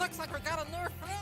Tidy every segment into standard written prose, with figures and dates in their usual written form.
looks like we got a new friend!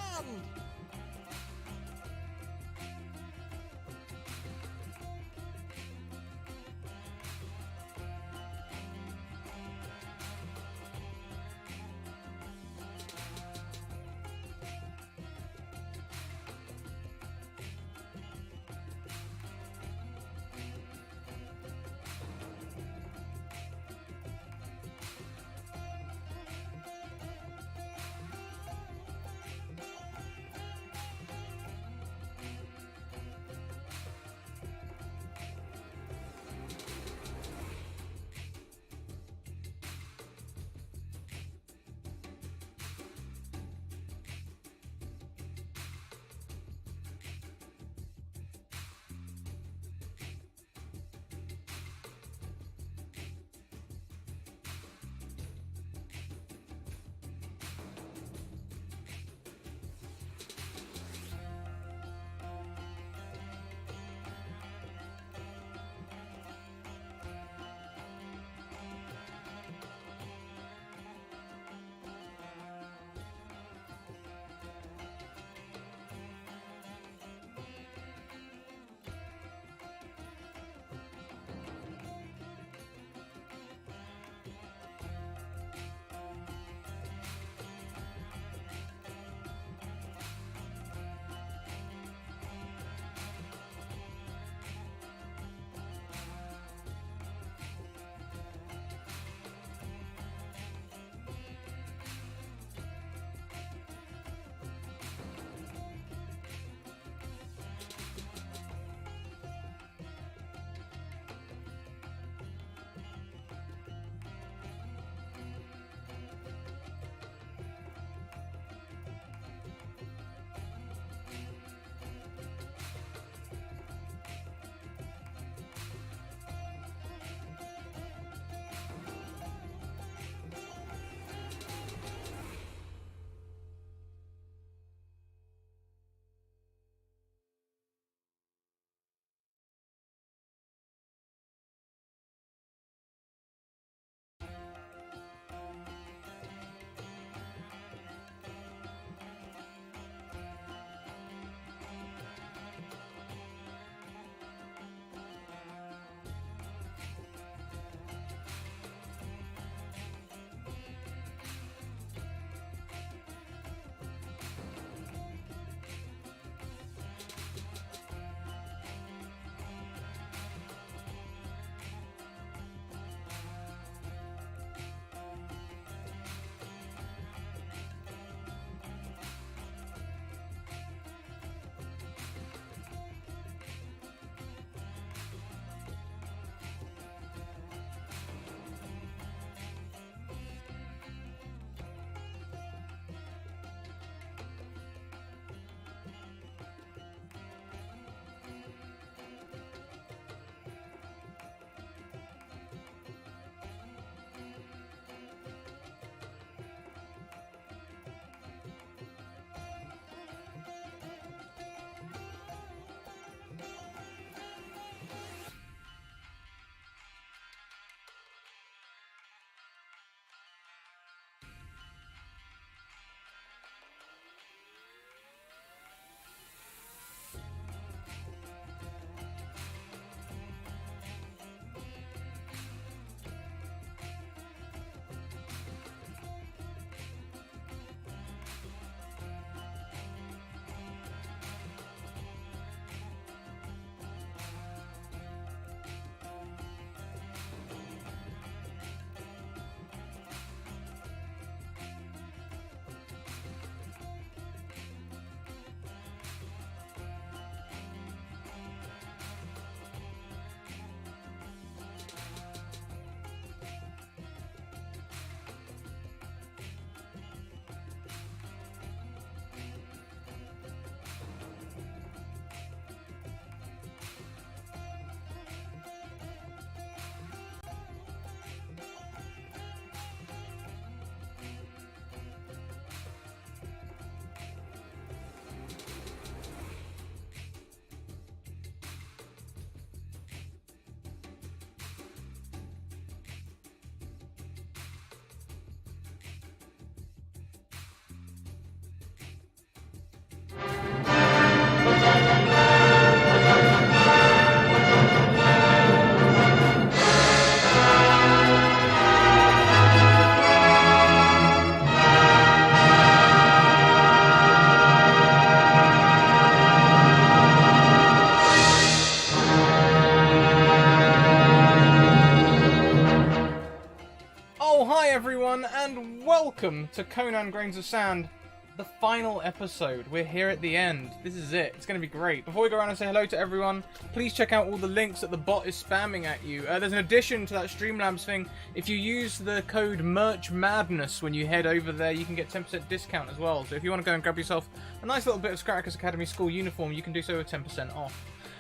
Oh, hi everyone, and welcome to Conan Grains of Sand, the final episode. We're here at the end. This is it. It's going to be great. Before we go around and say hello to everyone, please check out all the links that the bot is spamming at you. There's an addition to that Streamlabs thing. If you use the code MERCHMADNESS when you head over there, you can get 10% discount as well. So if you want to go and grab yourself a nice little bit of Scratticus Academy school uniform, you can do so with 10% off.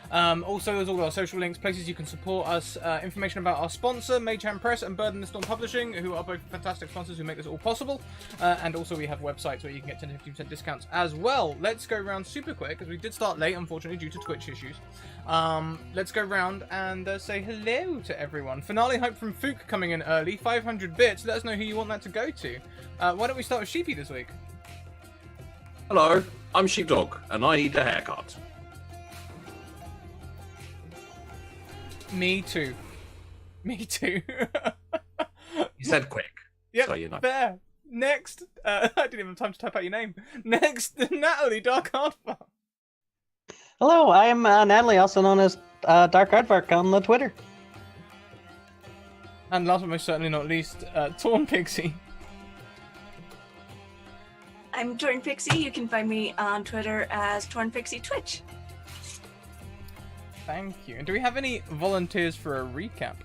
Also, there's all our social links, places you can support us, information about our sponsor, Mage Hand Press and Bird in the Storm Publishing, who are both fantastic sponsors who make this all possible. And also we have websites where you can get 10 to 15% discounts as well. Let's go around super quick, because we did start late, unfortunately, due to Twitch issues. Let's go around and say hello to everyone. Finale hype from Fook coming in early, 500 bits. Let us know who you want that to go to. Why don't we start with Sheepy this week? Hello, I'm Sheepdog, and I need a haircut. Me too. Me too. You said quick. Yep, so you know. Fair. Next, I didn't even have time to type out your name. Next, Natalie, Dark Hardfarm. Hello, I am Natalie, also known as Dark Aardvark on the Twitter. And last but most certainly not least, Torn Pixie. I'm Torn Pixie. You can find me on Twitter as Torn Pixie Twitch. Thank you. And do we have any volunteers for a recap?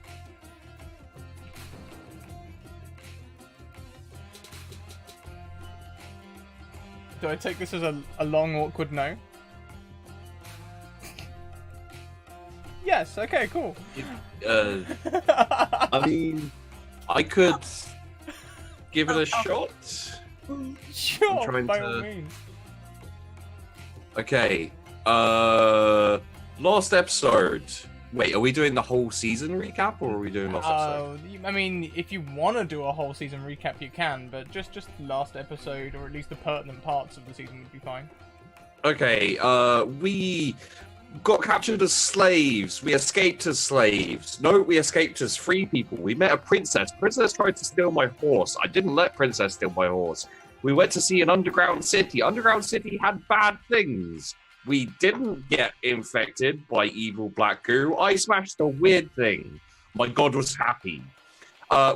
Do I take this as a long, awkward no? Yes, okay, cool. I mean, I could give it a shot. Sure, by all means. Okay, last episode. Wait, are we doing the whole season recap, or are we doing last episode? I mean, if you want to do a whole season recap, you can, but just last episode, or at least the pertinent parts of the season would be fine. Okay, we got captured as slaves. We escaped as slaves. No, we escaped as free people. We met a princess. Princess tried to steal my horse. I didn't let Princess steal my horse. We went to see an underground city. Underground city had bad things. We didn't get infected by evil black goo. I smashed a weird thing. My god was happy.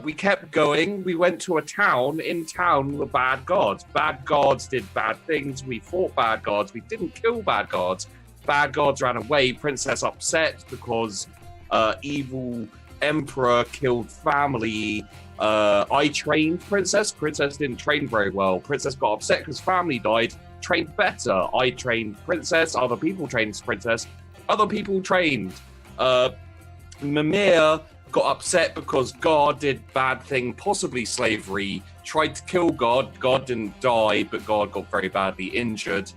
We kept going. We went to a town. In town were bad gods. Bad gods did bad things. We fought bad gods. We didn't kill bad gods. Bad gods ran away. Princess upset because evil emperor killed family. I trained Princess. Princess didn't train very well. Princess got upset because family died. Trained better. I trained Princess. Other people trained Princess. Other people trained. Mimir got upset because God did bad thing, possibly slavery. Tried to kill God. God didn't die, but God got very badly injured.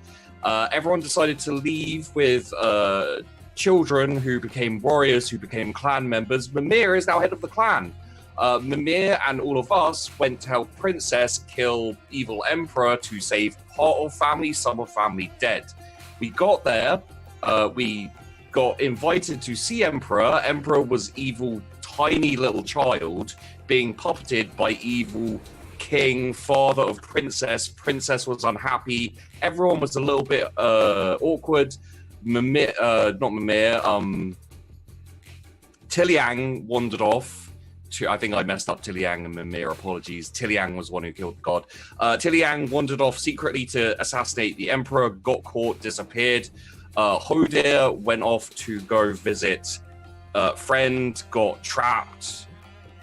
Everyone decided to leave with children who became warriors, who became clan members. Mimir is now head of the clan. Mimir and all of us went to help Princess kill evil Emperor to save part of family, some of family dead. We got there, we got invited to see Emperor. Emperor was evil, tiny little child being puppeted by evil king, father of Princess. Princess was unhappy. Everyone was a little bit awkward. Mimir, not Mimir, Tiliang wandered off. I think I messed up Tiliang and Mimir, apologies. Tiliang was the one who killed the god. Tiliang wandered off secretly to assassinate the emperor, got caught, disappeared. Hodir went off to go visit friend, got trapped,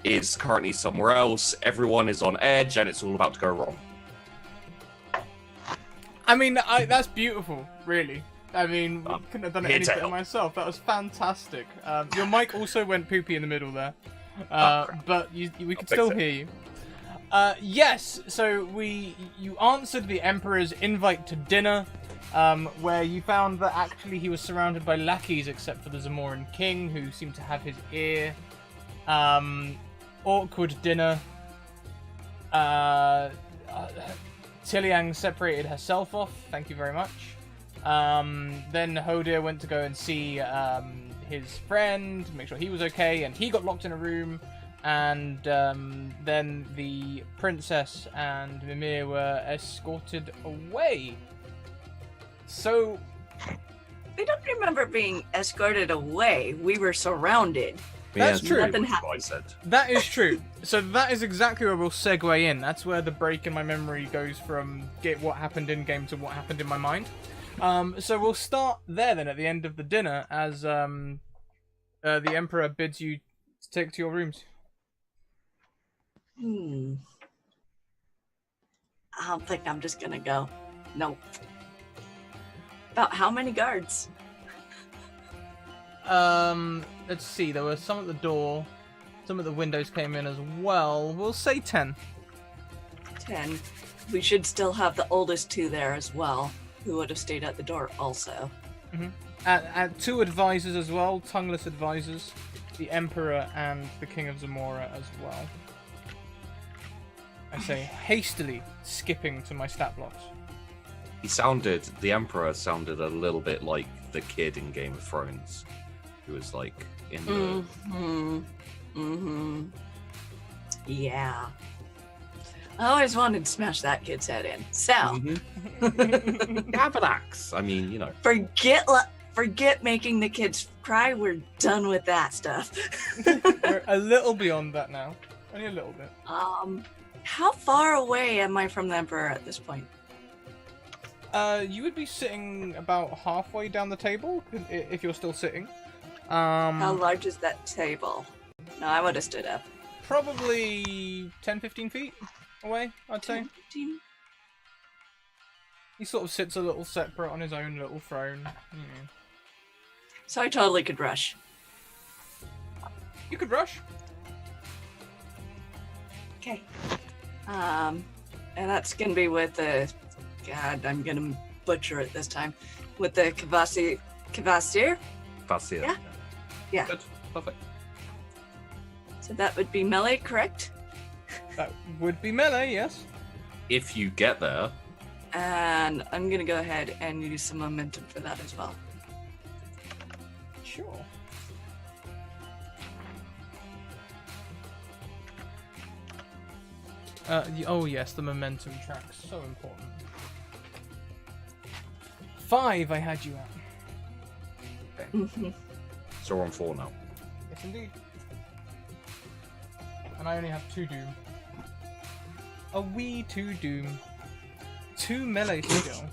is currently somewhere else. Everyone is on edge and it's all about to go wrong. I mean, that's beautiful, really. I mean, we couldn't have done it any better myself. That was fantastic. Your mic also went poopy in the middle there. But we could still hear you. Yes, so you answered the Emperor's invite to dinner, where you found that actually he was surrounded by lackeys except for the Zamoran king, who seemed to have his ear. Awkward dinner. Tiliang separated herself off, thank you very much. Then Hodir went to go and see his friend, make sure he was okay, and he got locked in a room, and then the princess and Mimir were escorted away. So... I don't remember being escorted away. We were surrounded. That's true. Nothing Nothing what I said. That is true. So that is exactly where we'll segue in. That's where the break in my memory goes from what happened in game to what happened in my mind. So we'll start there then at the end of the dinner as the Emperor bids you to take to your rooms. I don't think I'm just gonna go. Nope. About how many guards? Let's see. There were some at the door. Some of the windows came in as well. We'll say 10. 10. We should still have the oldest two there as well, who would have stayed at the door also. Mm-hmm. At 2 advisors as well, tongueless advisors, the Emperor and the King of Zamora as well. I say hastily skipping to my stat blocks. The Emperor sounded a little bit like the kid in Game of Thrones, who was like in the. Yeah. I always wanted to smash that kid's head in. So, Have an axe. I mean, you know. forget making the kids cry. We're done with that stuff. We're a little beyond that now. Only a little bit. How far away am I from the Emperor at this point? You would be sitting about halfway down the table if you're still sitting. How large is that table? No, I would have stood up. Probably 10-15 feet away, I'd say. 15? He sort of sits a little separate on his own little throne. You know. So I totally could rush. You could rush. Okay. And that's gonna be with the... God, I'm gonna butcher it this time. With the Kvasir? Fascia. Yeah. Yeah. Good. Perfect. So that would be melee, correct? That would be melee, yes. If you get there, And I'm gonna go ahead and use some momentum for that as well. Sure. Oh yes, the momentum track, so important. 5 I had you at. so we're on 4 now. Yes indeed. And I only have 2 doom. A wee 2 doom. 2 melee skill.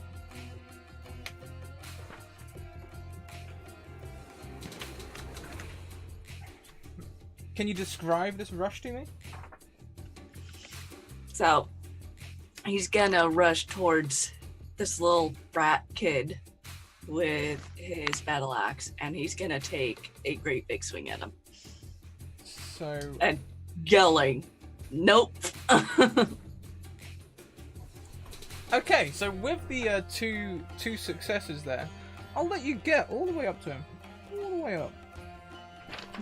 Can you describe this rush to me? So he's gonna rush towards this little brat kid with his battle axe, and he's gonna take a great big swing at him. So And yelling, "Nope!" okay, so with the two successes there, I'll let you get all the way up to him, all the way up.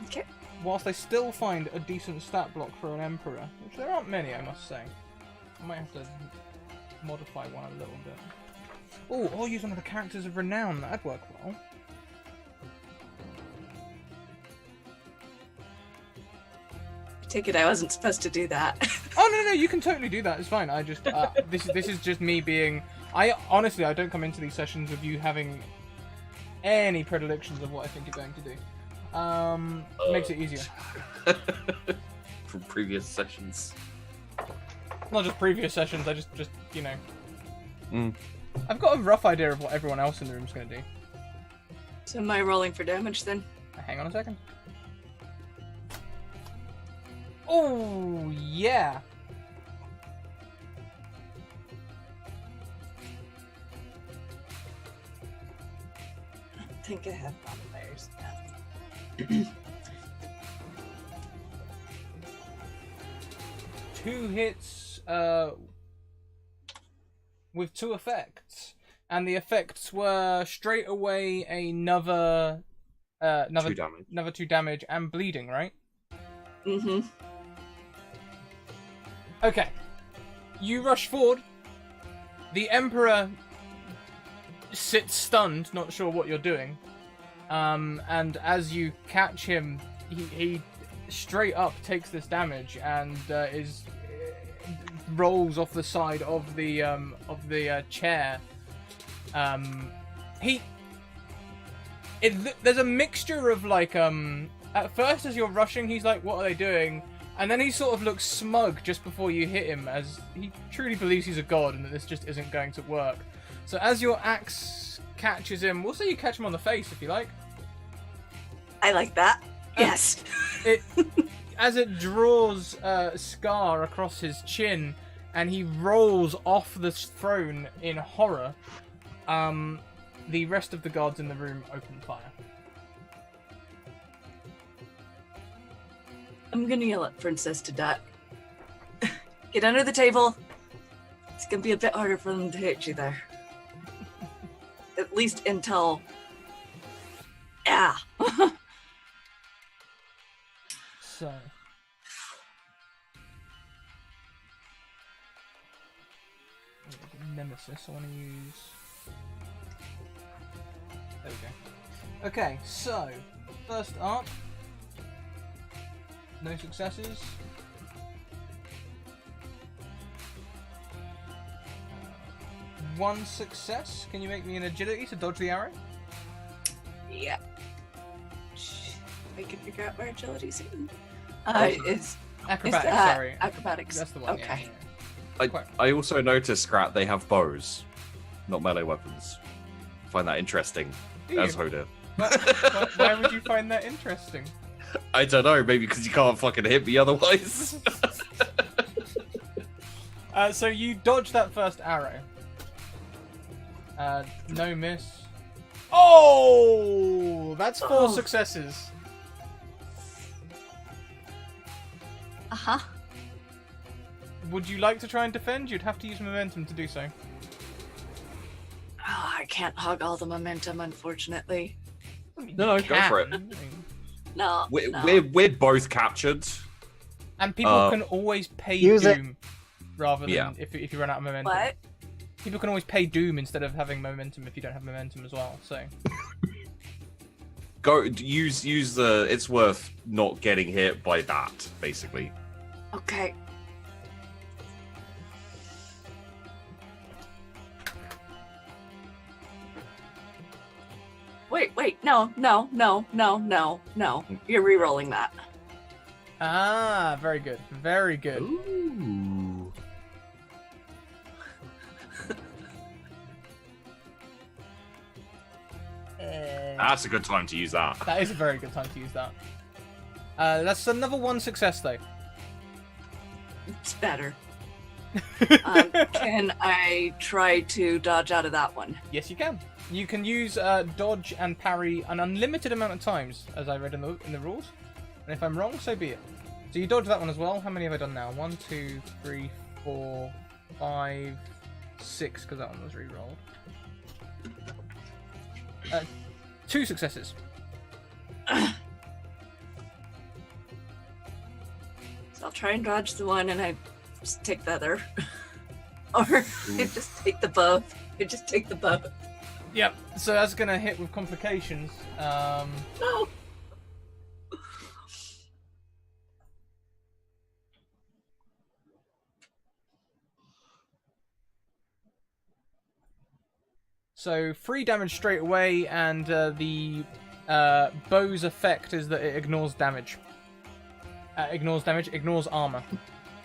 Okay. Whilst I still find a decent stat block for an Emperor, which there aren't many, I must say. I might have to modify one a little bit. Oh, I'll use one of the characters of renown. That'd work well. Take it I wasn't supposed to do that. Oh no, you can totally do that. It's fine. I just this is just me being. I honestly don't come into these sessions with you having any predilections of what I think you're going to do. Makes it easier. From previous sessions. Not just previous sessions. I just you know. Mm. I've got a rough idea of what everyone else in the room's going to do. So am I rolling for damage then? Hang on a second. Oh yeah. I think I have modifiers now. 2 hits with 2 effects, and the effects were straight away another 2 damage. another 2 damage and bleeding, right? Mm-hmm. Okay. You rush forward. The Emperor sits stunned, not sure what you're doing. And as you catch him, he straight up takes this damage and rolls off the side of the chair. There's a mixture of like At first, as you're rushing, he's like, what are they doing? And then he sort of looks smug just before you hit him, as he truly believes he's a god and that this just isn't going to work. So as your axe catches him, we'll say you catch him on the face if you like. I like that. Yes. As it draws a scar across his chin and he rolls off the throne in horror, the rest of the guards in the room open fire. I'm gonna yell at Princess to duck. Get under the table. It's gonna be a bit harder for them to hit you there. At least until... Yeah. So... Nemesis, I want to use... There we go. Okay, so, first up... No successes. One success. Can you make me an agility to dodge the arrow? Yeah. I can figure out where agility's in. Is Acrobatics, that sorry. acrobatics? That's the one, Okay. I also noticed, Scrat, they have bows, not melee weapons. I find that interesting, Do you? as Hoda. Why would you find that interesting? I don't know, maybe because you can't fucking hit me otherwise. So you dodge that first arrow. No miss. Oh! That's 4 successes. Uh-huh. Would you like to try and defend? You'd have to use momentum to do so. Oh, I can't hog all the momentum, unfortunately. No, You go for it. can. No, We're both captured. And people can always pay Use it. Doom rather than Yeah. if you run out of momentum. What? People can always pay Doom instead of having momentum if you don't have momentum as well. So Go use the. It's worth not getting hit by that, basically. Okay. Wait, no. You're re-rolling that. very good, very good. Ooh. That's a good time to use that. That is a very good time to use that. That's another 1 success though. It's better. Can I try to dodge out of that one? Yes, you can. You can use dodge and parry an unlimited amount of times, as I read in the rules. And if I'm wrong, so be it. So you dodge that one as well. How many have I done now? 1, 2, 3, 4, 5, 6, because that one was re-rolled. 2 successes. So I'll try and dodge the one, and I just take the other, or I just take the both. Yep. So that's gonna hit with complications. No. So 3 damage straight away, and the bow's effect is that it ignores damage. Ignores armor.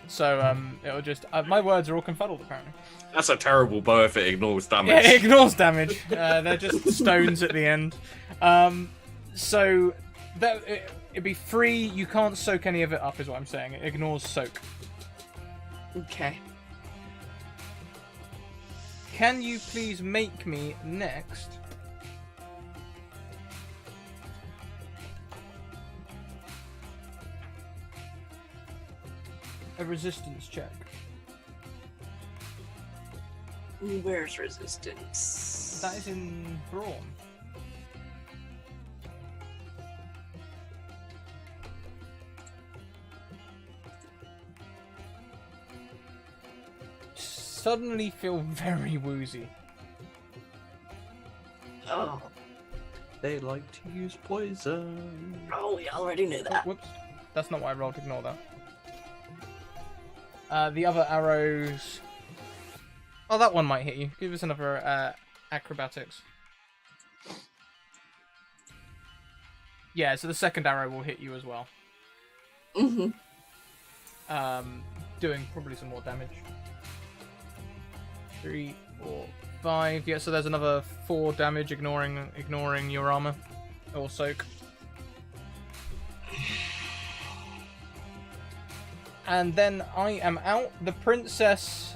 So it'll just... my words are all confuddled, apparently. That's a terrible bow if it ignores damage. Yeah, it ignores damage. They're just stones at the end. So that it'd be 3. You can't soak any of it up, is what I'm saying. It ignores soak. Okay. Can you please make me next a resistance check? Where's resistance? That is in brawn. Suddenly feel very woozy. Oh. They like to use poison. Oh, we already knew Oh, that. whoops. That's not what I rolled. Ignore that. The other arrows... Oh, that one might hit you. Give us another acrobatics. Yeah, so the second arrow will hit you as well. Mm-hmm. Doing probably some more damage. 3, 4, 5. Yeah, so there's another 4 damage, ignoring your armor or soak. And then I am out. The princess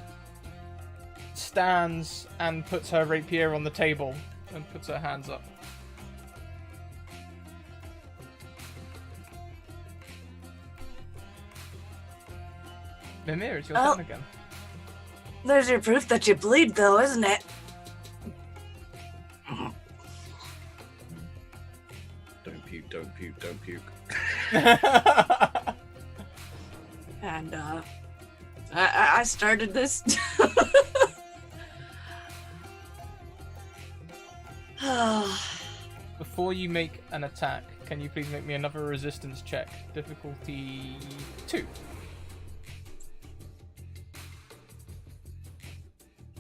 stands and puts her rapier on the table and puts her hands up. Mimir, it's your turn again. There's your proof that you bleed, though, isn't it? Don't puke, don't puke, don't puke. And, I started this. Before you make an attack, can you please make me another resistance check? Difficulty 2.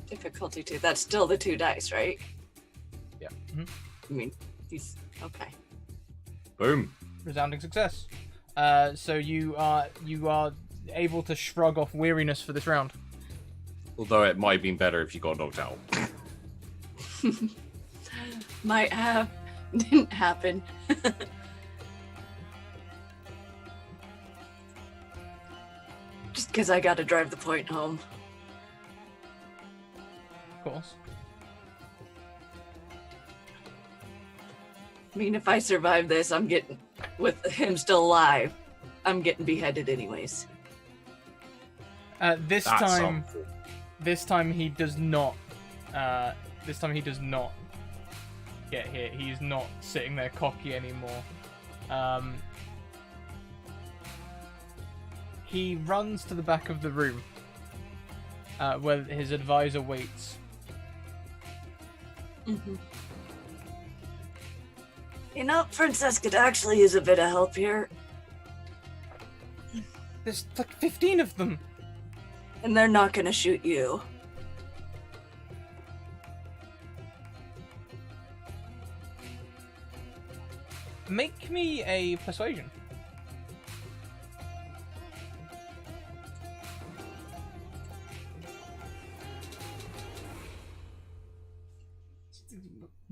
Difficulty 2. That's still the 2 dice, right? Yeah. I mean, he's okay. Boom. Resounding success. So you are able to shrug off weariness for this round. Although it might have been better if you got knocked out. Might have. Didn't happen. Just because I got to drive the point home. Of course. I mean, if I survive this, I'm getting, with him still alive, I'm getting beheaded anyways. This That's time, awful. this time he does not. This time he does not get hit. He's not sitting there cocky anymore. He runs to the back of the room, where his advisor waits. Mm-hmm. You know, Princess could actually use a bit of help here. There's like 15 of them. And they're not gonna shoot you. Make me a persuasion.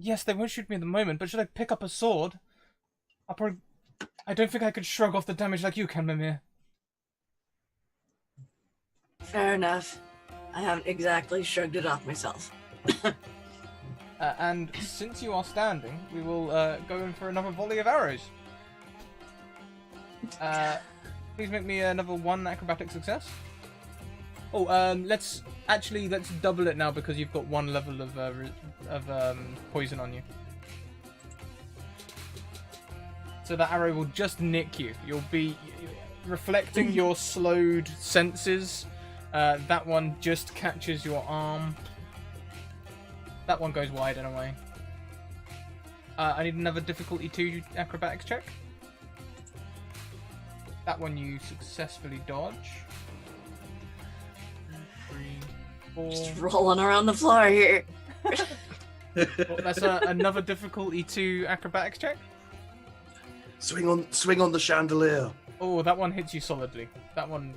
Yes, they won't shoot me at the moment, but should I pick up a sword? I don't think I could shrug off the damage like you can, Mimir. Fair enough. I haven't exactly shrugged it off myself. And since you are standing, we will go in for another volley of arrows. Please make me another 1 acrobatic success. Oh, let's double it now because you've got 1 level of poison on you. So that arrow will just nick you. You'll be reflecting your slowed senses. That one just catches your arm. That one goes wide in a way. I need another difficulty 2 acrobatics check. That one you successfully dodge. 3, 4. Just rolling around the floor here. Well, that's another difficulty 2 acrobatics check. Swing on the chandelier. Oh, that one hits you solidly. That one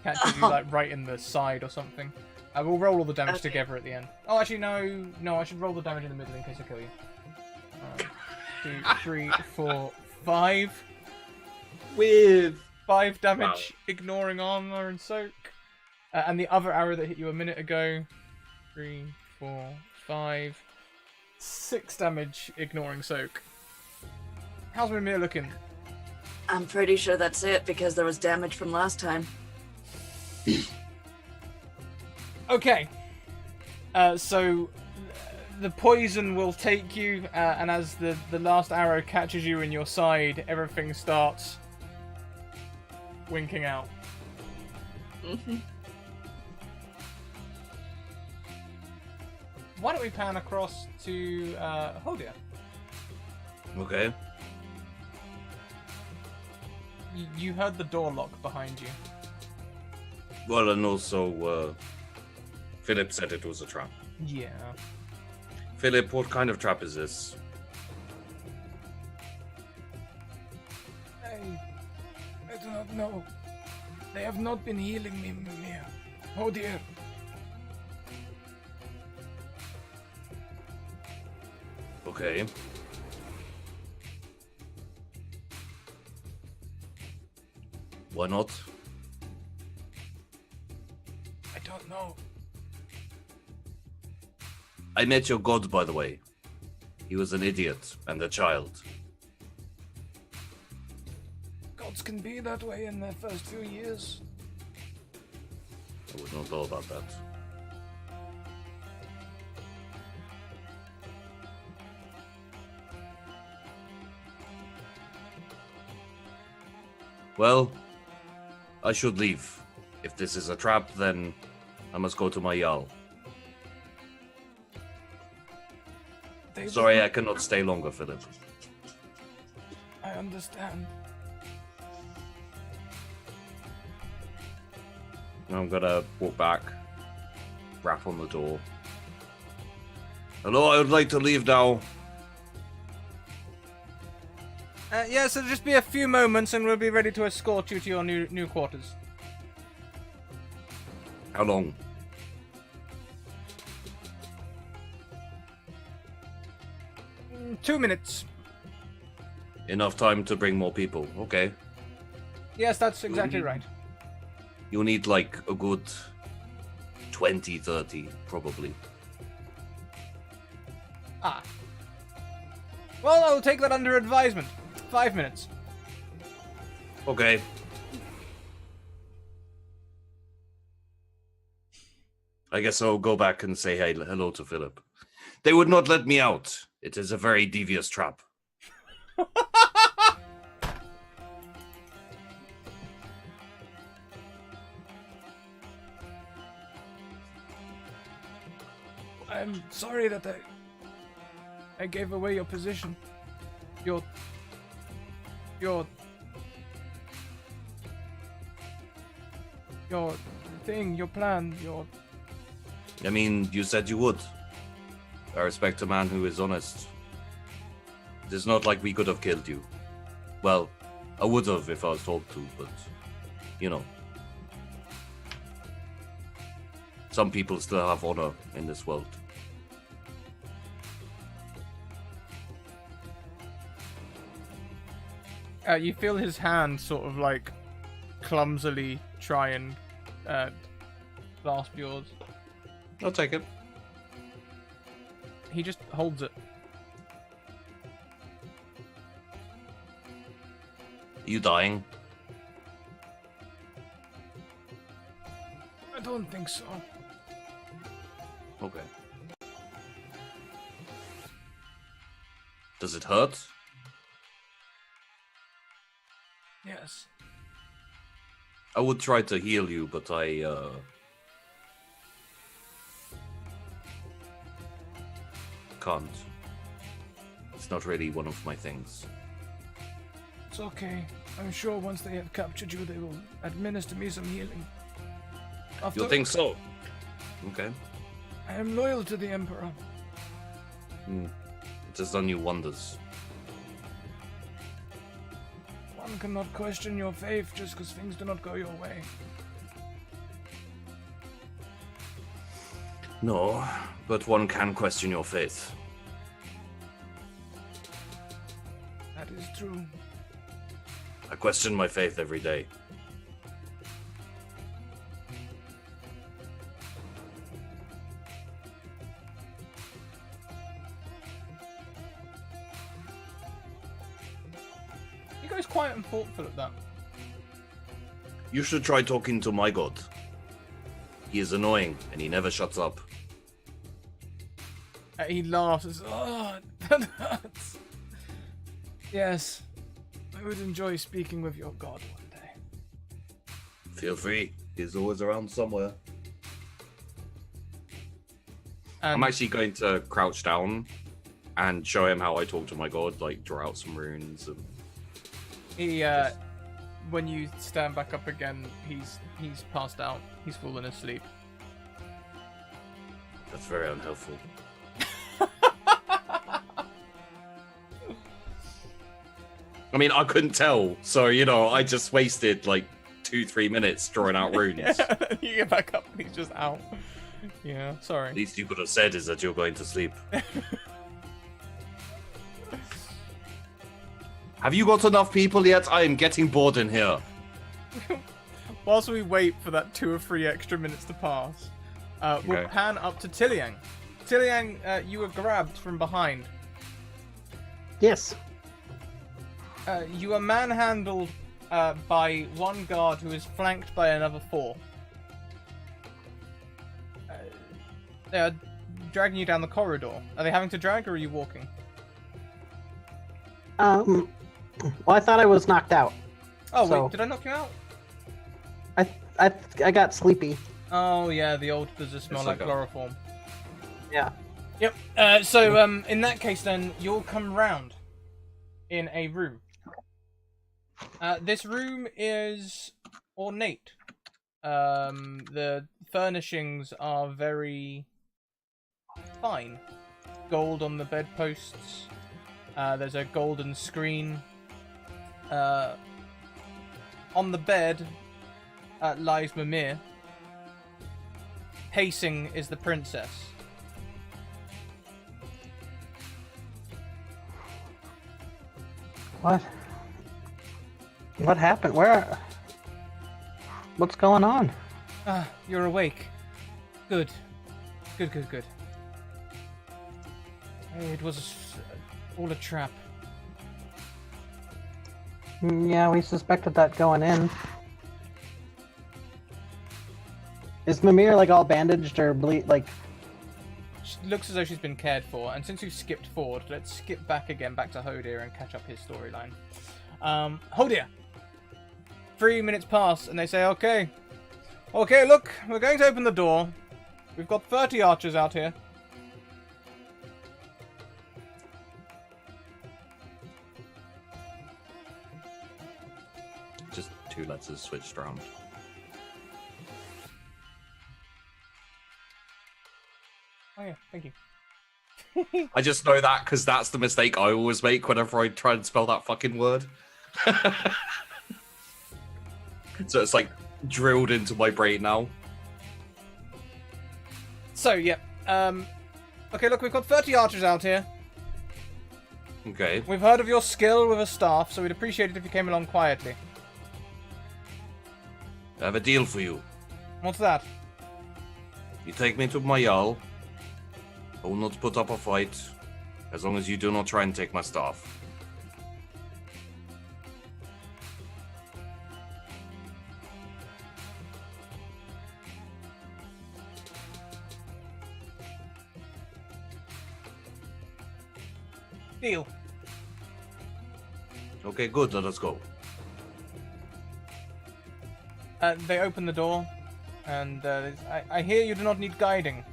catches you like right in the side or something. We'll roll all the damage together at the end. Oh, actually, no. I should roll the damage in the middle in case I kill you. 2, 3, 4, 5. With 5 damage, Wow. ignoring armor and soak. And the other arrow that hit you a minute ago. 3, 4, 5. 6 damage, ignoring soak. How's Mimir looking? I'm pretty sure that's it because there was damage from last time. Okay. So the poison will take you, and as the last arrow catches you in your side, everything starts winking out. Mm-hmm. Why don't we pan across to Hodia? Okay. You heard the door lock behind you. Well, and also, Philip said it was a trap. Yeah. Philip, what kind of trap is this? do not know. They have not been healing me, Mimir. Oh dear. Okay. Why not? I don't know. I met your god, by the way. He was an idiot and a child. Gods can be that way in their first few years. I would not know about that. Well, I should leave. If this is a trap, then I must go to my Jarl. Sorry, I cannot stay longer, Philip. I understand. I'm gonna walk back, rap on the door. Hello, I would like to leave now. Yeah, so just be a few moments and we'll be ready to escort you to your new quarters. How long? 2 minutes. Enough time to bring more people. Okay. Yes, that's exactly right. You'll need like a good 20, 30, probably. Ah. Well, I'll take that under advisement. 5 minutes. Okay. I guess I'll go back and say hello to Philip. They would not let me out. It is a very devious trap. I'm sorry that I gave away your position. Your thing, your plan, I mean, you said you would. I respect a man who is honest. It is not like we could have killed you. Well, I would have if I was told to, but, you know. Some people still have honor in this world. You feel his hand sort of like clumsily try and clasp yours. I'll take it. He just holds it. Are you dying? I don't think so. Okay. Does it hurt? Yes. I would try to heal you, but I can't. It's not really one of my things. It's okay. I'm sure once they have captured you, they will administer me some healing. You think so? Okay. I am loyal to the Emperor. It has done you wonders. One cannot question your faith just because things do not go your way. No, but one can question your faith. That is true. I question my faith every day. He goes quiet and thoughtful at that. You should try talking to my god. He is annoying, and he never shuts up. He laughs and says, "Oh, that hurts." Yes, I would enjoy speaking with your god one day. Feel free. He's always around somewhere. I'm actually going to crouch down and show him how I talk to my god, like draw out some runes. And he, when you stand back up again, he's passed out. He's fallen asleep. That's very unhelpful. I mean, I couldn't tell, so I just wasted like 2-3 minutes drawing out runes. Yeah, you get back up and he's just out. Yeah, sorry. Least you could have said is that you're going to sleep. Have you got enough people yet? I am getting bored in here. Whilst we wait for that 2 or 3 extra minutes to pass, we'll Okay. pan up to Tiliang. Tiliang, you were grabbed from behind. Yes. You are manhandled by one guard who is flanked by another 4. They are dragging you down the corridor. Are they having to drag, or are you walking? Well, I thought I was knocked out. Oh, So- wait, did I knock you out? I got sleepy. Oh, yeah, the old does it smell It's like like a- chloroform. Yeah. Yep. So, in that case, then, you'll come round in a room. This room is ornate. The furnishings are very fine. Gold on the bedposts. There's a golden screen. On the bed lies Mimir. Pacing is the princess. What? What happened? What's going on? Ah, you're awake. Good. Good. It was all a trap. Yeah, we suspected that going in. Is Mimir like all bandaged or like? She looks as though she's been cared for, and since we've skipped forward, let's skip back again, back to Hodir and catch up his storyline. Hodir! 3 minutes pass, and they say, okay, look, we're going to open the door. We've got 30 archers out here. Just 2 letters switched around. Oh yeah, thank you. I just know that because that's the mistake I always make whenever I try and spell that fucking word. So it's like drilled into my brain now. So, yeah, okay, look, we've got 30 archers out here. Okay. We've heard of your skill with a staff, so we'd appreciate it if you came along quietly. I have a deal for you. What's that? You take me to my Jarl. I will not put up a fight as long as you do not try and take my staff. Deal. Okay, good. Let us go. They open the door, and I hear you do not need guiding.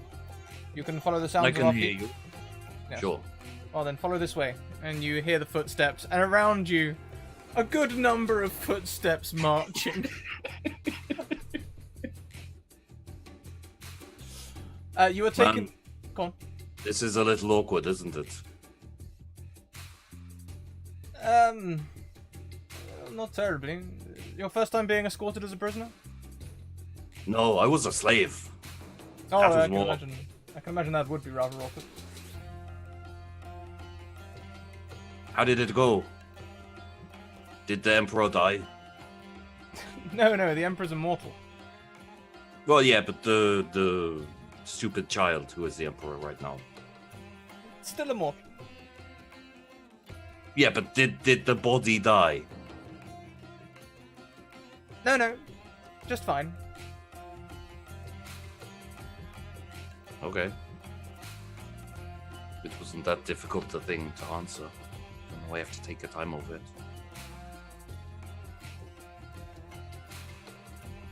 You can follow the sounds I of can our hear feet. you. Yes. Sure. Well, then follow this way, and you hear the footsteps, and around you, a good number of footsteps marching. You are taken. Go on. This is a little awkward, isn't it? Not terribly. Your first time being escorted as a prisoner? No, I was a slave. Oh, That was I can more. imagine. I can imagine that would be rather awkward. How did it go? Did the Emperor die? No, the Emperor's immortal. Well, yeah, but the stupid child who is the Emperor right now. Still immortal. Yeah, but did the body die? No, just fine. Okay. It wasn't that difficult a thing to answer. I know I have to take a time over it.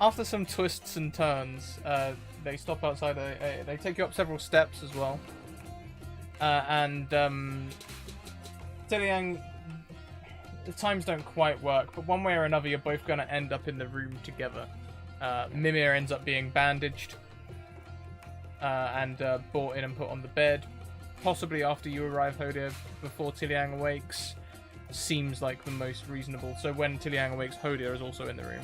After some twists and turns, they stop outside. They take you up several steps as well. Tiliang, the times don't quite work, but one way or another, you're both going to end up in the room together. Mimir ends up being bandaged and brought in and put on the bed, possibly after you arrive, Hodir, before Tiliang awakes. seems like the most reasonable. So when Tiliang awakes, Hodia is also in the room.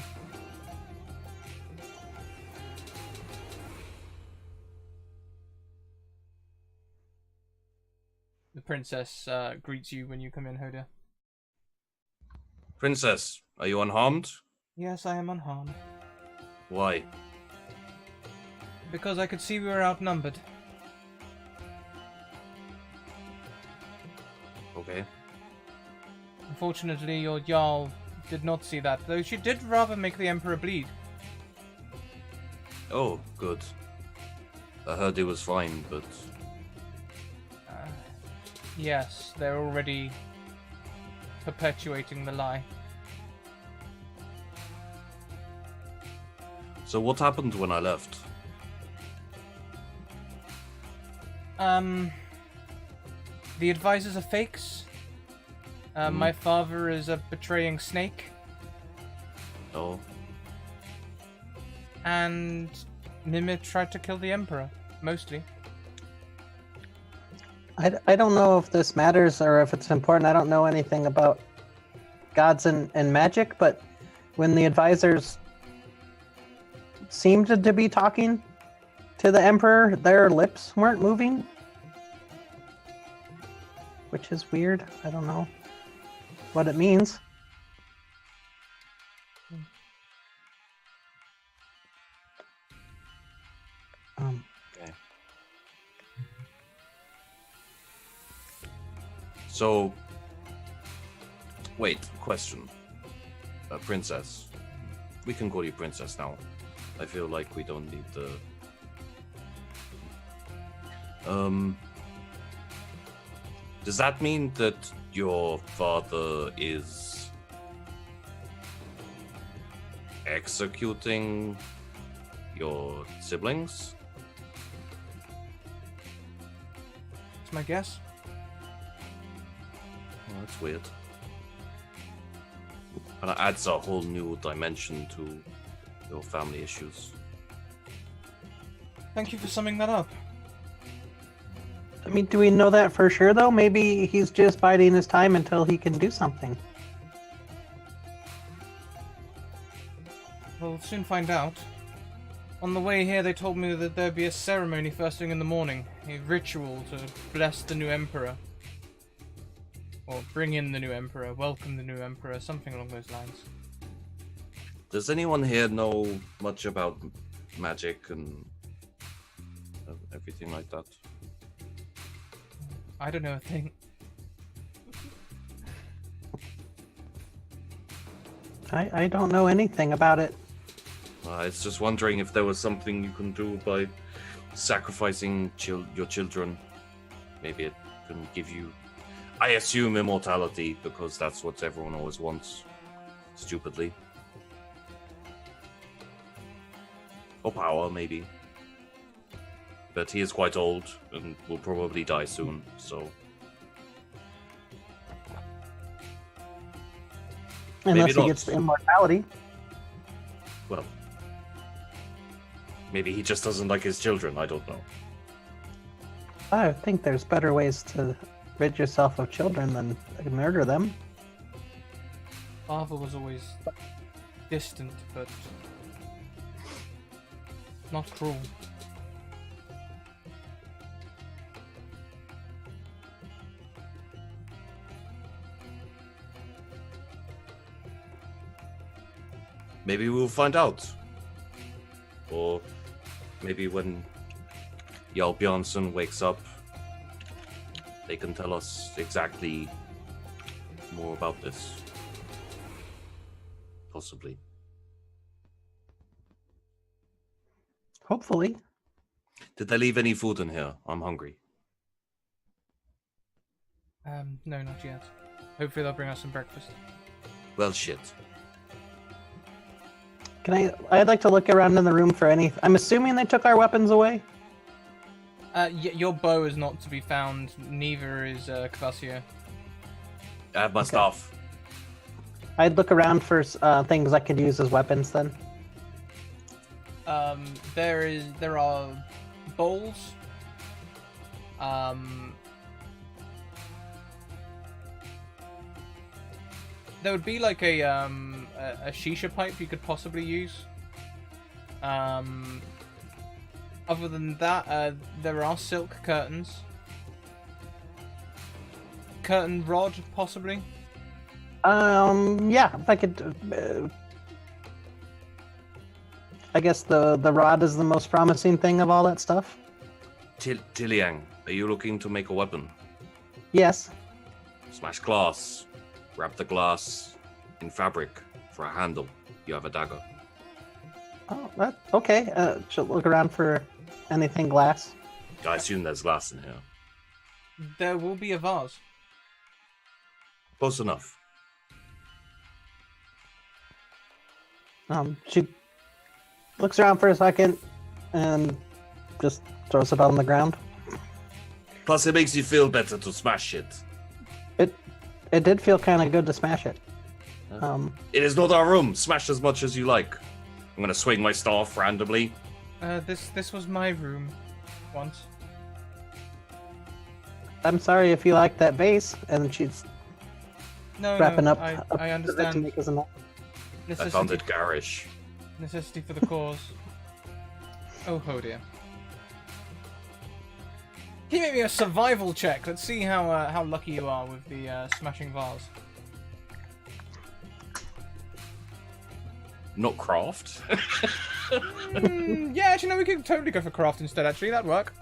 The princess greets you when you come in, Hodia. Princess, are you unharmed? Yes, I am unharmed. Why? Because I could see we were outnumbered. Okay. Unfortunately, your Jarl did not see that, though she did rather make the Emperor bleed. Oh, good. I heard it was fine, but... Yes, they're already perpetuating the lie. So what happened when I left? The advisors are fakes. My father is a betraying snake. Oh. And Mimir tried to kill the Emperor, mostly. I don't know if this matters or if it's important. I don't know anything about gods and magic, but when the advisors seemed to be talking to the Emperor, their lips weren't moving. Which is weird. I don't know what it means. Okay. So, wait, question. Princess. We can call you Princess now. I feel like we don't need the... Does that mean that your father is executing your siblings? That's my guess. Oh, that's weird. And it adds a whole new dimension to your family issues. Thank you for summing that up. I mean, do we know that for sure, though? Maybe he's just biding his time until he can do something. We'll soon find out. On the way here, they told me that there'd be a ceremony first thing in the morning. A ritual to bless the new Emperor. Or bring in the new Emperor, welcome the new Emperor, something along those lines. Does anyone here know much about magic and everything like that? I don't know a thing. I don't know anything about it. I was just wondering if there was something you can do by sacrificing your children. Maybe it can give you, I assume, immortality, because that's what everyone always wants, stupidly. Or power, maybe. But he is quite old and will probably die soon, so... Unless he not. gets the immortality. Well... Maybe he just doesn't like his children, I don't know. I think there's better ways to rid yourself of children than murder them. Father was always distant, but not cruel. Maybe we'll find out. Or maybe when Jarl Bjornsson wakes up, they can tell us exactly more about this. Possibly. Hopefully. Did they leave any food in here? I'm hungry. No, not yet. Hopefully they'll bring us some breakfast. Well, shit. I'd like to look around in the room for any... I'm assuming they took our weapons away? Your bow is not to be found, neither is Kvasir. I have my staff. I'd look around for things I could use as weapons then. There are bowls. There would be like a shisha pipe you could possibly use. Other than that, there are silk curtains. Curtain rod, possibly. Yeah, if I could. I guess the rod is the most promising thing of all that stuff. Tiliang, are you looking to make a weapon? Yes. Smash glass. Wrap the glass in fabric for a handle. You have a dagger. Oh, okay. Should look around for anything glass. I assume there's glass in here. There will be a vase. Close enough. She looks around for a second and just throws it on the ground. Plus, it makes you feel better to smash it. It did feel kind of good to smash it. It is not our room. Smash as much as you like. I'm gonna swing my staff randomly. This was my room once. I'm sorry if you like that vase, and she's wrapping up. I understand. To make us a knife. I found it garish. Necessity for the cause. Oh dear. Can you make me a survival check? Let's see how lucky you are with the smashing vase. Not craft. Yeah, actually, no, we could totally go for craft instead, actually. That'd work.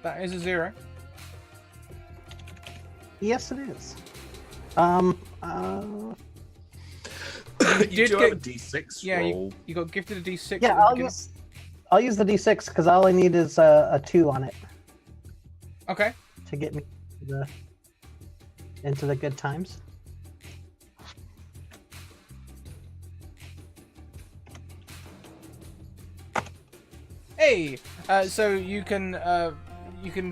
That is a 0. Yes, it is. You do have a D6 yeah, roll. you got gifted a D6. Yeah, I'll use the D6 because all I need is a 2 on it Okay. to get me into the good times. Hey, so you can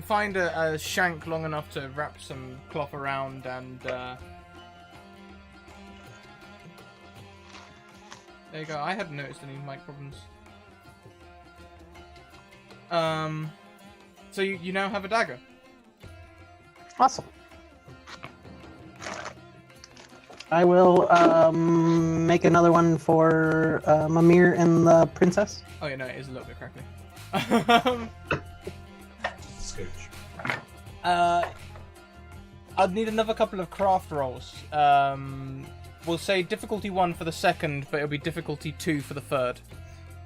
find a shank long enough to wrap some cloth around and there you go. I hadn't noticed any mic problems. So you now have a dagger. Awesome. I will make another one for Mimir and the princess. Oh yeah, no, it is a little bit crackly. Scooch. I'd need another couple of craft rolls. We'll say difficulty 1 for the second, but it'll be difficulty 2 for the third,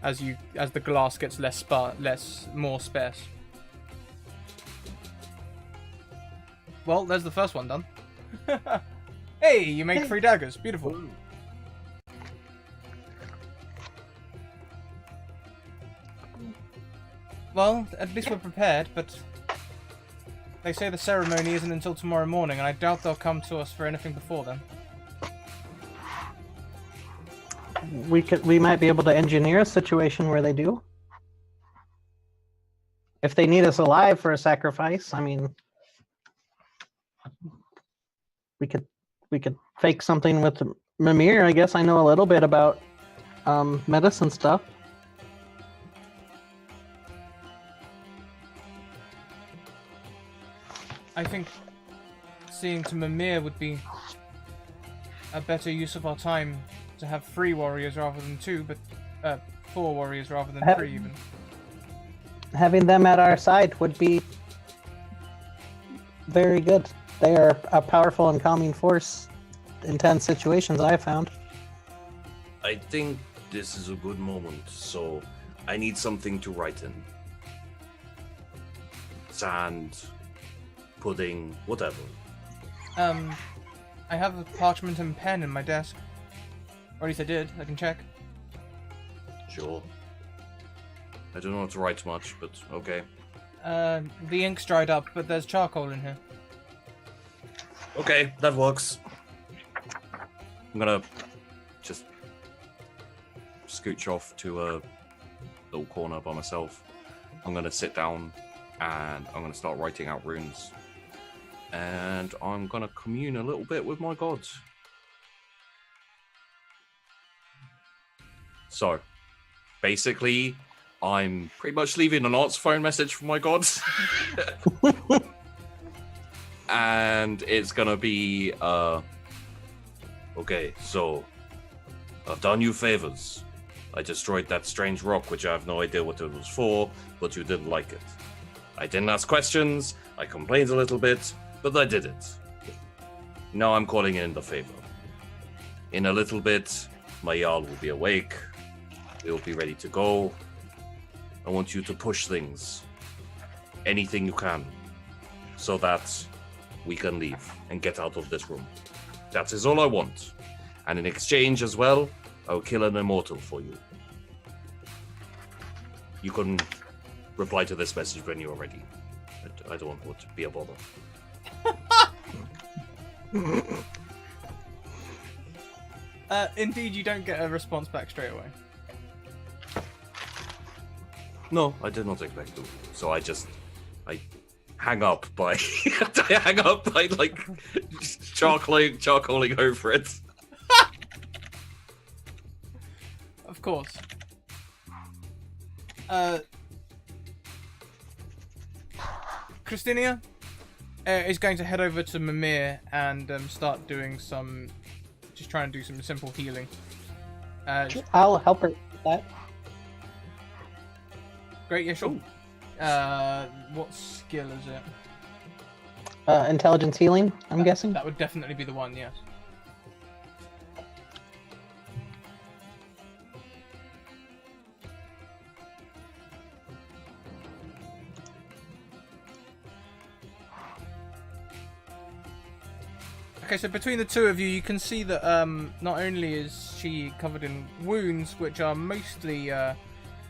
as the glass gets more sparse. Well, there's the first one done. Hey, you make 3 daggers. Beautiful. Ooh. Well, at least we're prepared, but they say the ceremony isn't until tomorrow morning, and I doubt they'll come to us for anything before then. We might be able to engineer a situation where they do. If they need us alive for a sacrifice, I mean, we could fake something with Mimir. I guess I know a little bit about medicine stuff. I think seeing to Mimir would be a better use of our time to have 3 warriors rather than 2, but 4 warriors rather than 3 even. Having them at our side would be very good. They are a powerful and calming force in tense situations, I have found. I think this is a good moment, so I need something to write in. Sand, pudding, whatever. I have a parchment and pen in my desk. Or at least I did. I can check. Sure. I don't know how to write much, but okay. The ink's dried up, but there's charcoal in here. Okay, that works. I'm gonna just scooch off to a little corner by myself. I'm gonna sit down and I'm gonna start writing out runes. And I'm gonna commune a little bit with my gods. So, basically, I'm pretty much leaving an answer phone message for my gods. And it's gonna be, okay, so I've done you favors. I destroyed that strange rock, which I have no idea what it was for, but you didn't like it. I didn't ask questions, I complained a little bit, but I did it. Now I'm calling in the favor. In a little bit, my Jarl will be awake. We'll be ready to go. I want you to push things. Anything you can. So that we can leave and get out of this room. That is all I want. And in exchange as well, I'll kill an immortal for you. You can reply to this message when you're ready. I don't want to be a bother. Indeed, you don't get a response back straight away. No, I did not expect to. So I hang up by I hang up by like charcoaling over it. Of course. Christinia is going to head over to Mimir and start doing just trying to do some simple healing. I'll help her with that. Great, yeah, sure. What skill is it? Intelligence healing, I'm guessing. That would definitely be the one, yes. Okay, so between the two of you, you can see that not only is she covered in wounds, which are mostly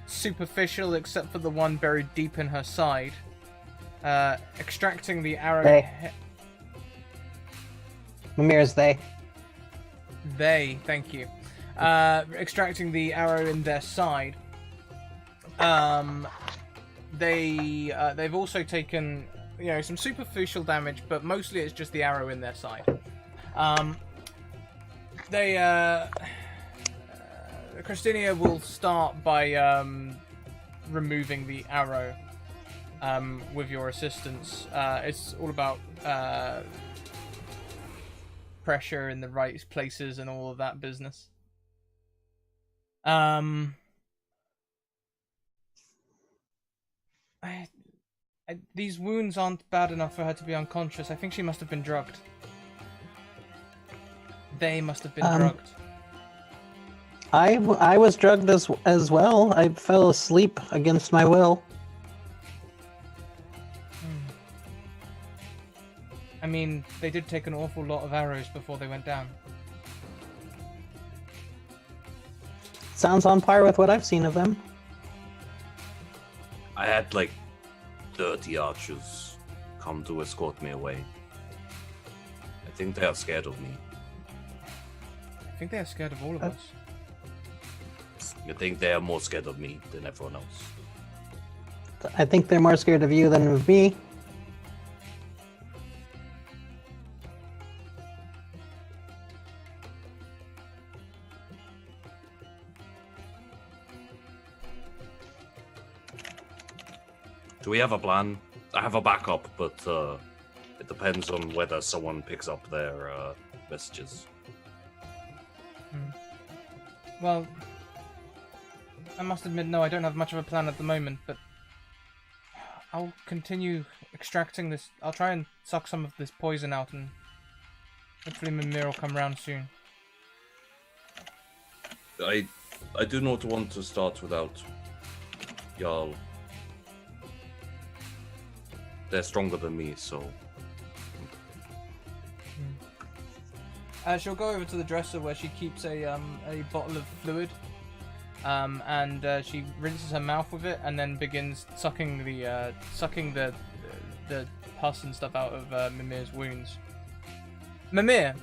superficial, except for the one buried deep in her side. Extracting the arrow. Mimir's they. Thank you. Extracting the arrow in their side. They've also taken, some superficial damage, but mostly it's just the arrow in their side. Christinia will start by removing the arrow with your assistance. It's all about pressure in the right places and all of that business. These wounds aren't bad enough for her to be unconscious. I think she must have been drugged. They must have been drugged. I was drugged as well. I fell asleep against my will. I mean, they did take an awful lot of arrows before they went down. Sounds on par with what I've seen of them. I had like 30 archers come to escort me away. I think they are scared of me. I think they are scared of all of us. I think they are more scared of me than everyone else. I think they're more scared of you than of me. Do we have a plan? I have a backup, but it depends on whether someone picks up their messages. Well, I must admit, no, I don't have much of a plan at the moment, but I'll continue extracting this. I'll try and suck some of this poison out, and hopefully Mimir will come round soon. I do not want to start without Jarl. They're stronger than me, so... She'll go over to the dresser where she keeps a bottle of fluid, and she rinses her mouth with it, and then begins sucking the pus and stuff out of Mimir's wounds. Mimir,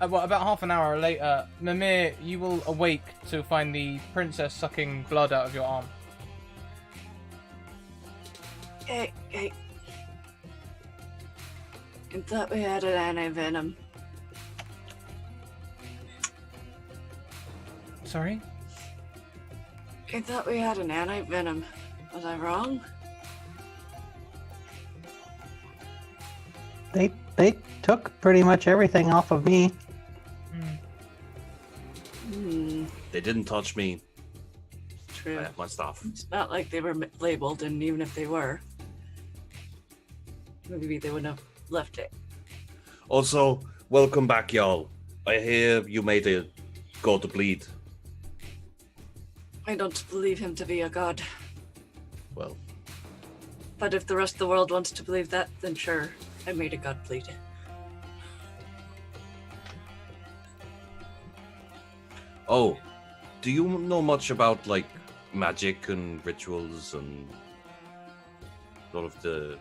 about half an hour later, Mimir, you will awake to find the princess sucking blood out of your arm. Hey. I thought we had an anti-venom. Sorry? I thought we had an anti-venom. Was I wrong? They took pretty much everything off of me. They didn't touch me. True. I have my stuff. It's not like they were labeled, and even if they were, maybe they wouldn't have left it. Also, welcome back, y'all. I hear you made a god to bleed. I don't believe him to be a god. Well, But if the rest of the world wants to believe that, then sure, I made a god bleed. oh, do you know much about, like, magic and rituals and sort of the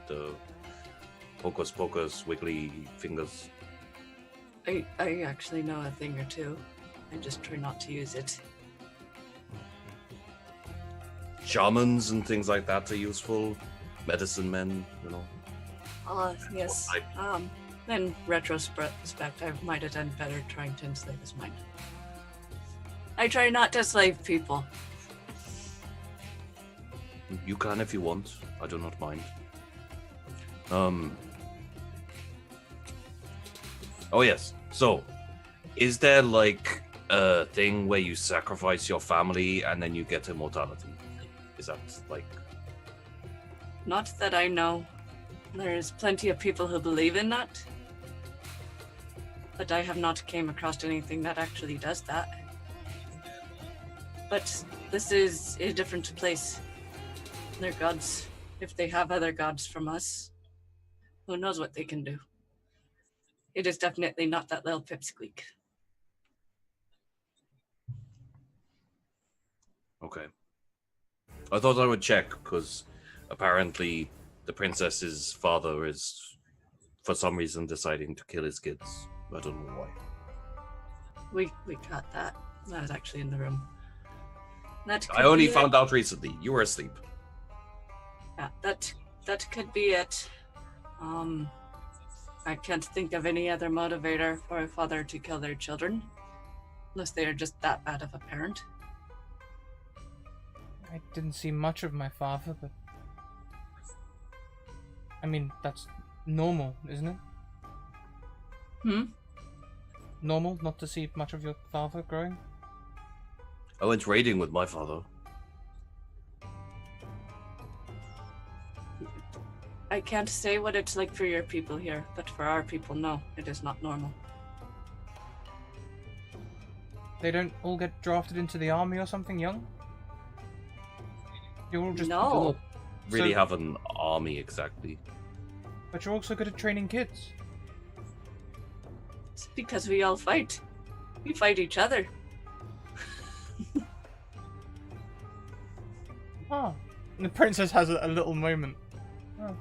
hocus pocus, wiggly fingers? I actually know a thing or two. I just try not to use it. Shamans and things like that are useful. Medicine men, you know. Yes. In retrospect, I might have done better trying to enslave his mind. I try not to slave people. You can if you want. I do not mind. Oh yes. So, is there like a thing where you sacrifice your family and then you get immortality? Is that like? Not that I know. There's plenty of people who believe in that. But I have not came across anything that actually does that. But this is a different place. They're gods. If they have other gods from us, who knows what they can do. It is definitely not that little pipsqueak. Okay. I thought I would check because apparently the princess's father is, for some reason, deciding to kill his kids. I don't know why. We got that. That was actually in the room. That I only found out recently. You were asleep. Yeah, that could be it. I can't think of any other motivator for a father to kill their children, unless they are just that bad of a parent. I didn't see much of my father, but I mean, that's normal, isn't it? Normal not to see much of your father growing? I went raiding with my father. I can't say what it's like for your people here, but for our people, no, it is not normal. They don't all get drafted into the army or something young? You're all just No. little- Really So- have an army exactly. But you're also good at training kids. It's because we all fight. We fight each other. Ah. And the princess has a little moment. Oh.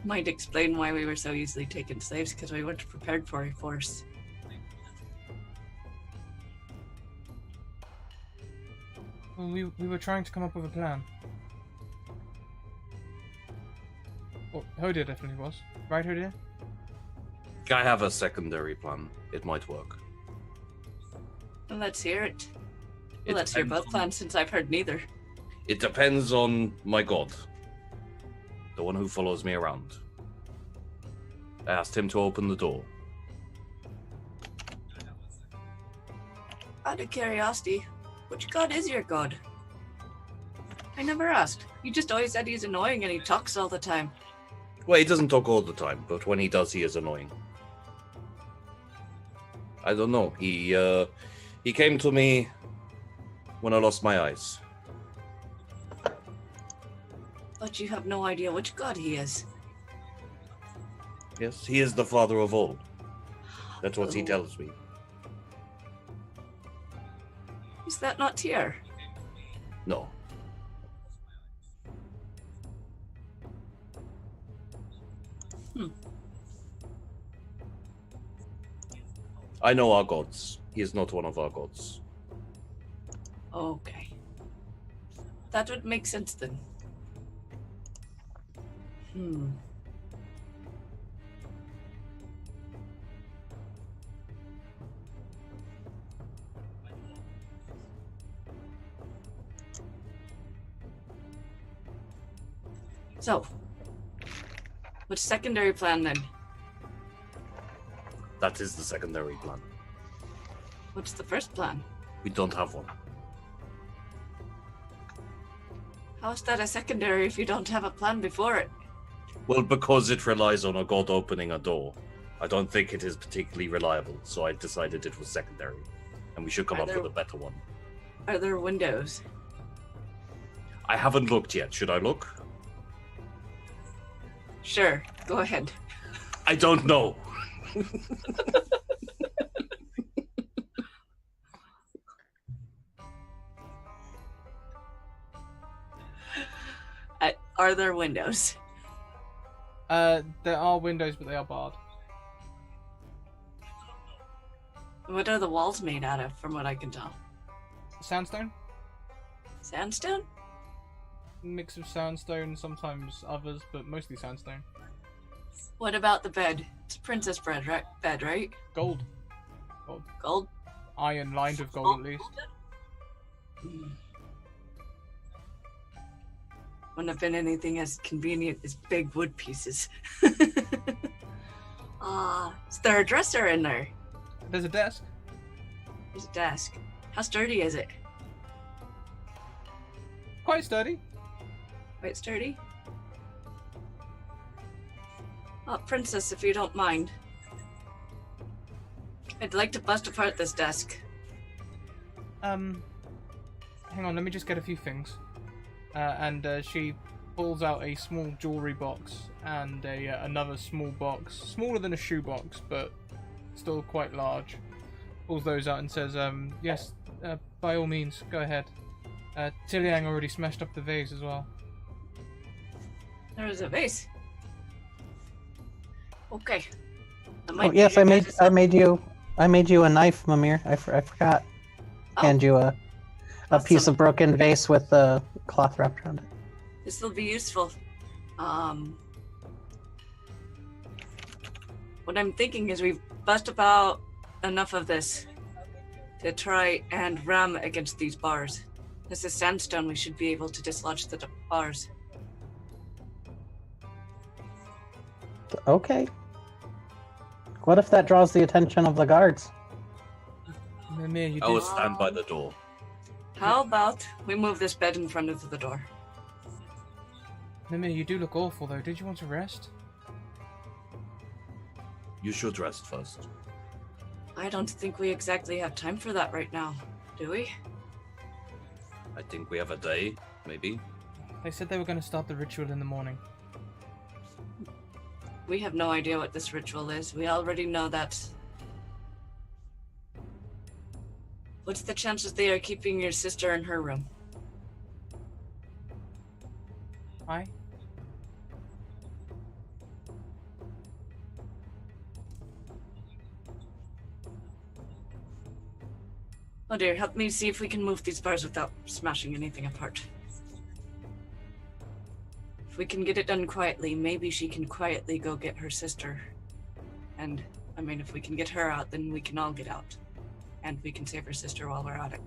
Might explain why we were so easily taken slaves, because we weren't prepared for a force. Well, we were trying to come up with a plan. Well, Hodir definitely was. Right, Hodir? I have a secondary plan. It might work. Well, let's hear it. It Well, let's hear depends both plans, since I've heard neither. It depends on my god. The one who follows me around. I asked him to open the door. Out of curiosity, which god is your god? I never asked. You just always said he's annoying and he talks all the time. Well, he doesn't talk all the time, but when he does, he is annoying. I don't know. He came to me when I lost my eyes. But you have no idea which god he is. Yes, he is the father of all. That's what he Oh. tells me. Is that not Tyr? No. I know our gods. He is not one of our gods. Okay. That would make sense then. So, what's secondary plan then? That is the secondary plan. What's the first plan? We don't have one. How is that a secondary if you don't have a plan before it? Well, because it relies on a god opening a door. I don't think it is particularly reliable, so I decided it was secondary. And we should come up with a better one. Are there windows? I haven't looked yet. Should I look? Sure, go ahead. I don't know. Are there windows? There are windows, but they are barred. What are the walls made out of, from what I can tell? Sandstone? Sandstone? Mix of sandstone, sometimes others, but mostly sandstone. What about the bed? It's a princess bed, right? Gold. Gold? Iron lined with gold, at least. Wouldn't have been anything as convenient as big wood pieces. Is there a dresser in there? There's a desk. There's a desk. How sturdy is it? Quite sturdy. Quite sturdy? Princess, if you don't mind. I'd like to bust apart this desk. Hang on, let me just get a few things. And she pulls out a small jewelry box and another small box, smaller than a shoebox, but still quite large. Pulls those out and says, yes, by all means, go ahead. Tiliang already smashed up the vase as well. There is a vase. Okay. Oh yes, I made you a knife, Mimir. I forgot. Hand you a piece of broken vase with a cloth wrapped around it. This will be useful. What I'm thinking is we've bust about enough of this to try and ram against these bars. This is sandstone. We should be able to dislodge the bars. Okay. What if that draws the attention of the guards? Mimir, you I will did... stand by the door. How about we move this bed in front of the door? Mimir, you do look awful though. Did you want to rest? You should rest first. I don't think we exactly have time for that right now, do we? I think we have a day, maybe. They said they were going to start the ritual in the morning. We have no idea what this ritual is. We already know that. What's the chances they are keeping your sister in her room? Hi? Oh dear, help me see if we can move these bars without smashing anything apart. If we can get it done quietly, maybe she can quietly go get her sister. And, I mean, if we can get her out, then we can all get out. And we can save her sister while we're at it.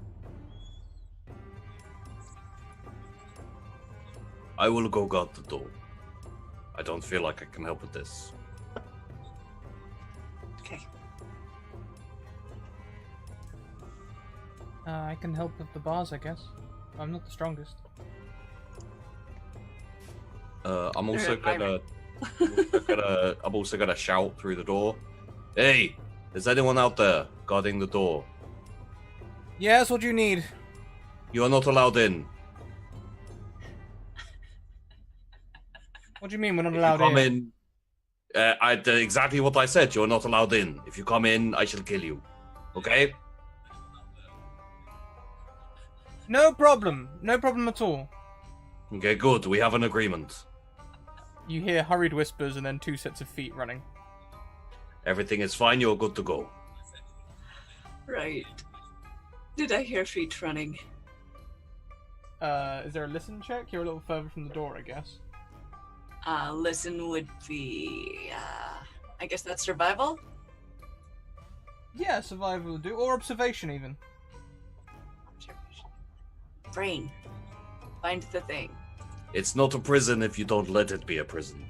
I will go guard the door. I don't feel like I can help with this. Okay. I can help with the bars, I guess. I'm not the strongest. I'm also gonna shout through the door. Hey, is anyone out there guarding the door? Yes, what do you need? You are not allowed in. What do you mean we're not If you allowed come in? I did exactly what I said. You are not allowed in. If you come in, I shall kill you. Okay? No problem. No problem at all. Okay, good. We have an agreement. You hear hurried whispers and then 2 sets of feet running. Everything is fine. You're good to go. Right. Did I hear feet running? Is there a listen check? You're a little further from the door, I guess. Listen would be, I guess that's survival? Yeah, survival would do. Or observation, even. Brain. Find the thing. It's not a prison if you don't let it be a prison.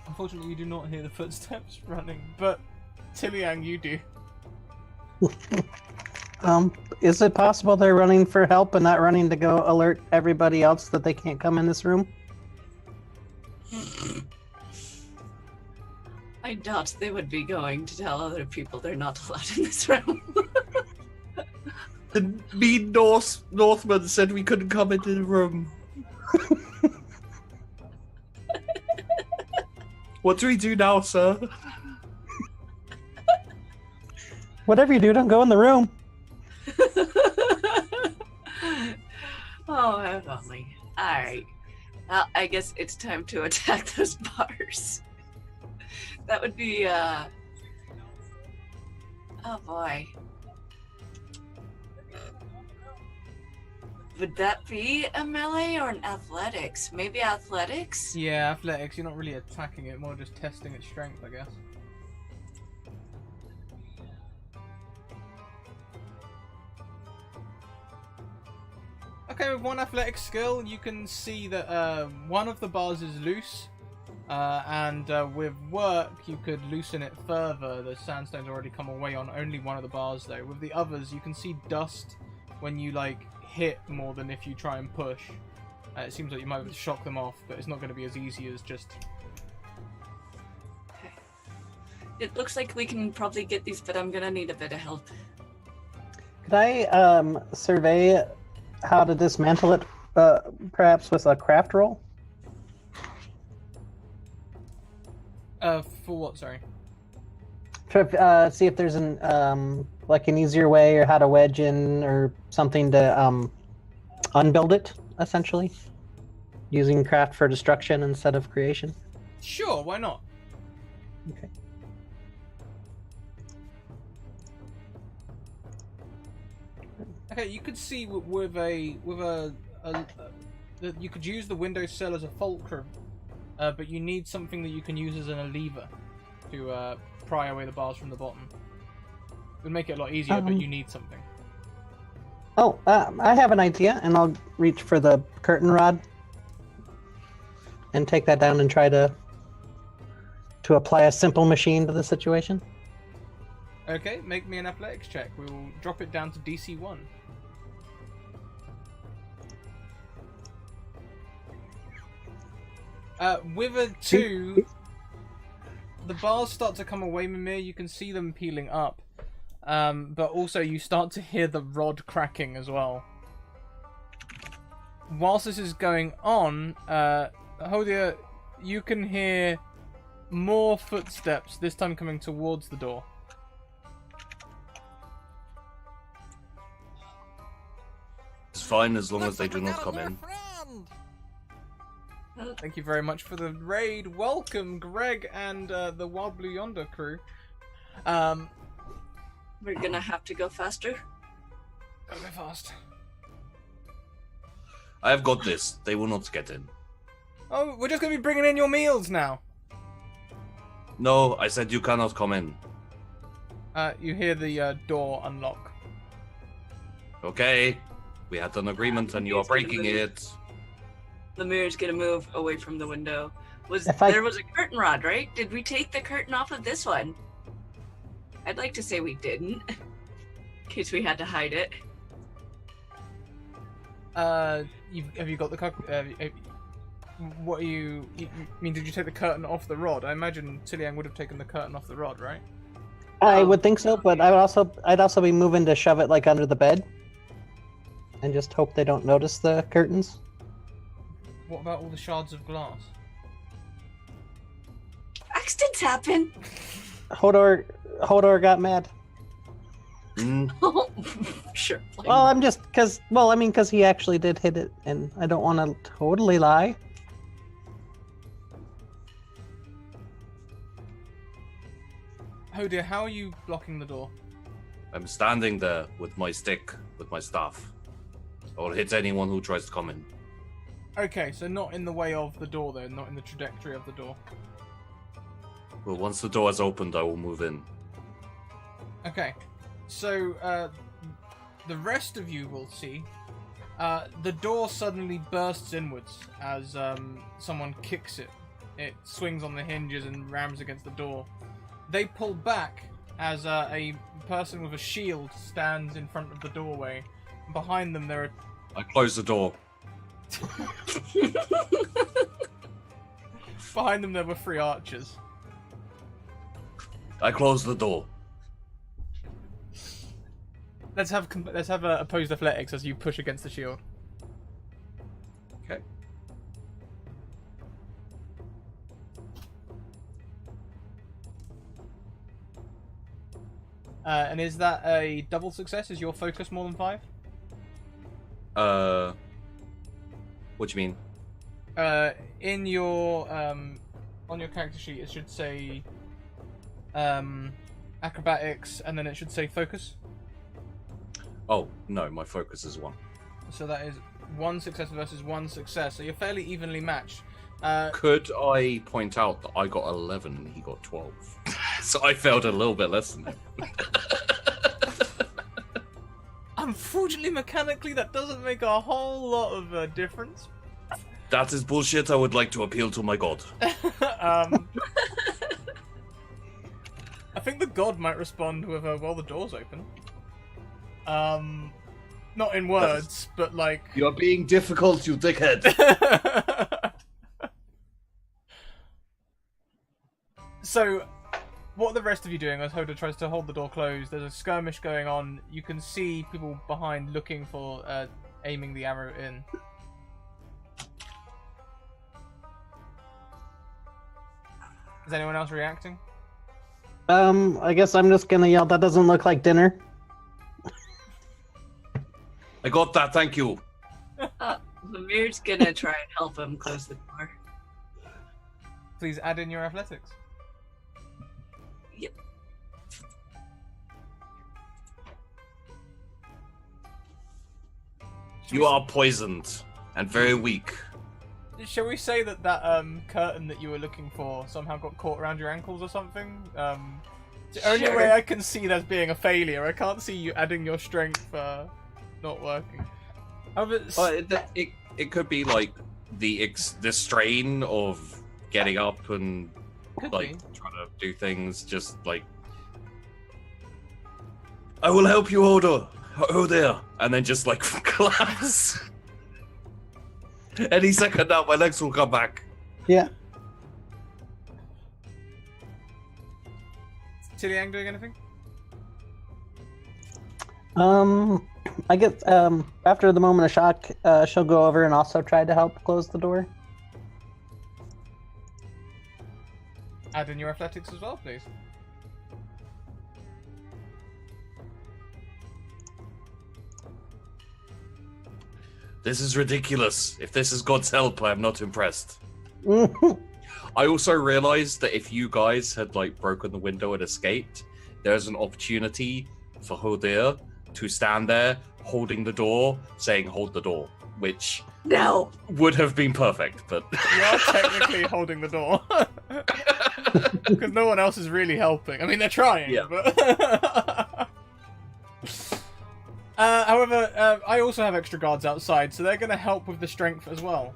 Unfortunately, you do not hear the footsteps running, but Tiliang, you do. Is it possible they're running for help and not running to go alert everybody else that they can't come in this room? I doubt they would be going to tell other people they're not allowed in this room. The mean Northman said we couldn't come into the room. What do we do now, sir? Whatever you do, don't go in the room. Oh, if only. Alright. Well, I guess it's time to attack those bars. That would be, oh boy. Would that be a melee or an athletics? Maybe athletics? Yeah, athletics. You're not really attacking it, more just testing its strength, I guess. Okay, with one athletic skill, you can see that one of the bars is loose, and with work, you could loosen it further. The sandstone's already come away on only one of the bars, though. With the others, you can see dust when you, like, hit more than if you try and push. It seems like you might have to shock them off, but it's not going to be as easy as just... Okay. It looks like we can probably get these, but I'm gonna need a bit of help. Could I survey how to dismantle it, perhaps with a craft roll? For what, sorry? To see if there's an like an easier way, or how to wedge in, or something to unbuild it, essentially, using craft for destruction instead of creation. Sure, why not? Okay. Okay, you could see that you could use the windowsill as a fulcrum, but you need something that you can use as a lever to pry away the bars from the bottom. It would make it a lot easier, but you need something. Oh, I have an idea, and I'll reach for the curtain rod and take that down and try to apply a simple machine to the situation. Okay, make me an athletics check. We will drop it down to DC 1. With a 2, the bars start to come away, Mimir. You can see them peeling up. But also you start to hear the rod cracking as well. Whilst this is going on, Hodia, you can hear more footsteps, this time coming towards the door. It's fine as long as they do not come in. Thank you very much for the raid. Welcome, Greg and the Wild Blue Yonder crew. We're gonna have to go faster. Go fast. I have got this. They will not get in. Oh, we're just going to be bringing in your meals now. No, I said you cannot come in. You hear the door unlock. Okay. We had an agreement and you are breaking it. Lemir's gonna move away from the window. There was a curtain rod, right? Did we take the curtain off of this one? I'd like to say we didn't, in case we had to hide it. Have you got the what are you mean? Did you take the curtain off the rod? I imagine Tiliang would have taken the curtain off the rod, right? I would think so, but I'd also be moving to shove it like under the bed, and just hope they don't notice the curtains. What about all the shards of glass? Accidents happen. Hodor got mad. Sure. Well, I'm just because he actually did hit it, and I don't want to totally lie. Oh dear, how are you blocking the door? I'm standing there with my stick, with my staff. I will hit anyone who tries to come in. Okay, so not in the way of the door though, not in the trajectory of the door. Well, once the door is opened, I will move in. Okay, so the rest of you will see The door suddenly bursts inwards as someone kicks it. It swings on the hinges and rams against the door. They pull back as a person with a shield stands in front of the doorway. Behind them, there are... I close the door. Behind them, there were 3 archers. I close the door. Let's have opposed athletics as you push against the shield. Okay. And is that a double success? Is your focus more than 5? What do you mean? In your on your character sheet, it should say acrobatics, and then it should say focus. Oh no, my focus is 1. So that is 1 success versus 1 success. So you're fairly evenly matched. Could I point out that I got 11 and he got 12? So I failed a little bit less than him. Unfortunately, mechanically, that doesn't make a whole lot of difference. That is bullshit. I would like to appeal to my god. I think the god might respond with a, well, the door's open. Not in words, but like... You're being difficult, you dickhead. So, what are the rest of you doing as Hoda tries to hold the door closed? There's a skirmish going on. You can see people behind looking for, aiming the arrow in. Is anyone else reacting? I guess I'm just gonna yell, that doesn't look like dinner. I got that, thank you. Vamir's gonna try and help him close the door. Please add in your athletics. Yep. You are poisoned and very weak. Shall we say that curtain that you were looking for somehow got caught around your ankles or something? The only way I can see that being a failure. I can't see you adding your strength not working. It could be like the strain of getting up and trying to do things. Just like, I will help you, Hoda. Oh there, and then just like collapse. Any second now, my legs will come back. Yeah. Tiliang doing anything? I guess after the moment of shock, she'll go over and also try to help close the door. Add in your athletics as well, please. This is ridiculous. If this is God's help, I am not impressed. I also realized that if you guys had like broken the window and escaped, there's an opportunity for Hodir to stand there holding the door, saying hold the door, which No. would have been perfect, but You are technically holding the door. Because no one else is really helping. I mean, they're trying, Yeah. but... However, I also have extra guards outside, so they're going to help with the strength as well.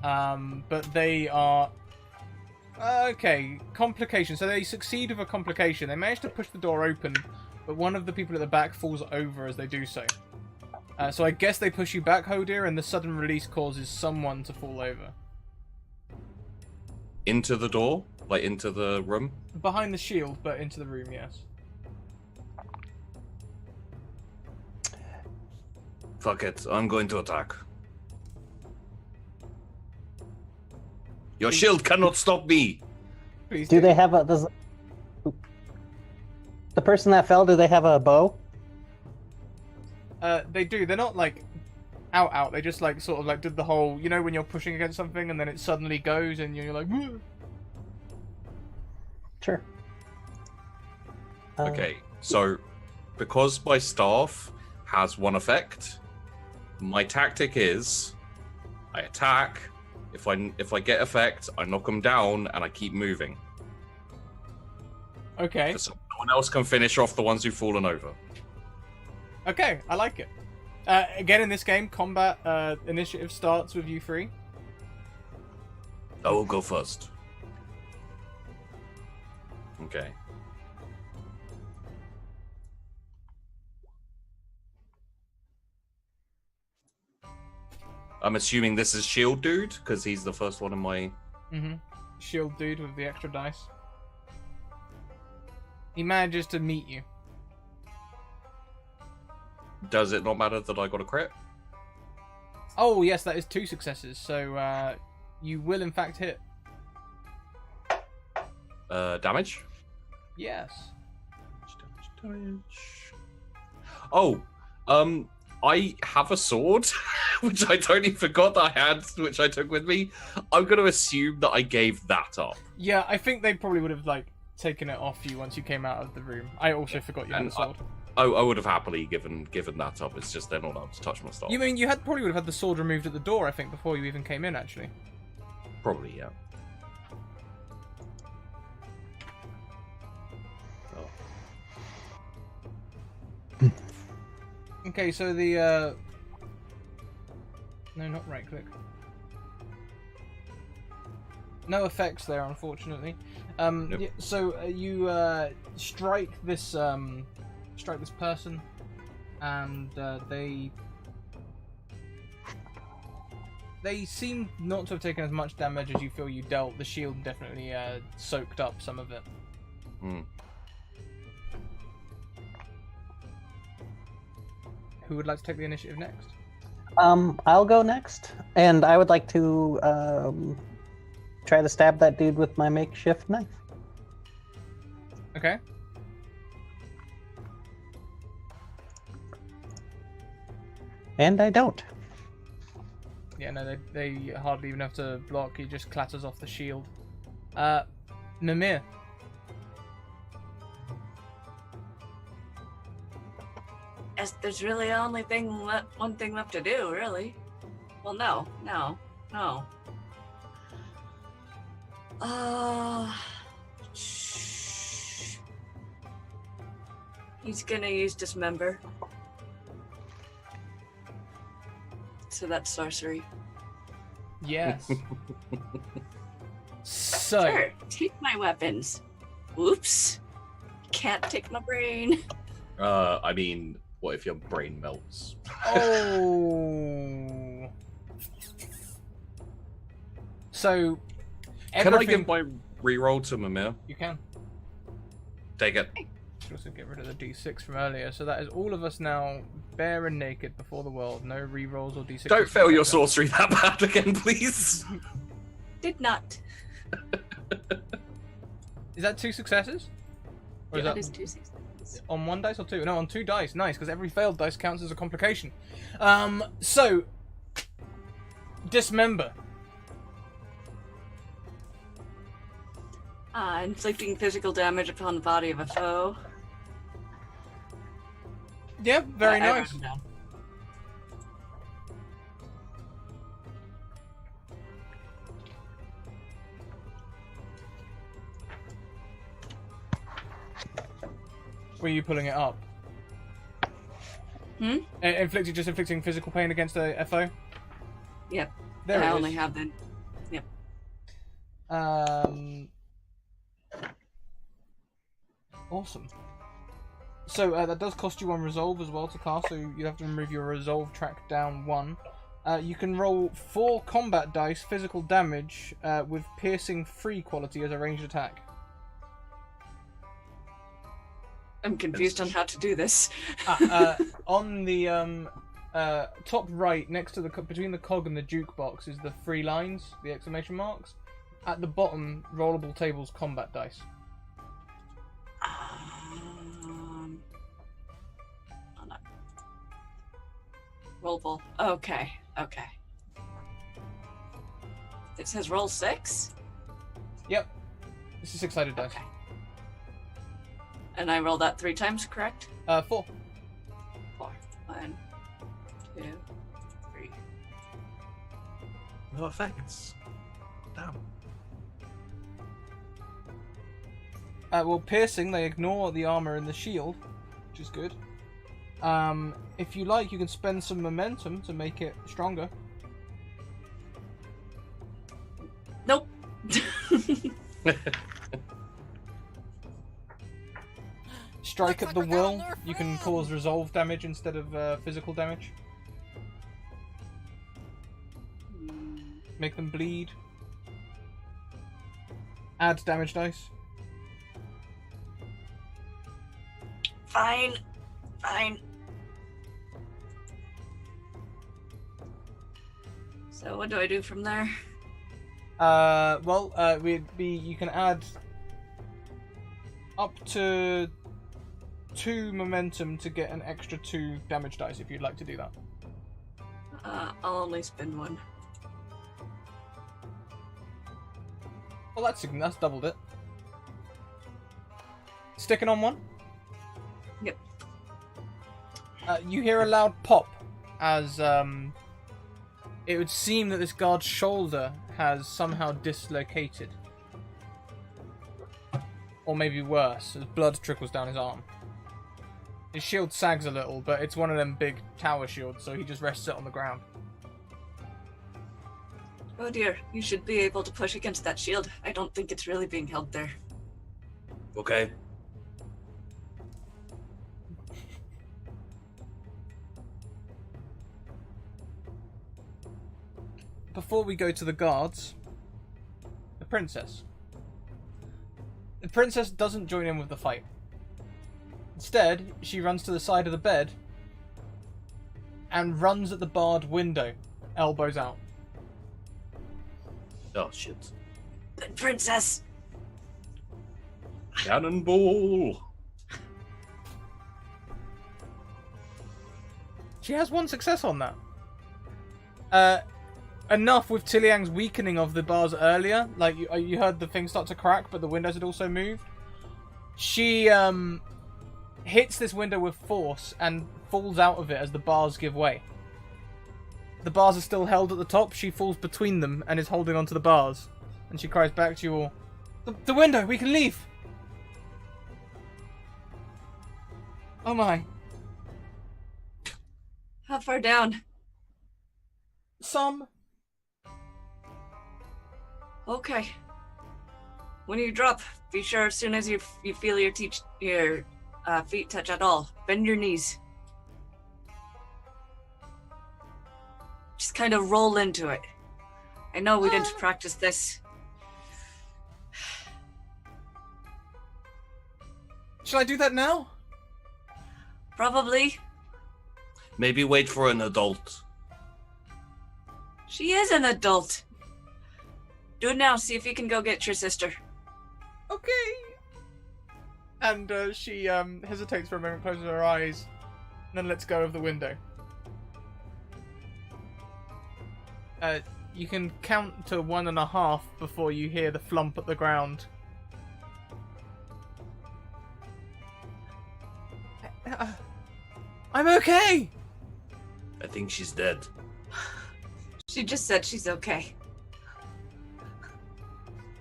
But they are... okay, complication. So they succeed with a complication. They manage to push the door open, but one of the people at the back falls over as they do so. So I guess they push you back, Hodir, and the sudden release causes someone to fall over. into the door, like into the room. Behind the shield, but into the room, yes. Fuck it, I'm going to attack. Your shield cannot stop me. Please Do they have a... Does, the person that fell, do they have a bow? They do. They're not like out. They just like sort of like did the whole, you know, when you're pushing against something and then it suddenly goes and you're like, woo! Sure. Okay, so because my staff has one effect, my tactic is I attack. If I get effect, I knock them down and I keep moving. Okay. So no one else can finish off the ones who've fallen over. Okay, I like it. Again, in this game, combat initiative starts with you three. I will go first. Okay. I'm assuming this is Shield Dude, because he's the first one in my... Mm-hmm. Shield dude with the extra dice. He manages to meet you. Does it not matter that I got a crit? Oh, yes, that is 2 successes, so you will in fact hit. Damage? Yes. Damage. Oh, I have a sword, which I totally forgot that I had, which I took with me. I'm going to assume that I gave that up. Yeah, I think they probably would have, like, taken it off you once you came out of the room. I also forgot you had a sword. I would have happily given that up. It's just they're not allowed to touch my stuff. You mean you probably would have had the sword removed at the door, I think, before you even came in, actually. Probably, yeah. Oh. Okay, so the, no, not right click. No effects there, unfortunately. Nope. Yeah, so you strike this person, and they seem not to have taken as much damage as you feel you dealt. The shield definitely soaked up some of it. Hmm. Who would like to take the initiative next? I'll go next, and I would like to try to stab that dude with my makeshift knife. Okay. And I don't. Yeah, no, they hardly even have to block. He just clatters off the shield. Mimir. As there's really only one thing left to do, really. Well, no. He's gonna use Dismember. So that's sorcery. Yes. So. Sure, take my weapons. Oops. Can't take my brain. I mean, what if your brain melts? Oh. So. Can I give my reroll to Mimir? You can. Take it. Should also get rid of the D6 from earlier. So that is all of us now bare and naked before the world. No rerolls or D6. Don't fail your sorcery that bad again, please. Did not. Is that 2 successes? Or That is 2 successes. on 1 dice or 2? No, on 2 dice. Nice, because every failed dice counts as a complication. So Dismember. Inflicting physical damage upon the body of a foe. Yeah, very I wrote nice. them down. Were you pulling it up? Inflicting physical pain against a foe? Yep. There I it only is. have the. Yep. Awesome. So that does cost you 1 resolve as well to cast, so you have to remove your resolve track down 1. You can roll 4 combat dice, physical damage, with piercing 3 quality as a ranged attack. I'm confused on how to do this. On the top right, next to between the cog and the jukebox, is the 3 lines, the exclamation marks. At the bottom, rollable tables, combat dice. Hold on. Rollable. Okay. It says roll 6? Yep. This is 6-sided dice. Okay. And I rolled that 3 times, correct? 4. 4. 1, 2, 3. No effects. Damn. Well, piercing, they ignore the armor and the shield, which is good. If you like, you can spend some momentum to make it stronger. Nope. Strike Looks at like the we got a will. new You can friend. cause resolve damage instead of physical damage. Make them bleed. Add damage dice. Fine. Fine. So what do I do from there? You can add up to 2 momentum to get an extra 2 damage dice if you'd like to do that. I'll only spend 1. Well, that's doubled it. Sticking on 1? Yep. You hear a loud pop as it would seem that this guard's shoulder has somehow dislocated. Or maybe worse, as blood trickles down his arm. His shield sags a little, but it's one of them big tower shields, so he just rests it on the ground. Oh dear, you should be able to push against that shield. I don't think it's really being held there. Okay. Before we go to the guards, the princess. The princess doesn't join in with the fight. Instead, she runs to the side of the bed and runs at the barred window, elbows out. Oh shit. The princess! Cannonball! She has 1 success on that. Enough with Tiliang's weakening of the bars earlier. Like, you heard the thing start to crack, but the windows had also moved. She hits this window with force and falls out of it as the bars give way. The bars are still held at the top. She falls between them and is holding onto the bars. And she cries back to you all, The window! We can leave! Oh my. How far down? Some. Okay. When you drop, be sure as soon as you feel your feet touch at all, bend your knees. Just kind of roll into it. I know we didn't practice this. Shall I do that now? Probably. Maybe wait for an adult. She is an adult. Do it now. See if you can go get your sister. Okay. And she hesitates for a moment, closes her eyes, and then lets go of the window. You can count to 1.5 before you hear the flump at the ground. I'm okay! I think she's dead. She just said she's okay.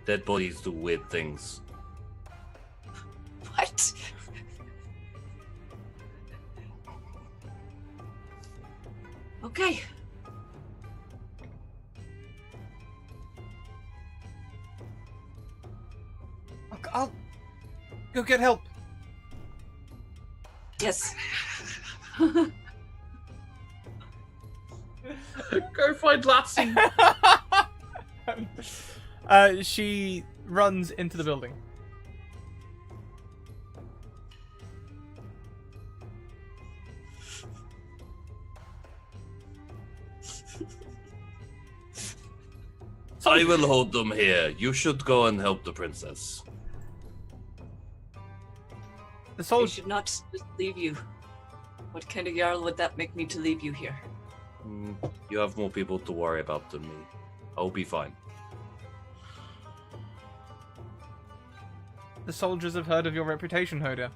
Dead bodies do weird things. What? Okay. I'll go get help. Yes. Go find Lassie! She runs into the building. I will hold them here. You should go and help the princess. The I soldier. should not just leave you. What kind of Jarl would that make me to leave you here? You have more people to worry about than me. I'll be fine. The soldiers have heard of your reputation, Hoda.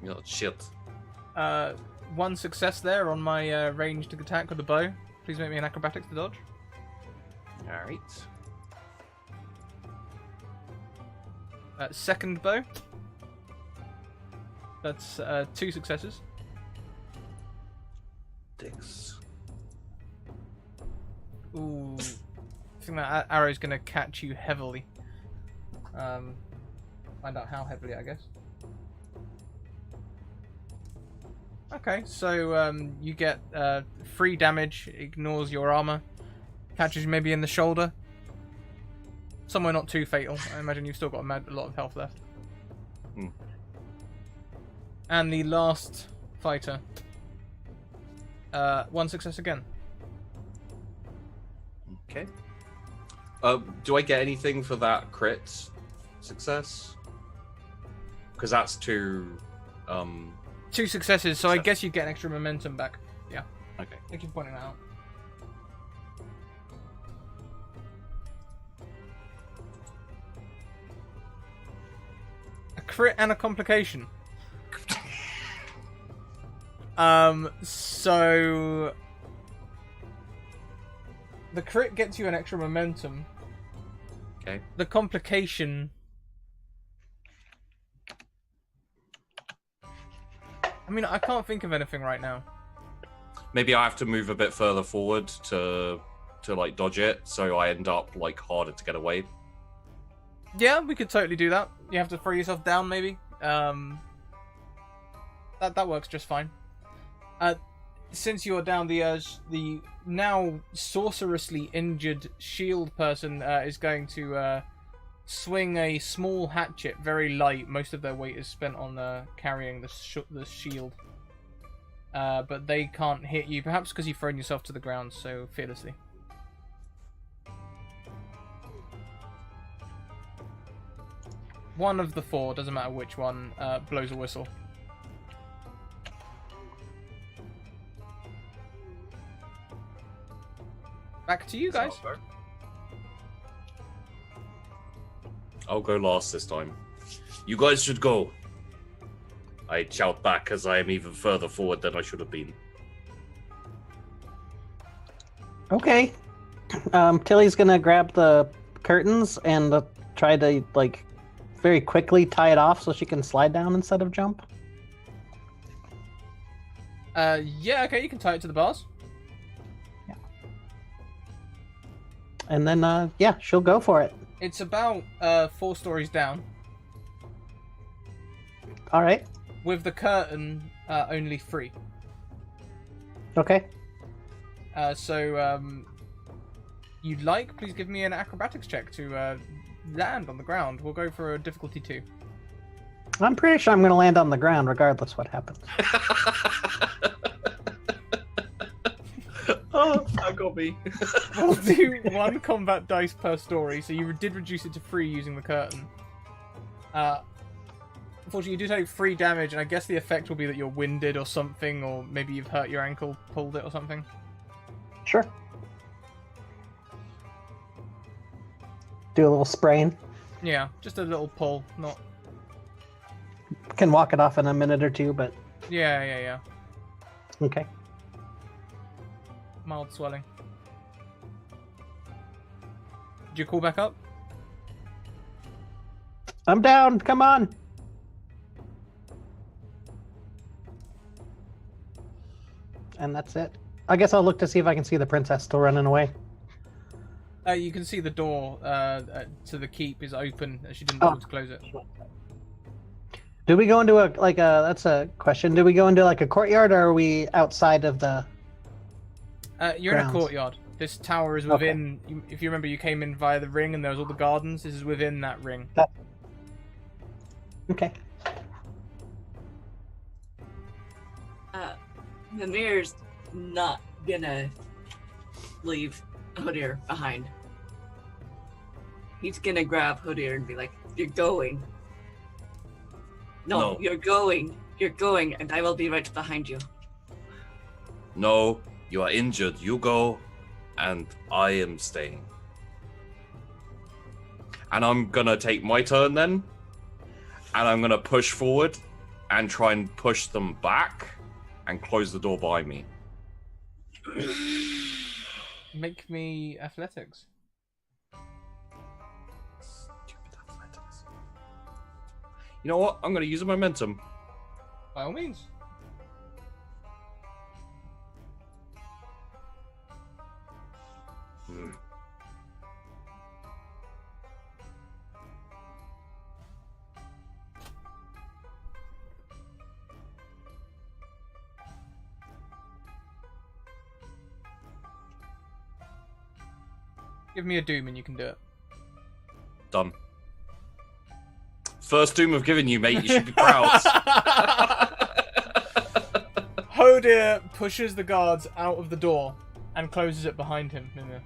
Oh, shit. 1 success there on my ranged attack with the bow. Please make me an acrobatics to dodge. Alright. Second bow. That's 2 successes. acrobatics. Ooh. I think that arrow's gonna catch you heavily. Find out how heavily, I guess. Okay, so you get 3 damage, ignores your armor, catches you maybe in the shoulder. Somewhere not too fatal. I imagine you've still got a lot of health left. Hmm. And the last fighter. 1 success again. Okay. Do I get anything for that crit success? Because that's 2. 2 successes, so I guess you get an extra momentum back. Yeah. Okay. Thank you for pointing that out. A crit and a complication. So the crit gets you an extra momentum. Okay. The complication, I mean, I can't think of anything right now. Maybe I have to move a bit further forward to like dodge it, so I end up like harder to get away. Yeah, we could totally do that. You have to throw yourself down, maybe. That works just fine. Since you are down, the now sorcerously injured shield person is going to swing a small hatchet, very light. Most of their weight is spent on carrying the shield. But they can't hit you, perhaps because you've thrown yourself to the ground so fearlessly. One of the 4, doesn't matter which one, blows a whistle. Back to you guys. I'll go last this time. You guys should go. I shout back as I am even further forward than I should have been. Okay. Tilly's gonna grab the curtains and try to like very quickly tie it off so she can slide down instead of jump. Yeah, okay, you can tie it to the bars. Yeah. And then yeah, she'll go for it. It's about 4 stories down. All right. With the curtain only 3. Okay. So you'd like, please give me an acrobatics check to land on the ground. We'll go for a difficulty 2. I'm pretty sure I'm going to land on the ground regardless what happens. Oh, that got me. We'll do 1 combat dice per story, so you did reduce it to 3 using the curtain. Unfortunately, you do take 3 damage, and I guess the effect will be that you're winded or something, or maybe you've hurt your ankle, pulled it or something. Sure. Do a little sprain. Yeah, just a little pull, not... Can walk it off in a minute or 2, but... Yeah. Okay. Mild swelling. Did you call back up? I'm down. Come on. And that's it. I guess I'll look to see if I can see the princess still running away. You can see the door to the keep is open. She didn't bother to close it. Do we go into that's a question. Do we go into like a courtyard, or are we outside of the... You're in a grounds? courtyard. This tower is within... If you remember, you came in via the ring and there was all the gardens. This is within that ring. Okay. Mimir's not gonna leave Hodir behind. He's gonna grab Hodir and be like, "You're going. No, you're going. You're going, and I will be right behind you." No, you are injured. You go, and I am staying. And I'm gonna take my turn then, and I'm gonna push forward and try and push them back and close the door behind me. Make me athletics. Stupid athletics. You know what? I'm gonna use a momentum. By all means. Give me a doom and you can do it. Done. First doom I've given you, mate. You should be proud. Hodir pushes the guards out of the door and closes it behind him. Mimir.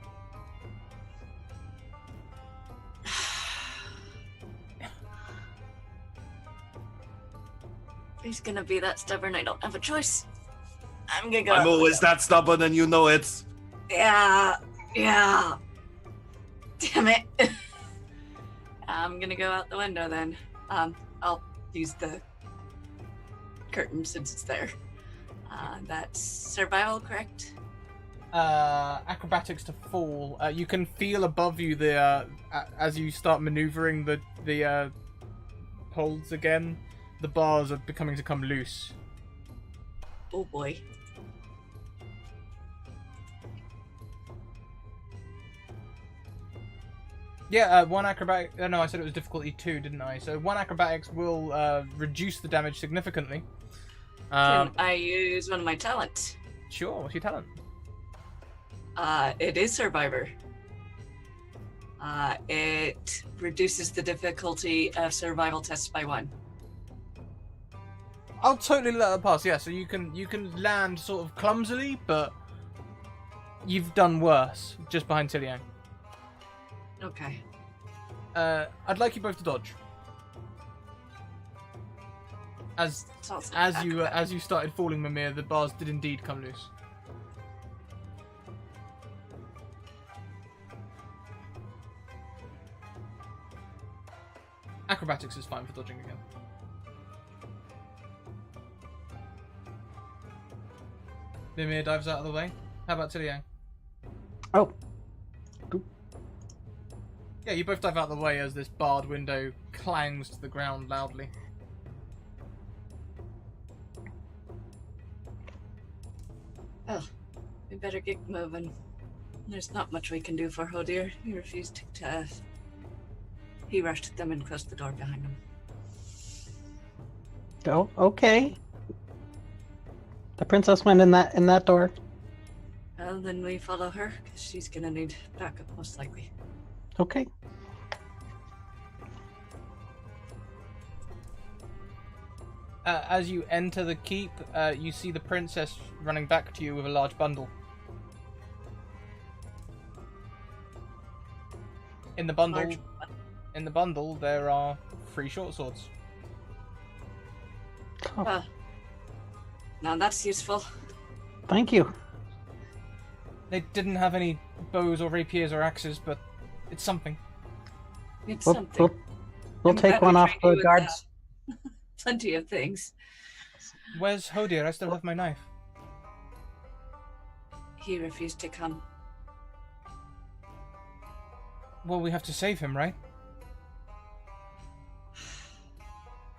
If he's gonna be that stubborn, I don't have a choice. I'm gonna go. I'm always that stubborn, and you know it. Yeah. Damn it. I'm gonna go out the window then. I'll use the curtain since it's there. That's survival, correct? Acrobatics to fall. You can feel above you the as you start maneuvering the holds again. The bars are becoming to come loose. Oh boy. Yeah, one acrobatic. No, I said it was difficulty 2, didn't I? So one acrobatics will reduce the damage significantly. Can I use one of my talents? Sure. What's your talent? It is Survivor. It reduces the difficulty of survival tests by 1. I'll totally let that pass. Yeah, so you can land sort of clumsily, but you've done worse just behind Tiliang. Okay. I'd like you both to dodge. As you started falling, Mimir, the bars did indeed come loose. Acrobatics is fine for dodging again. Mimir dives out of the way. How about Tiliang? Oh, Yeah, you both dive out of the way as this barred window clangs to the ground loudly. Oh, we better get moving. There's not much we can do for Hodir. He refused to. He rushed at them and closed the door behind him. oh, okay. The princess went in that door. Well, then we follow her, because she's gonna need backup, most likely. Okay. As you enter the keep, you see the princess running back to you with a large bundle. In the bundle, there are 3 short swords. Oh, Now that's useful. thank you. They didn't have any bows or rapiers or axes, but it's something. It's We'll, something. we'll I'm take glad one we off trained you the with guards. Plenty of things. Where's Hodir? I still have my knife. He refused to come. Well, we have to save him, right?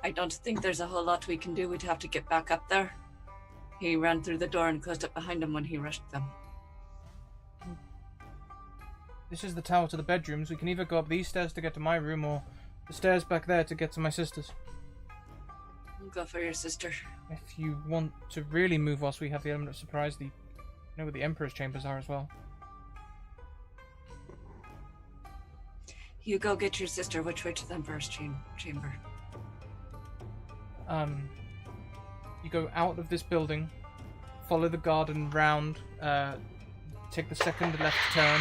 I don't think there's a whole lot we can do. We'd have to get back up there. He ran through the door and closed it behind him when he rushed them. This is the tower to the bedrooms. We can either go up these stairs to get to my room, or the stairs back there to get to my sister's. We'll go for your sister. If you want to really move whilst we have the element of surprise, you know where the Emperor's chambers are as well. You go get your sister. Which way to the Emperor's chamber? You go out of this building, follow the garden round, take the second left turn,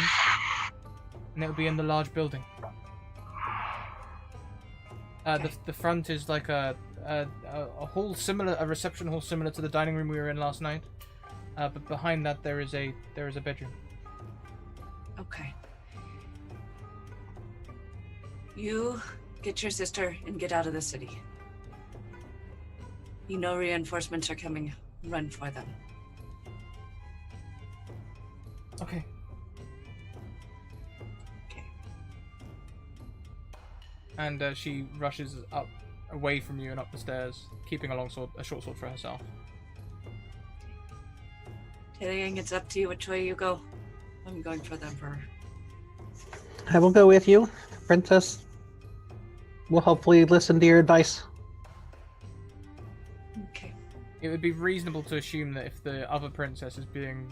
and it'll be in the large building. Okay. The front is like a hall similar, a reception hall similar to the dining room we were in last night, but behind that there is a bedroom. Okay. You get your sister and get out of the city. You know reinforcements are coming. Run for them. Okay. Okay. And she rushes up, away from you and up the stairs, keeping a short sword for herself. Tiliang, it's up to you which way you go. I'm going for the Emperor. I will go with you, princess. We'll hopefully listen to your advice. Okay. It would be reasonable to assume that if the other princess is being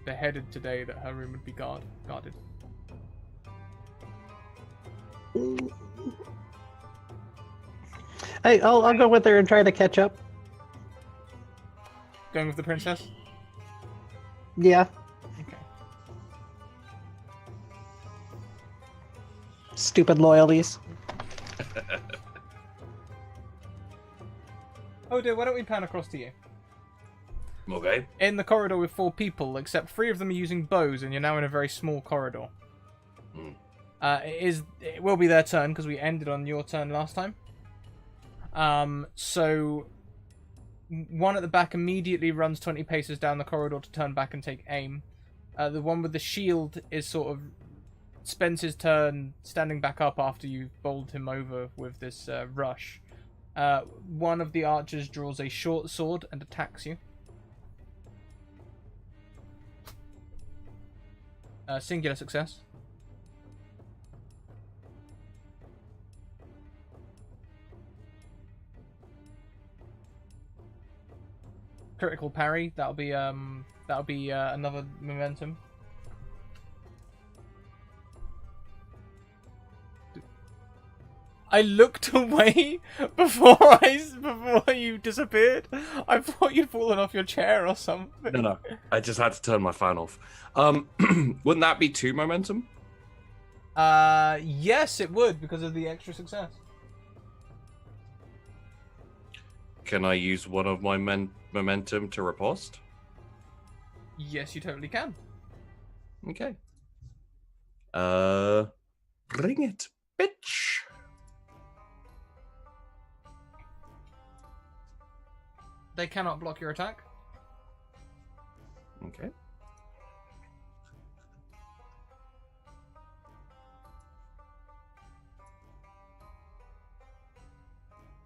beheaded today, that her room would be guarded. Hey, I'll go with her and try to catch up. Going with the princess? Yeah. Okay. Stupid loyalties. Oh dear, why don't we pan across to you? Okay. In the corridor with 4 people, except 3 of them are using bows, and you're now in a very small corridor. Hmm. It will be their turn, because we ended on your turn last time. So one at the back immediately runs 20 paces down the corridor to turn back and take aim. The one with the shield is sort of spends his turn standing back up after you've bowled him over with this rush. One of the archers draws a short sword and attacks you. Singular success. Critical parry. That'll be another momentum. I looked away before you disappeared. I thought you'd fallen off your chair or something. No. I just had to turn my fan off. Wouldn't that be 2 momentum? Yes, it would because of the extra success. Can I use one of my momentum to riposte? Yes, you totally can. Okay. Bring it, bitch. They cannot block your attack. Okay.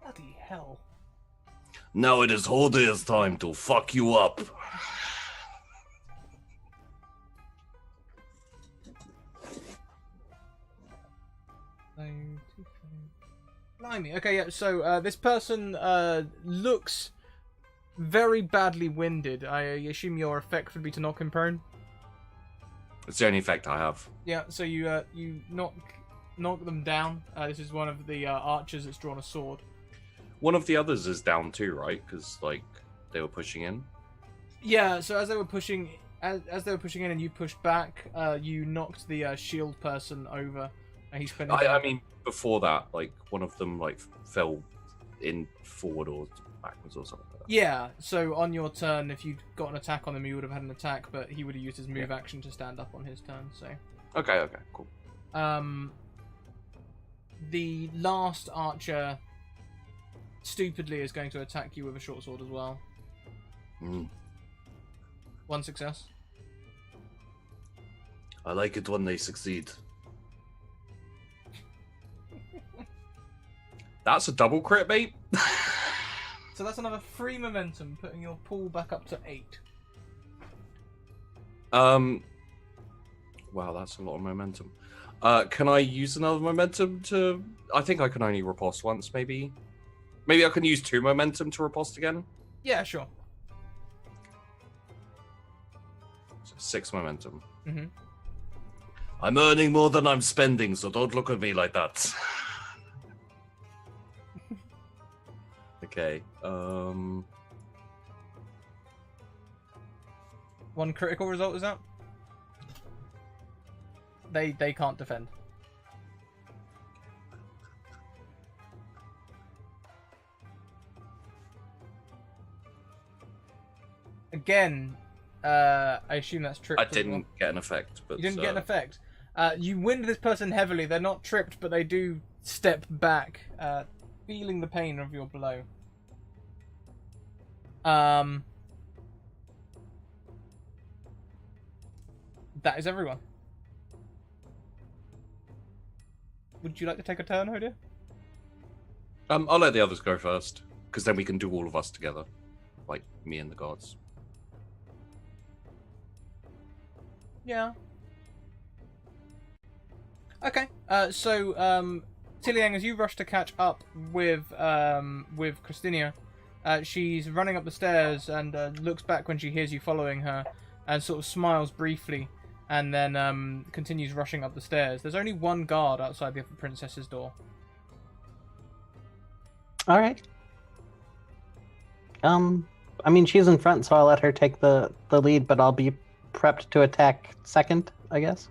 Bloody hell. Now it is Holder's time to fuck you up. Blimey. Okay, yeah, so this person looks very badly winded. I assume your effect would be to knock him prone? It's the only effect I have. Yeah, so you knock them down. This is one of the archers that's drawn a sword. One of the others is down too, right? Because like they were pushing in. Yeah, so as they were pushing in and you pushed back, you knocked the shield person over. And he's spinning. I mean, before that, like one of them like fell in forward or backwards or something like that. Yeah, so on your turn, if you'd got an attack on him, you would have had an attack, but he would have used his move action to stand up on his turn. So. Okay, cool. The last archer stupidly is going to attack you with a short sword as well. Mm. 1 success. I like it when they succeed. That's a double crit, mate. So that's another 3 momentum, putting your pool back up to 8. Wow, that's a lot of momentum. Can I use another momentum to... I think I can only riposte once, maybe. Maybe I can use 2 momentum to riposte again? Yeah, sure. So 6 momentum. Mm-hmm. I'm earning more than I'm spending, so don't look at me like that. Okay, 1 critical result, is that? They can't defend. Again, I assume that's tripped. I didn't get an effect, but... You didn't get an effect. You wind this person heavily. They're not tripped, but they do step back, feeling the pain of your blow. That is everyone. Would you like to take a turn, Hodir? I'll let the others go first, because then we can do all of us together. Like, me and the gods. Yeah. Okay. So, Tiliang, as you rush to catch up with Christinia, she's running up the stairs and looks back when she hears you following her, and sort of smiles briefly, and then continues rushing up the stairs. There's only one guard outside the princess's door. All right. I mean, she's in front, so I'll let her take the lead, but I'll be prepped to attack second, I guess.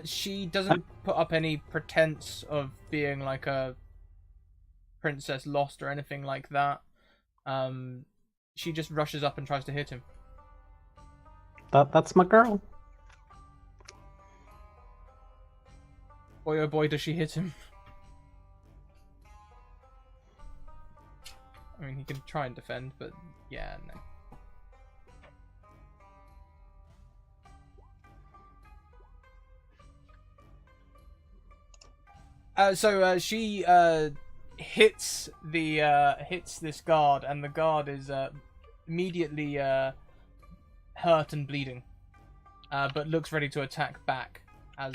She doesn't put up any pretense of being like a princess lost or anything like that. She just rushes up and tries to hit him. That's my girl. Boy, oh boy, does she hit him. I mean, he can try and defend, but yeah, no. So she hits this guard, and the guard is immediately hurt and bleeding, but looks ready to attack back as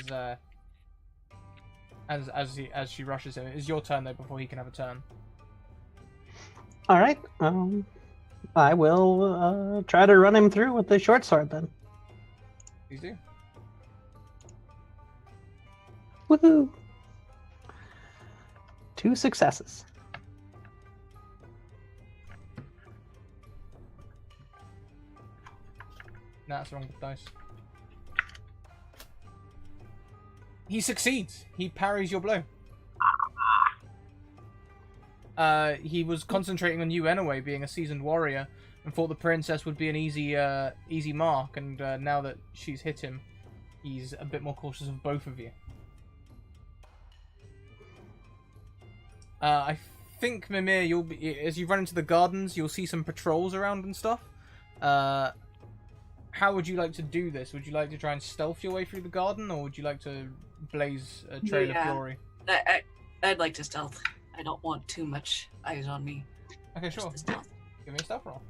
she rushes him. It is your turn though before he can have a turn. All right. I will try to run him through with the short sword then. Please do. Woohoo! 2 successes. No, that's wrong with dice. He succeeds. He parries your blow. He was concentrating on you anyway, being a seasoned warrior, and thought the princess would be an easy mark. And now that she's hit him, he's a bit more cautious of both of you. I think, Mimir, you'll be, as you run into the gardens, you'll see some patrols around and stuff. How would you like to do this? Would you like to try and stealth your way through the garden, or would you like to blaze a trail of glory? I'd like to stealth. I don't want too much eyes on me. Okay, sure. Just the stealth. Give me a stealth roll.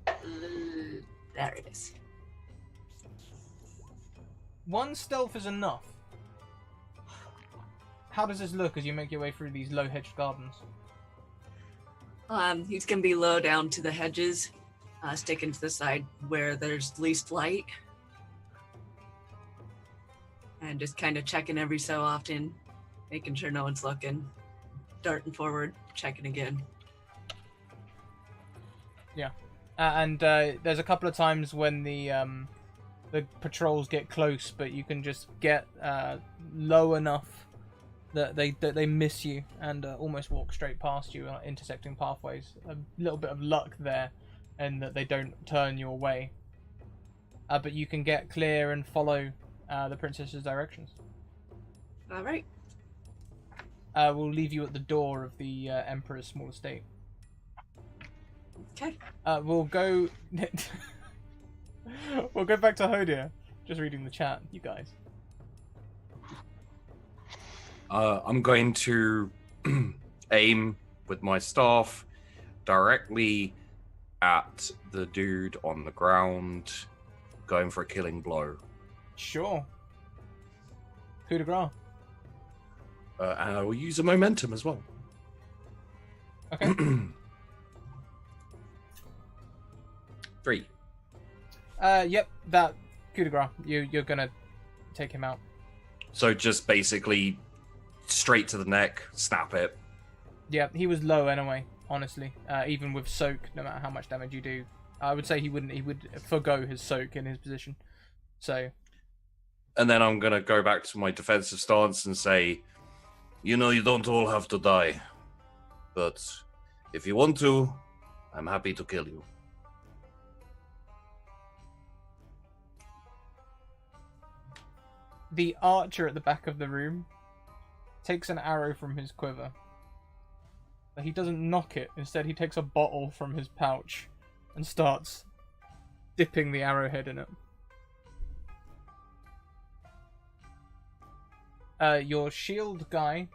There it is. 1 stealth is enough. How does this look as you make your way through these low-hedged gardens? He's gonna be low down to the hedges, sticking to the side where there's least light, and just kind of checking every so often, making sure no one's looking, darting forward, checking again. Yeah, and there's a couple of times when the patrols get close, but you can just get low enough that they miss you and almost walk straight past you, intersecting pathways. A little bit of luck there, and that they don't turn your way. But you can get clear and follow the princess's directions. All right. We'll leave you at the door of the Emperor's small estate. Okay. We'll go. We'll go back to Hodia. Just reading the chat, you guys. I'm going to aim with my staff directly at the dude on the ground, going for a killing blow. Sure. Coup de grace. And I will use a momentum as well. Okay. 3. Yep, that coup de grace. You're gonna take him out. So just basically straight to the neck, snap it. Yeah, he was low anyway, honestly. Even with soak, no matter how much damage you do, I would say he would forgo his soak in his position. So. And then I'm gonna go back to my defensive stance and say, you don't all have to die. But if you want to, I'm happy to kill you. The archer at the back of the room takes an arrow from his quiver. But he doesn't knock it. Instead, he takes a bottle from his pouch and starts dipping the arrowhead in it. Your shield guy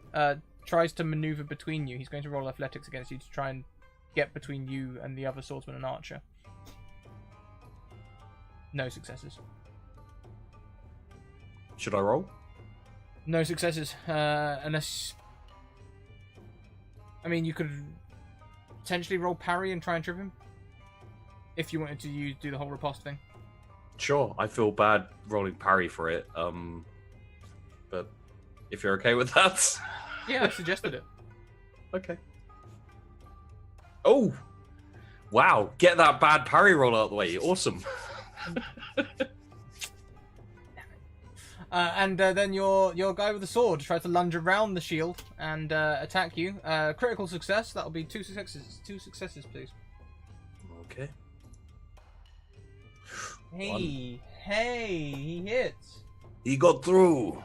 tries to maneuver between you. He's going to roll athletics against you to try and get between you and the other swordsman and archer. No successes. Should I roll? No successes, unless... I mean, you could potentially roll parry and try and trip him. if you wanted to do the whole riposte thing. Sure, I feel bad rolling parry for it. But if you're okay with that, Yeah, I suggested it. okay. Oh, wow! Get that bad parry roll out of the way. Awesome. And then your guy with the sword tries to lunge around the shield and attack you. Critical success. That'll be 2 successes. 2 successes, please. Okay. Hey, he hits. He got through.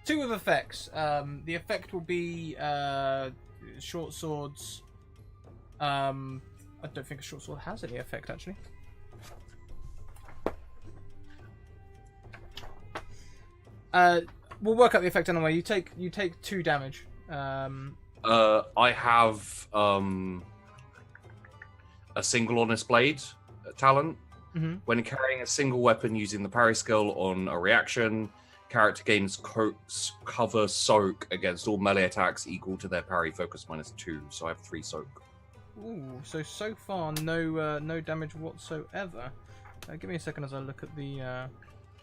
2 of effects. The effect will be short swords. I don't think a short sword has any effect actually. We'll work out the effect anyway. You take 2 damage. I have a single honest blade talent. Mm-hmm. When carrying a single weapon using the parry skill on a reaction, character gains cover soak against all melee attacks equal to their parry focus -2. So I have 3 soak. Ooh, so far no damage whatsoever. Give me a second as I look at the.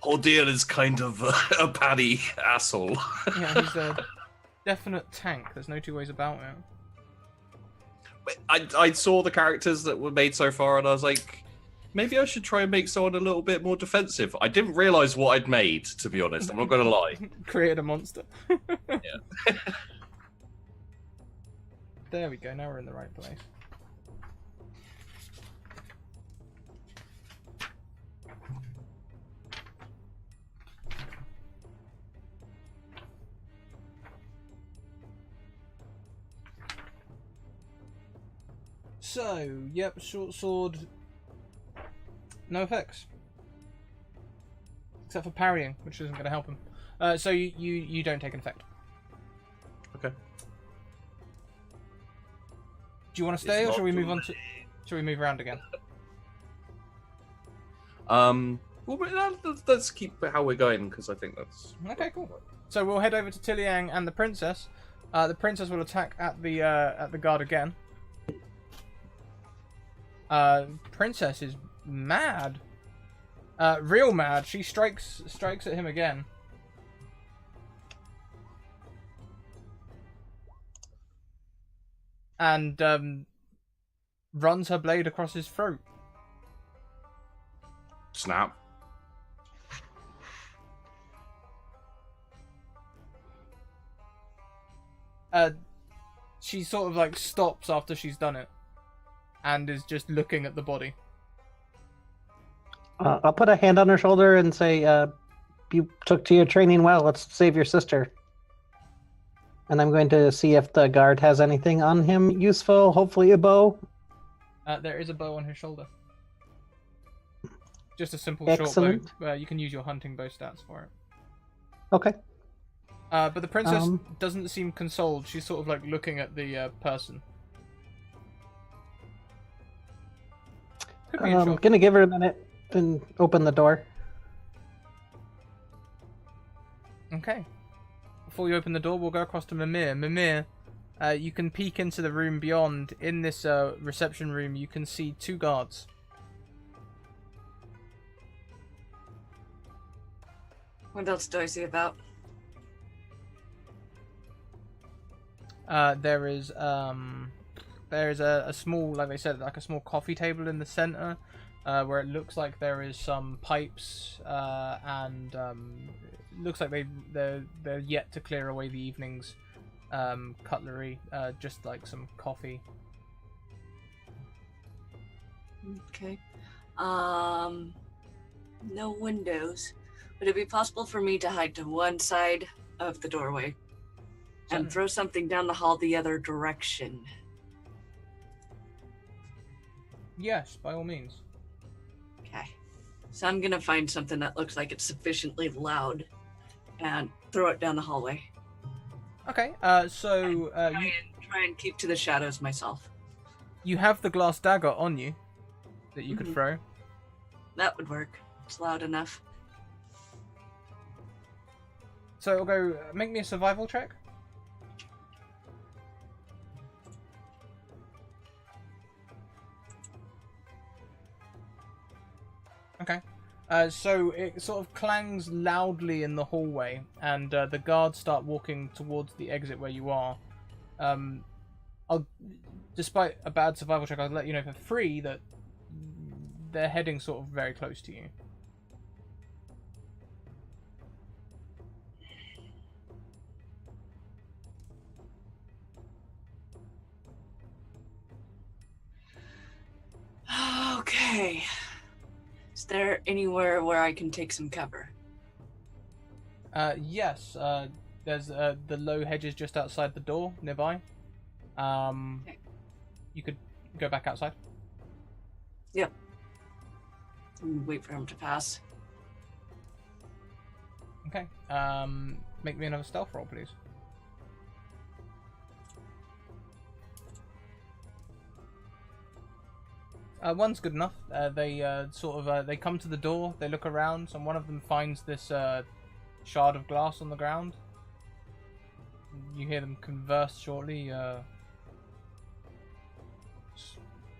Ordeal is kind of a paddy asshole. Yeah, he's a definite tank. There's no 2 ways about it. I saw the characters that were made so far, and I was like, maybe I should try and make someone a little bit more defensive. I didn't realize what I'd made, to be honest. I'm not going to lie. Created a monster. Yeah. There we go. Now we're in the right place. So, yep, short sword, no effects. Except for parrying, which isn't going to help him. So you don't take an effect. Okay. Do you want to stay, or shall we move on to... Shall we move around again? Well, let's keep how we're going, because I think that's... Okay, cool. So we'll head over to Tiliang and the princess. The princess will attack at the guard again. Princess is mad. Real mad. She strikes at him again. And runs her blade across his throat. Snap. She sort of like stops after she's done it. And is just looking at the body. I'll put a hand on her shoulder and say, you took to your training well. Let's save your sister. And I'm going to see if the guard has anything on him useful. Hopefully a bow. There is a bow on his shoulder. Just a simple Excellent. short bow. You can use your hunting bow stats for it. Okay. But the princess doesn't seem consoled. She's sort of like looking at the person. Could be in shock. Gonna give her a minute and open the door. Okay. Before you open the door, we'll go across to Mimir. Mimir, you can peek into the room beyond. In this reception room, you can see 2 guards. What else do I see about? There is a small, like they said, like a small coffee table in the center, where it looks like there is some pipes, and it looks like they're yet to clear away the evening's cutlery, just like some coffee. Okay. No windows. Would it be possible for me to hide to one side of the doorway and throw something down the hall the other direction? Yes, by all means. Okay. So I'm gonna find something that looks like it's sufficiently loud and throw it down the hallway. Okay, so Try and keep to the shadows myself. you have the glass dagger on you that you could throw. That would work. It's loud enough. So it'll go, make me a survival check. So it sort of clangs loudly in the hallway, and the guards start walking towards the exit where you are. Despite a bad survival check, I'll let you know for free that they're heading sort of very close to you. Okay. Is there anywhere where I can take some cover? Yes. There's the low hedges just outside the door nearby. You could go back outside. Yep. Wait for him to pass. Okay. Make me another stealth roll, please. One's good enough. They they come to the door. They look around, and one of them finds this shard of glass on the ground. You hear them converse shortly.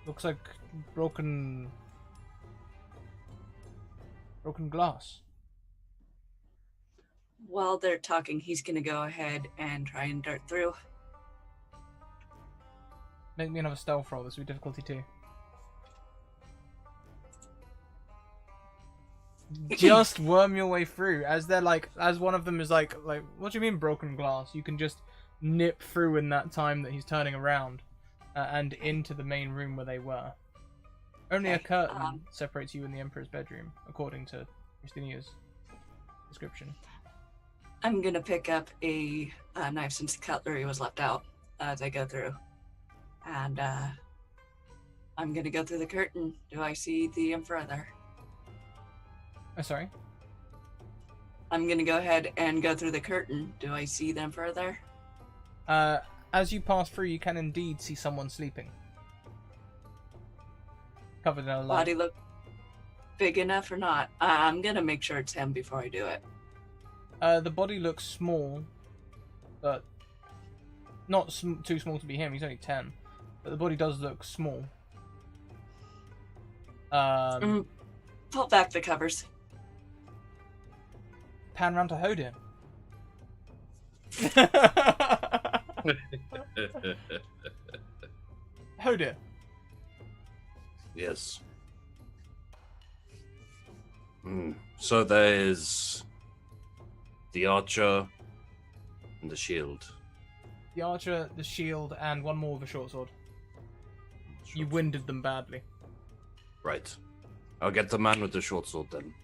Looks like broken glass. While they're talking, he's gonna go ahead and try and dart through. Make me another stealth roll. This will be difficulty 2. Just worm your way through as they're as one of them is like what do you mean broken glass? You can just nip through in that time that he's turning around and into the main room where they were. Only a curtain separates you and the Emperor's bedroom, according to Christinia's description. I'm gonna pick up a knife since the cutlery was left out as I go through, and I'm gonna go through the curtain. Do I see the Emperor there? Oh, sorry. I'm gonna go ahead and go through the curtain. Do I see the Emperor there? As you pass through, you can indeed see someone sleeping, covered in a light. Body look big enough or not? I'm gonna make sure it's him before I do it. The body looks small, but not too small to be him. He's only 10, but the body does look small. Pull back the covers. Pan round to Hodin. Hodin. Yes. So there's the archer and the shield. The archer, the shield, and one more with a short sword. You winded them badly. Right. I'll get the man with the short sword then.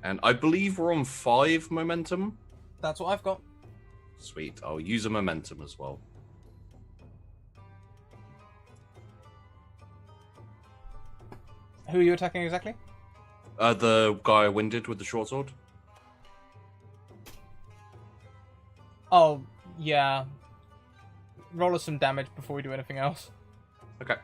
And I believe we're on 5 momentum. That's what I've got. Sweet. I'll use a momentum as well. Who are you attacking exactly? The guy I winded with the short sword. Oh, yeah. Roll us some damage before we do anything else. Okay.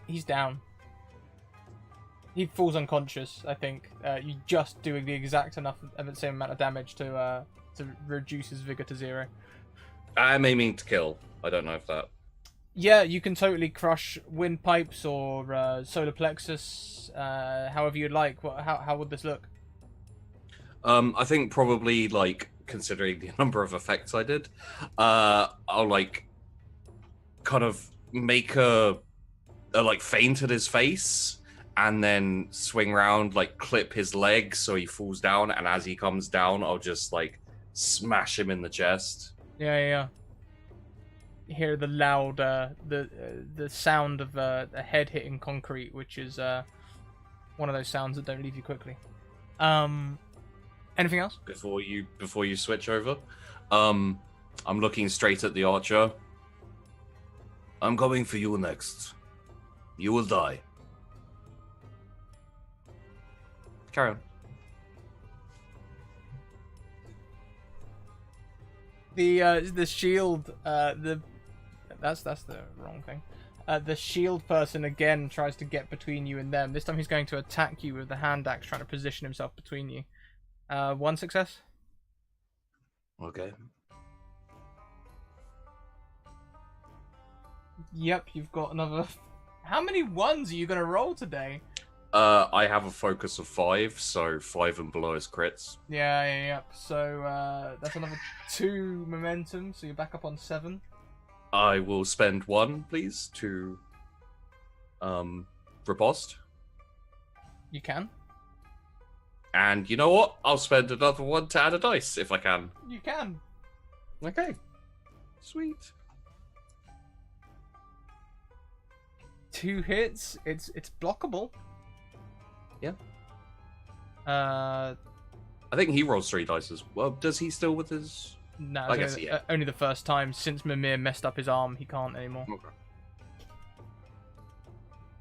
He's down. He falls unconscious, I think. You just doing the exact enough of the same amount of damage to reduce his vigor to 0. I'm aiming to kill. I don't know if that... Yeah, you can totally crush windpipes or solar plexus, however you'd like. How would this look? I think probably, considering the number of effects I did, I'll, kind of make a feint at his face, and then swing around, clip his leg so he falls down, and as he comes down, I'll just, smash him in the chest. Yeah. You hear the loud, the sound of a head hitting concrete, which is one of those sounds that don't leave you quickly. Anything else? Before you switch over, I'm looking straight at the archer. I'm coming for you next. You will die. Carry on. The shield, that's the wrong thing. The shield person again tries to get between you and them. This time he's going to attack you with the hand axe, trying to position himself between you. 1 success. Okay. Yep, you've got another. How many ones are you gonna roll today? I have a focus of 5, so 5 and below is crits. Yeah. So that's another 2 momentum. So you're back up on 7. I will spend 1, please, to riposte. You can. And you know what? I'll spend another 1 to add a dice if I can. You can. Okay. Sweet. 2 hits. It's blockable. Yeah. Uh, I think he rolls 3 dice as well. Does he still with his? no, I guess, yeah. only the first time since Mimir messed up his arm. He can't anymore. Okay.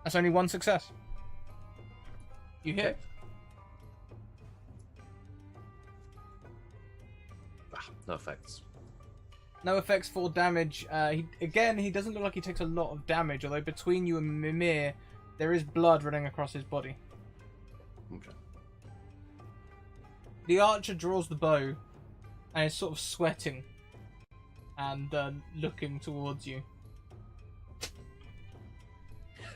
That's only 1 success. You hit. No effects. No effects for damage. He doesn't look like he takes a lot of damage, although between you and Mimir, there is blood running across his body. Okay. The archer draws the bow and is sort of sweating and looking towards you.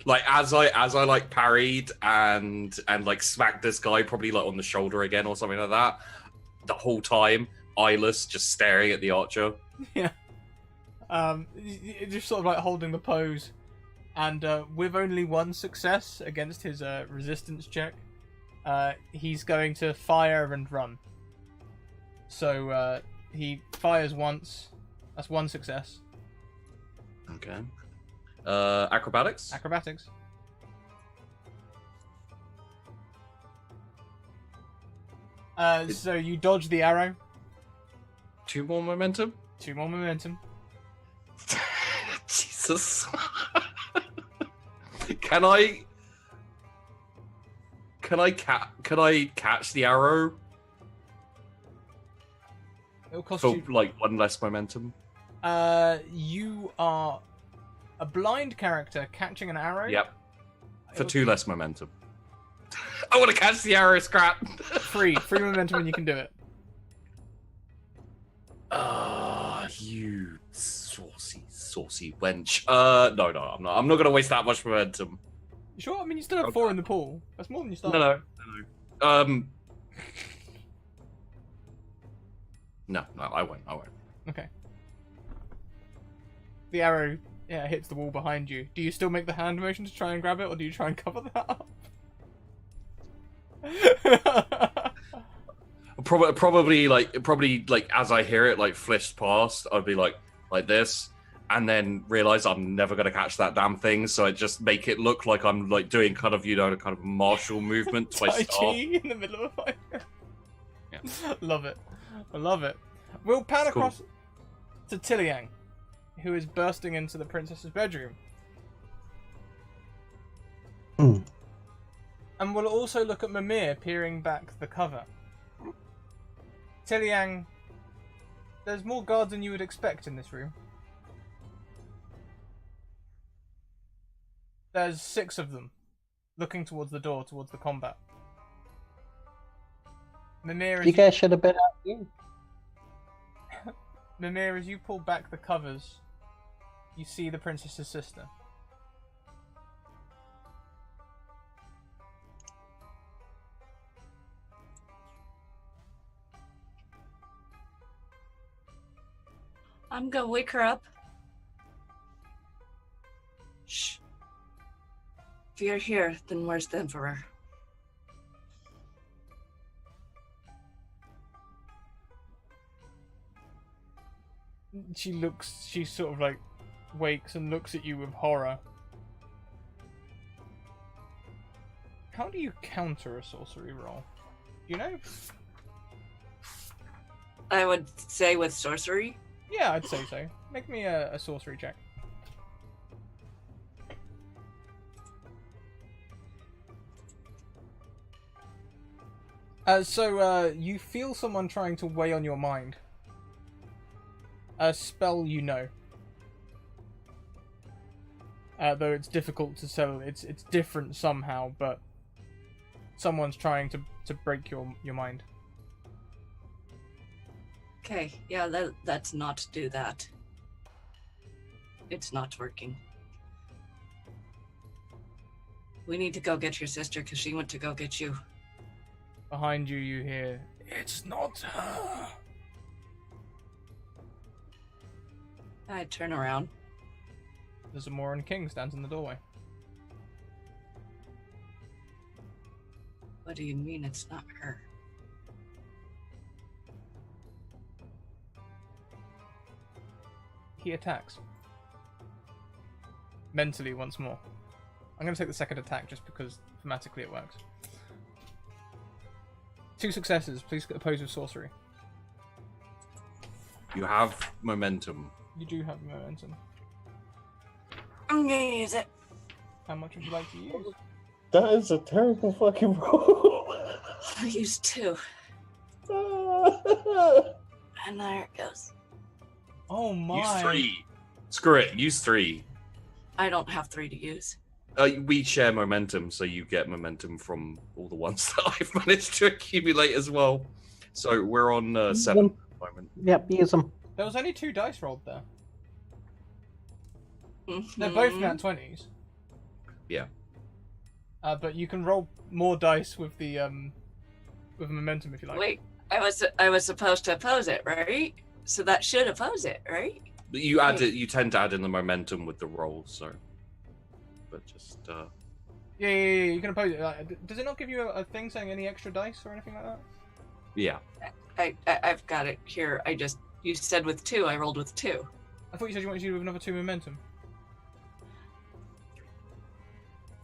Like as I like parried and like smacked this guy probably like on the shoulder again or something like that. The whole time, eyeless, just staring at the archer. Yeah. Just sort of like holding the pose, and with only 1 success against his resistance check, he's going to fire and run. So he fires once. That's 1 success. Okay. Acrobatics? Acrobatics. So you dodge the arrow. 2 more momentum? 2 more momentum. Jesus. Can I catch the arrow It'll cost for you. like 1 less momentum? You are a blind character catching an arrow. Yep. For It'll- 2 less momentum. I want to catch the arrow, Scrap. Free momentum, and you can do it. You saucy wench. No, I'm not. I'm not gonna waste that much momentum. You sure? I mean, you still have Okay. 4 in the pool. That's more than you started. No. No, I won't. Okay. The arrow, hits the wall behind you. Do you still make the hand motion to try and grab it, or do you try and cover that up? Probably like as I hear it like flish past, I'd be like this, and then realize I'm never gonna catch that damn thing. So I just make it look like I'm like doing kind of kind of martial movement to my Tai staff. Chi in the middle of a fight. Yeah. Love it. I love it. We'll pan Cool. across to Tiliang, who is bursting into the princess's bedroom. And we'll also look at Mimir peering back the cover. Tiliang, there's more guards than you would expect in this room. There's 6 of them, looking towards the door, towards the combat. Mimir, You guys should have been out here. Mimir, as you pull back the covers, you see the princess's sister. I'm gonna wake her up. Shh. If you're here, then where's the Emperor? She sort of like wakes and looks at you with horror. How do you counter a sorcery roll? Do you know? I would say with sorcery. Yeah, I'd say so. Make me a sorcery check. So you feel someone trying to weigh on your mind. A spell you know. Though it's difficult to tell, it's different somehow, but someone's trying to break your mind. Okay, yeah, let's not do that. It's not working. We need to go get your sister because she went to go get you. Behind you, you hear, "It's not her." I turn around. The Zamoran king stands in the doorway. What do you mean it's not her? He attacks. Mentally once more. I'm going to take the second attack just because thematically it works. 2 successes. Please oppose with sorcery. You have momentum. You do have momentum. I'm gonna use it. How much would you like to use? That is a terrible fucking roll. I'll use 2. And there it goes. Oh my. Use 3. Screw it. Use 3. I don't have 3 to use. We share momentum, so you get momentum from all the ones that I've managed to accumulate as well. So we're on 7 at the moment. Yep, use them. There was only 2 dice rolled there. They're both nat 20s. Yeah. But you can roll more dice with the momentum if you like. Wait, I was supposed to oppose it, right? So that should oppose it, right? But you add it. You tend to add in the momentum with the roll, so. But just. Yeah, you can oppose it. Does it not give you a thing saying any extra dice or anything like that? Yeah. I've got it here. You said with 2, I rolled with 2. I thought you said you wanted to do with another 2 momentum.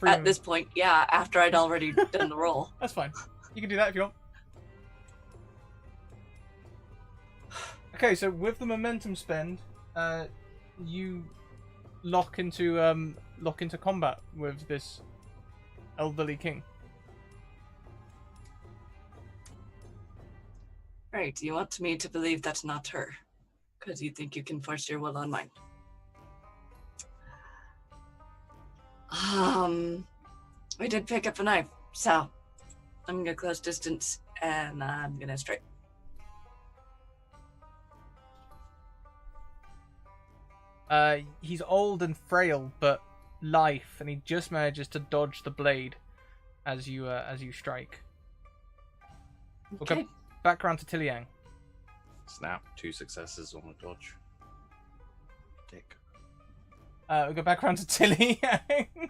At this point, yeah, after I'd already done the roll. That's fine. You can do that if you want. Okay, so with the momentum spend, you lock into combat with this elderly king. Right, do you want me to believe that's not her? Because you think you can force your will on mine. I did pick up a knife, so I'm gonna close distance and I'm gonna strike. He's old and frail, but lithe, and he just manages to dodge the blade as you strike. We'll Okay. go back around to Tiliang. Snap. 2 successes on the dodge. Dick. We'll go back around to Tiliang.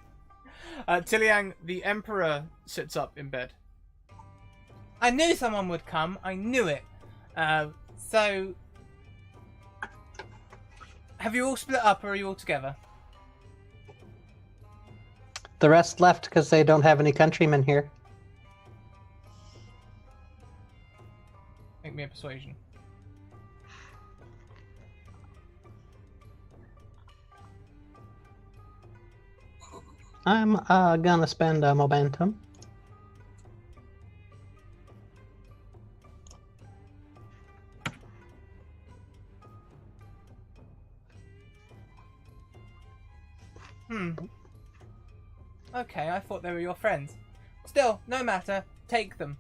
Tiliang, the Emperor, sits up in bed. I knew someone would come. I knew it. So, have you all split up, or are you all together? The rest left because they don't have any countrymen here. Make me a persuasion. I'm gonna spend momentum. Okay, I thought they were your friends. Still, no matter. Take them.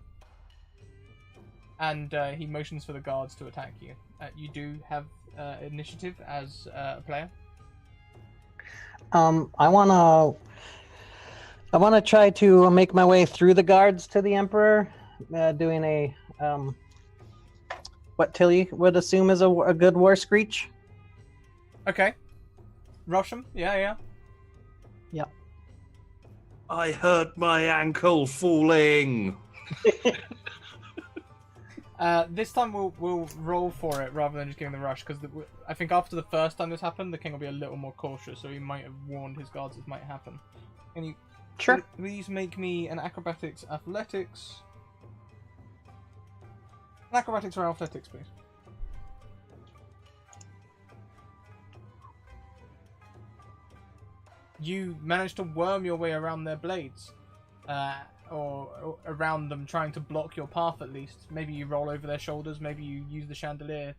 And he motions for the guards to attack you. You do have initiative as a player. I wanna try to make my way through the guards to the Emperor, doing a what Tilly would assume is a good war screech. Okay. Rush him? Yeah. Yep. I hurt my ankle falling. This time we'll roll for it rather than just giving the rush, because I think after the first time this happened, the king will be a little more cautious, so he might have warned his guards this might happen. Can you Sure. please make me an acrobatics athletics? An acrobatics or athletics, please. You managed to worm your way around their blades. Or around them, trying to block your path at least. Maybe you roll over their shoulders. Maybe you use the chandelier.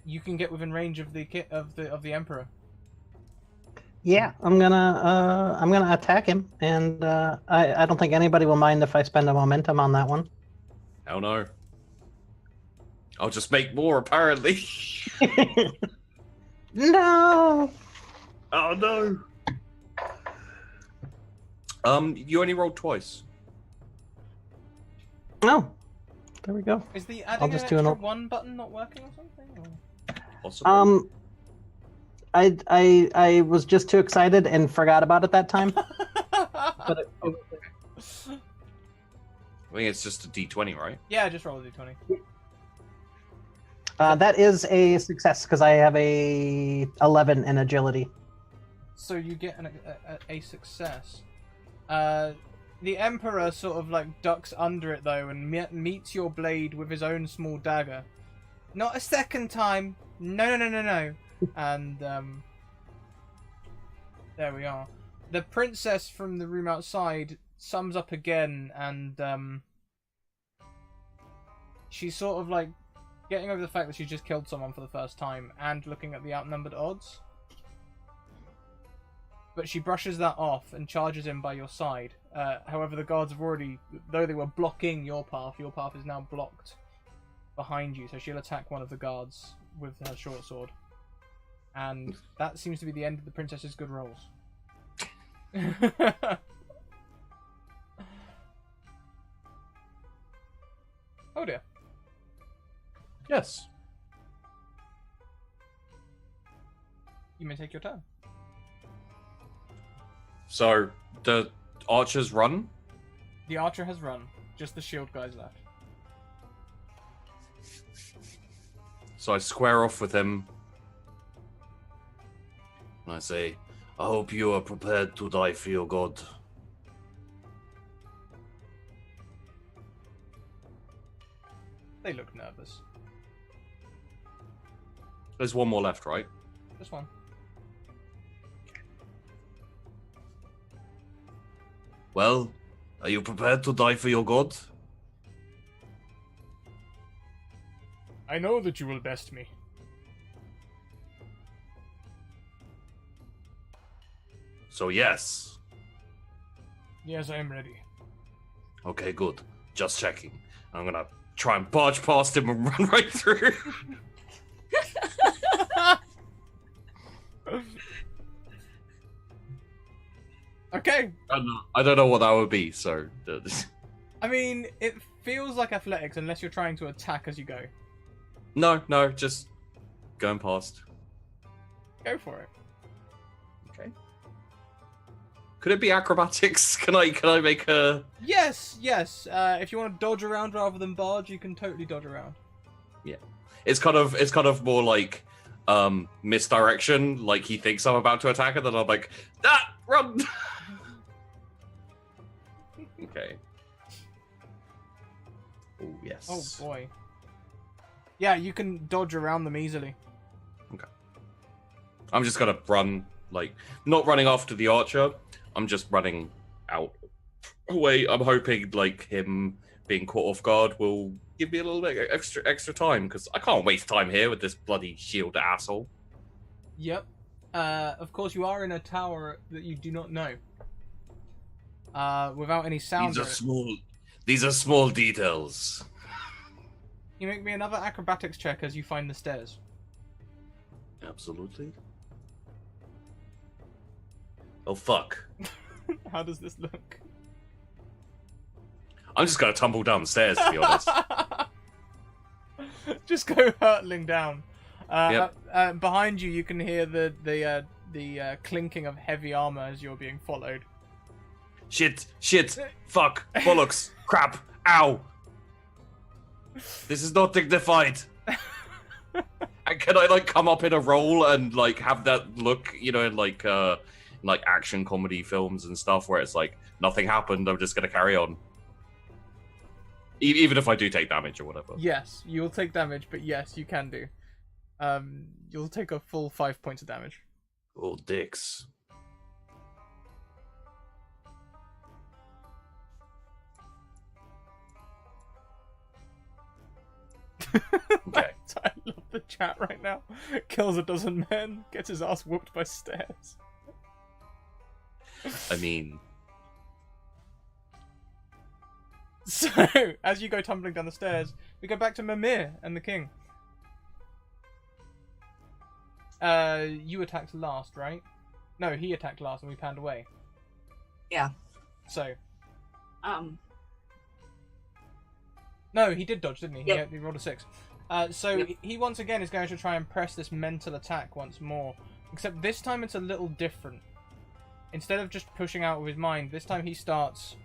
You can get within range of the Emperor. Yeah, I'm gonna attack him, and I don't think anybody will mind if I spend a momentum on that one. Hell no. I'll just make more, apparently. No. Oh no. You only rolled twice. Oh, there we go. Is the I'll adding just an do an extra one button not working or something? Or? Possibly. I was just too excited and forgot about it that time. But it I think it's just a D20, right? Yeah, just roll a d20. that is a success because I have a 11 in agility. So you get a success. The Emperor sort of like ducks under it though and meets your blade with his own small dagger. Not a second time. No. And there we are. The princess from the room outside sums up again, and she's sort of like getting over the fact that she's just killed someone for the first time and looking at the outnumbered odds. But she brushes that off and charges in by your side. However, the guards have already, though they were blocking your path is now blocked behind you, so she'll attack one of the guards with her short sword. And that seems to be the end of the princess's good rolls. Oh dear. Yes. You may take your turn. So, the archers run? The archer has run. Just the shield guy's left. So I square off with him. And I say, I hope you are prepared to die for your god. They look nervous. There's one more left, right? Just one. Well, are you prepared to die for your god? I know that you will best me. So yes. Yes, I am ready. Okay, good. Just checking. I'm gonna try and barge past him and run right through. Okay. I don't know what that would be, so... I mean, it feels like athletics unless you're trying to attack as you go. No, just going past. Go for it. Okay. Could it be acrobatics? Can I make a... Yes. If you want to dodge around rather than barge, you can totally dodge around. Yeah. It's kind of more like misdirection, like he thinks I'm about to attack and then I'm like, run! Okay. Oh, yes. Oh boy. Yeah, you can dodge around them easily. Okay. I'm just gonna run, like, not running after the archer. I'm just running out. Away. I'm hoping, like, him being caught off guard will give me a little bit extra time, because I can't waste time here with this bloody shield asshole. Yep. Of course, you are in a tower that you do not know. Without any sound. These are small details. You make me another acrobatics check as you find the stairs. Absolutely. Oh, fuck. How does this look? I'm just gonna tumble down the stairs, to be honest. Just go hurtling down. Yep. Behind you, you can hear the clinking of heavy armor as you're being followed. Shit, fuck, bollocks, crap, ow. This is not dignified. And can I, like, come up in a roll and, like, have that look, you know, in, like action comedy films and stuff where it's like, nothing happened, I'm just gonna carry on. Even if I do take damage or whatever. Yes, you'll take damage, but yes, you can do. You'll take a full 5 points of damage. Oh, dicks. Okay. I love the chat right now. Kills a dozen men, gets his ass whooped by stairs. I mean... So, as you go tumbling down the stairs, we go back to Mimir and the king. You attacked last, right? No, he attacked last and we panned away. Yeah. So. Um, No, he did dodge, didn't he? Yep. He rolled a 6. So Yep. he once again is going to try and press this mental attack once more. Except this time it's a little different. Instead of just pushing out with his mind, this time he starts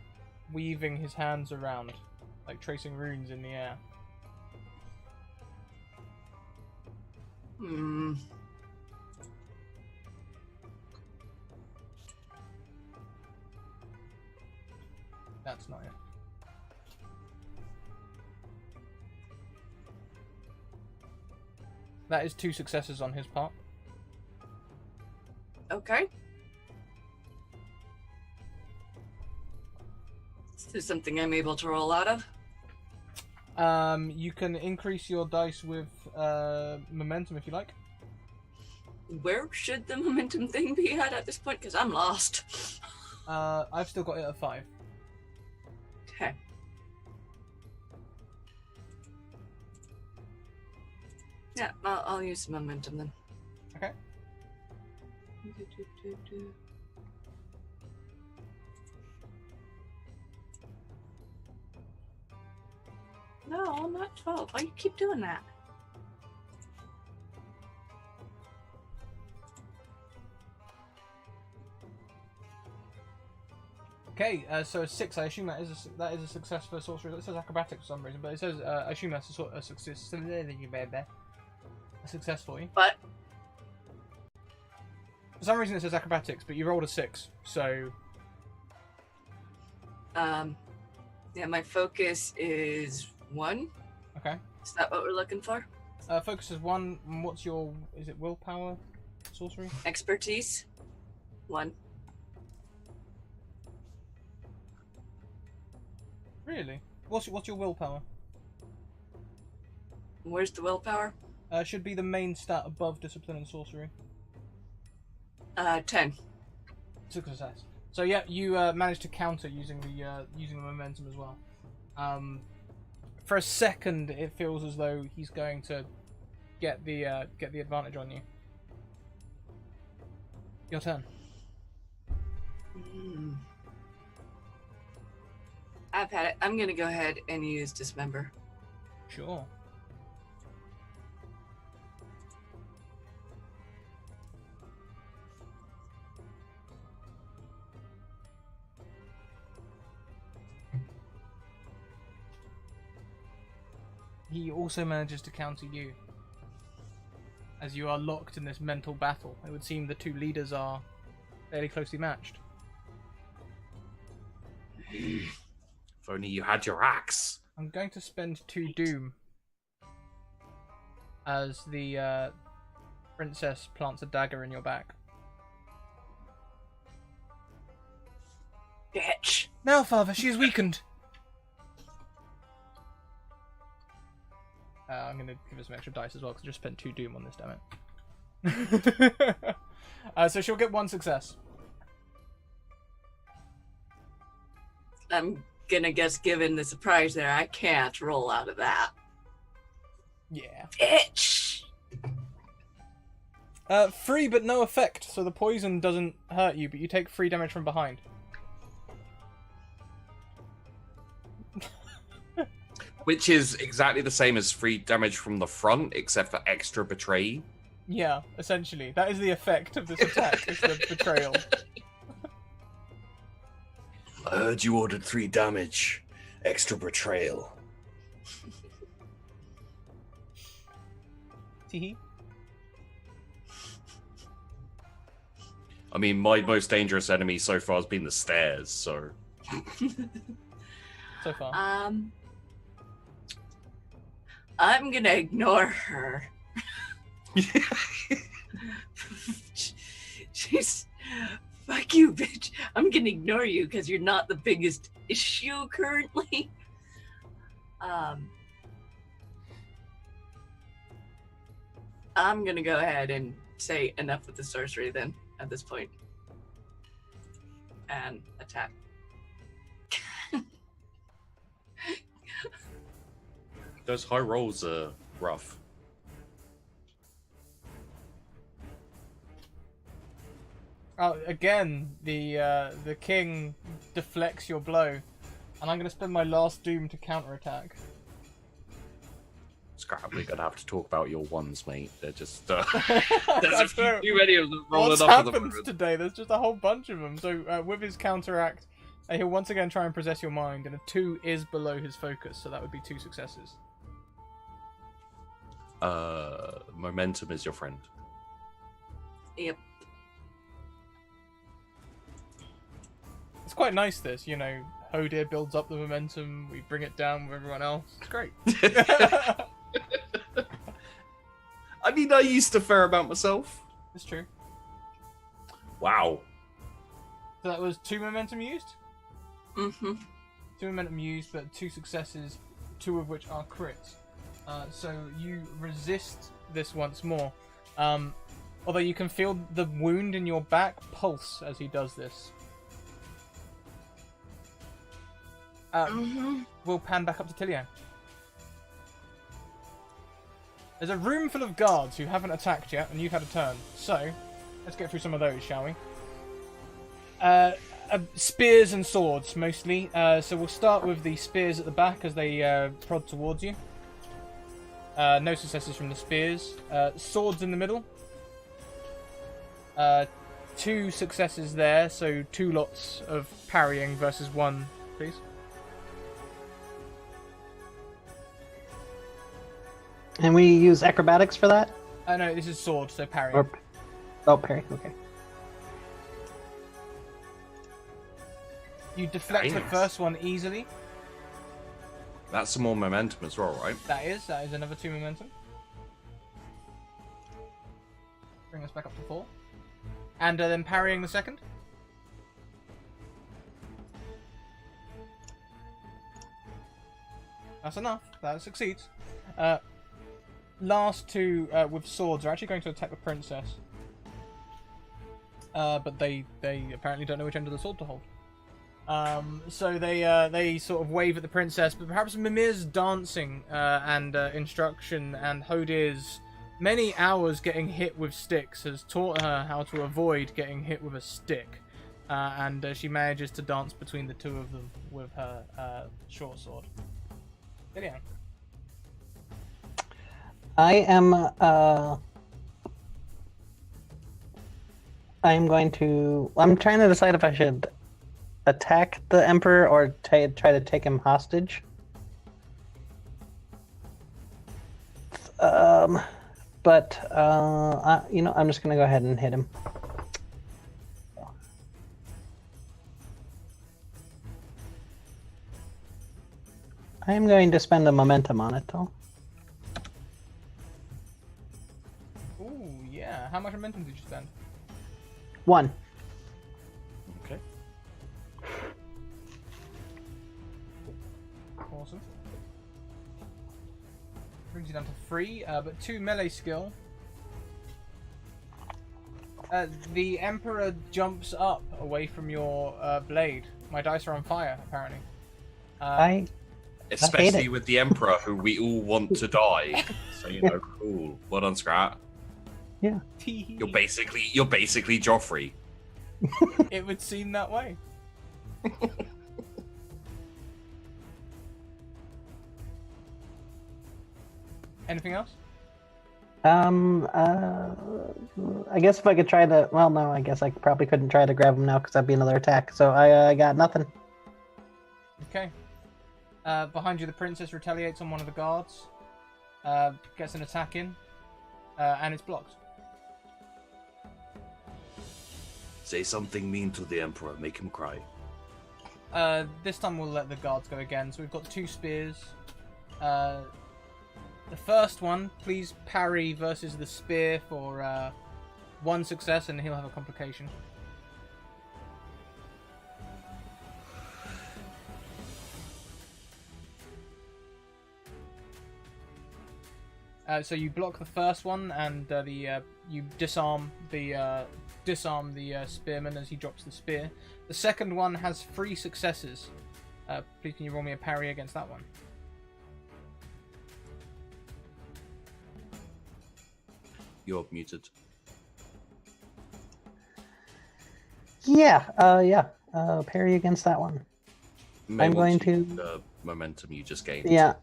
weaving his hands around, like tracing runes in the air. hmm. That's not it. That is 2 successes on his part. Okay. Is this something I'm able to roll out of? You can increase your dice with momentum if you like. Where should the momentum thing be at this point? Because I'm lost. I've still got it at 5. Okay. Yeah, I'll use some momentum then. Okay. No, not 12. Why you keep doing that? Okay, so a 6. I assume that is a success for sorcery. It says acrobatics for some reason, but it says I assume that's a success. A success for you. But For some reason it says acrobatics, but you rolled a 6, so yeah, my focus is 1. okay. Is that what we're looking for? Focus is 1. What's your? Is it willpower? Sorcery? Expertise? 1. Really? What's your willpower? Where's the willpower? Should be the main stat above discipline and sorcery. 10. Success. So yeah, you managed to counter using the momentum as well. For a second, it feels as though he's going to get the advantage on you. Your turn. I've had it. I'm gonna go ahead and use Dismember. Sure. He also manages to counter you. As you are locked in this mental battle, it would seem the two leaders are fairly closely matched. If only you had your axe. I'm going to spend 2 doom as the princess plants a dagger in your back. Bitch. Now, father, she is weakened. I'm going to give her some extra dice as well because I just spent 2 doom on this, damn it. So she'll get 1 success. I'm gonna guess, given the surprise there, I can't roll out of that. Yeah. Bitch! 3 but no effect, so the poison doesn't hurt you, but you take 3 damage from behind. Which is exactly the same as 3 damage from the front, except for extra betray. Yeah, essentially. That is the effect of this attack, is the betrayal. I heard you ordered 3 damage. Extra betrayal. Teehee. I mean, my most dangerous enemy so far has been the stairs, so... So far. I'm gonna ignore her. She's... Fuck you, bitch. I'm gonna ignore you because you're not the biggest issue currently. I'm gonna go ahead and say enough with the sorcery then, at this point. And attack. Those high rolls are rough. Again, the king deflects your blow, and I'm going to spend my last doom to counterattack. Scrap, we're gonna have to talk about your ones, mate. They're just there's I a few know. too many of them rolling What's up at the happened moment. today? There's just a whole bunch of them. So with his counteract, he'll once again try and possess your mind, and a 2 is below his focus, so that would be 2 successes. Momentum is your friend. Yep. It's quite nice, this, you know, Hodir builds up the momentum, we bring it down with everyone else. It's great. I mean, I used to fair about myself. It's true. Wow. So that was 2 momentum used? Mm-hmm. 2 momentum used, but 2 successes, 2 of which are crits. So you resist this once more. Although you can feel the wound in your back pulse as he does this. We'll pan back up to Tilio. There's a room full of guards who haven't attacked yet, and you've had a turn. So, let's get through some of those, shall we? Spears and swords, mostly. So we'll start with the spears at the back as they prod towards you. No successes from the spears. Swords in the middle. 2 successes there, so 2 lots of parrying versus 1, please. And we use acrobatics for that? No, this is sword, so parry. Oh, parry, okay. You deflect the Nice. first one easily. That's some more momentum as well, right? That is another 2 momentum. Bring us back up to 4. And then parrying the second. That's enough. That succeeds. Last 2 with swords are actually going to attack the princess. But they apparently don't know which end of the sword to hold. So they sort of wave at the princess, but perhaps Mimir's dancing and instruction and Hodir's many hours getting hit with sticks has taught her how to avoid getting hit with a stick. And she manages to dance between the 2 of them with her short sword. Lillian. I'm going to... I'm trying to decide if I should attack the Emperor or try to take him hostage. But you know, I'm just going to go ahead and hit him. I am going to spend a momentum on it, though. Ooh, yeah. How much momentum did you spend? 1. Okay. Awesome. Brings you down to 3, but 2 melee skill. The Emperor jumps up away from your blade. My dice are on fire, apparently. I Especially it. with the Emperor, who we all want to die. So, you know, cool. Well done, Scrat. Yeah. You're basically Joffrey. It would seem that way. Anything else? I guess if I could try to... Well, no, I guess I probably couldn't try to grab him now because that'd be another attack. So I got nothing. Okay. Behind you, the princess retaliates on one of the guards. Gets an attack in. And it's blocked. Say something mean to the Emperor, make him cry. This time we'll let the guards go again. So we've got 2 spears. The first one, please parry versus the spear for 1 success, and he'll have a complication. So you block the first one, and you disarm the spearman as he drops the spear. The second one has 3 successes. Please, can you roll me a parry against that one? You're muted. Yeah. Parry against that one. May I'm want going use to- the momentum you just gained. Yeah.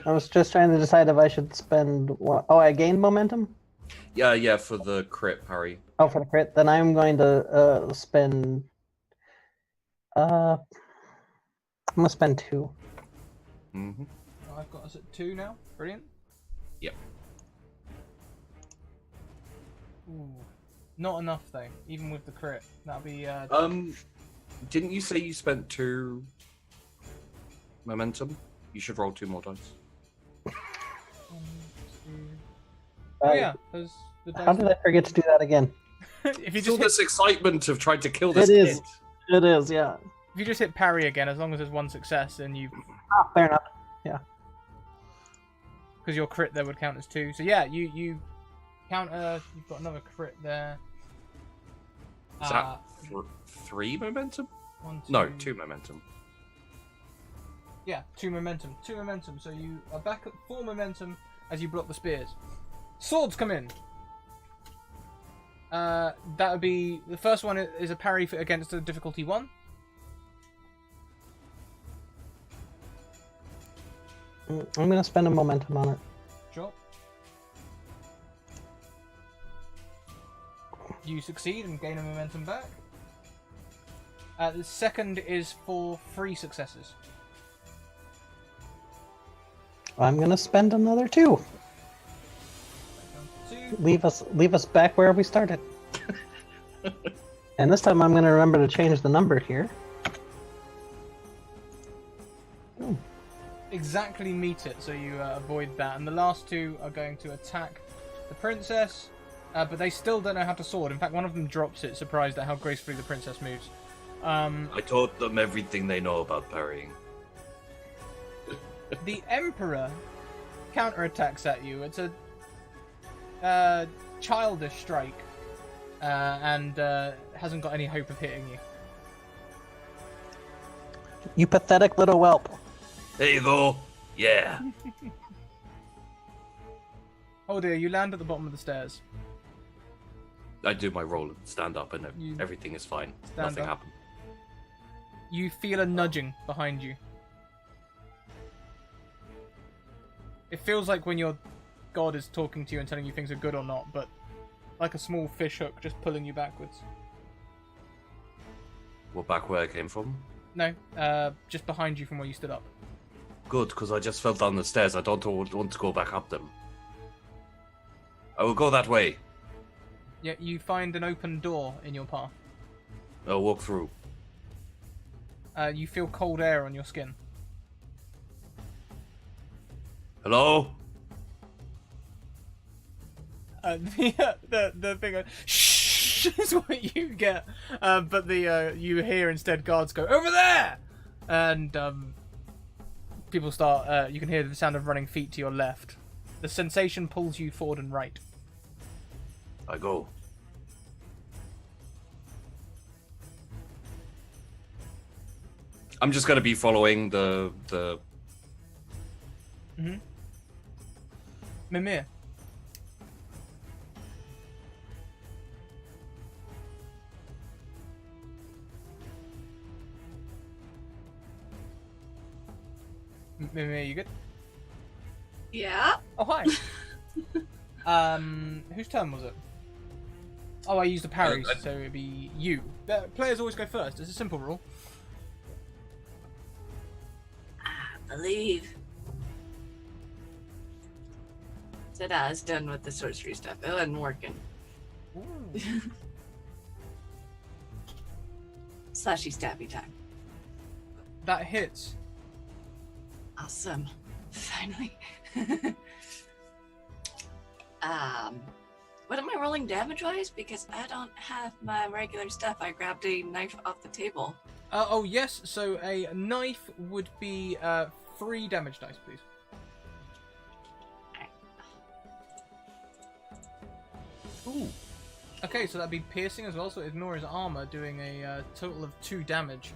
I was just trying to decide if I should spend what. Oh, I gained momentum? Yeah, for the crit parry. Oh, for the crit. Then I'm going to spend. I'm gonna spend 2. Mm-hmm. I've got us at 2 now. Brilliant. Yep. Ooh. Not enough though, even with the crit. That'll be Didn't you say you spent 2 momentum? You should roll 2 more dice. 1, 2. Oh yeah, there's the dice. How did I forget to do that again? If you It's all just hit, this excitement of trying to kill this It is. kid. It is, yeah. if you just hit parry again, as long as there's 1 success, then you, Ah, fair enough. because your crit there would count as 2. So yeah, you counter. You've got another crit there. Is that 3 momentum? 1, 2. No, 2 momentum. Yeah, 2 momentum. 2 momentum. So you are back at 4 momentum as you block the spears. Swords come in. That would be the first one is a parry against a difficulty 1. I'm gonna spend a momentum on it. Sure. You succeed and gain a momentum back. The second is for 3 successes. I'm gonna spend another 2. 2. Leave us back where we started. And this time I'm gonna remember to change the number here. Exactly meet it, so you avoid that. And the last 2 are going to attack the princess, but they still don't know how to sword. In fact, one of them drops it, surprised at how gracefully the princess moves. I taught them everything they know about parrying. The Emperor counterattacks at you. It's a childish strike, and hasn't got any hope of hitting you. You pathetic little whelp. Hey, though. Yeah. Oh dear, you land at the bottom of the stairs. I do my roll and stand up, and You everything is fine. stand Nothing up. happened. You feel a nudging behind you. It feels like when your god is talking to you and telling you things are good or not, but like a small fish hook just pulling you backwards. Well, back where I came from? No, just behind you from where you stood up. Good, because I just fell down the stairs. I don't want to go back up them. I will go that way. Yeah, you find an open door in your path. I'll walk through. You feel cold air on your skin. Hello? The thing shh is what you get, but the you hear instead guards go over there, and people start. You can hear the sound of running feet to your left. The sensation pulls you forward and right. I go. I'm just gonna be following the Mimir. Mimir, you good? Yeah. Oh, hi. Whose turn was it? Oh, I used a parry, so it'd be you. Players always go first. It's a simple rule. I believe that I was done with the sorcery stuff. It wasn't working. Ooh. Slashy stabby time. That hits. Awesome. Finally. What am I rolling damage-wise? Because I don't have my regular stuff. I grabbed a knife off the table. Oh, yes. So a knife would be 3 damage dice, please. Ooh. Okay, so that'd be piercing as well. So ignore his armor, doing a total of 2 damage.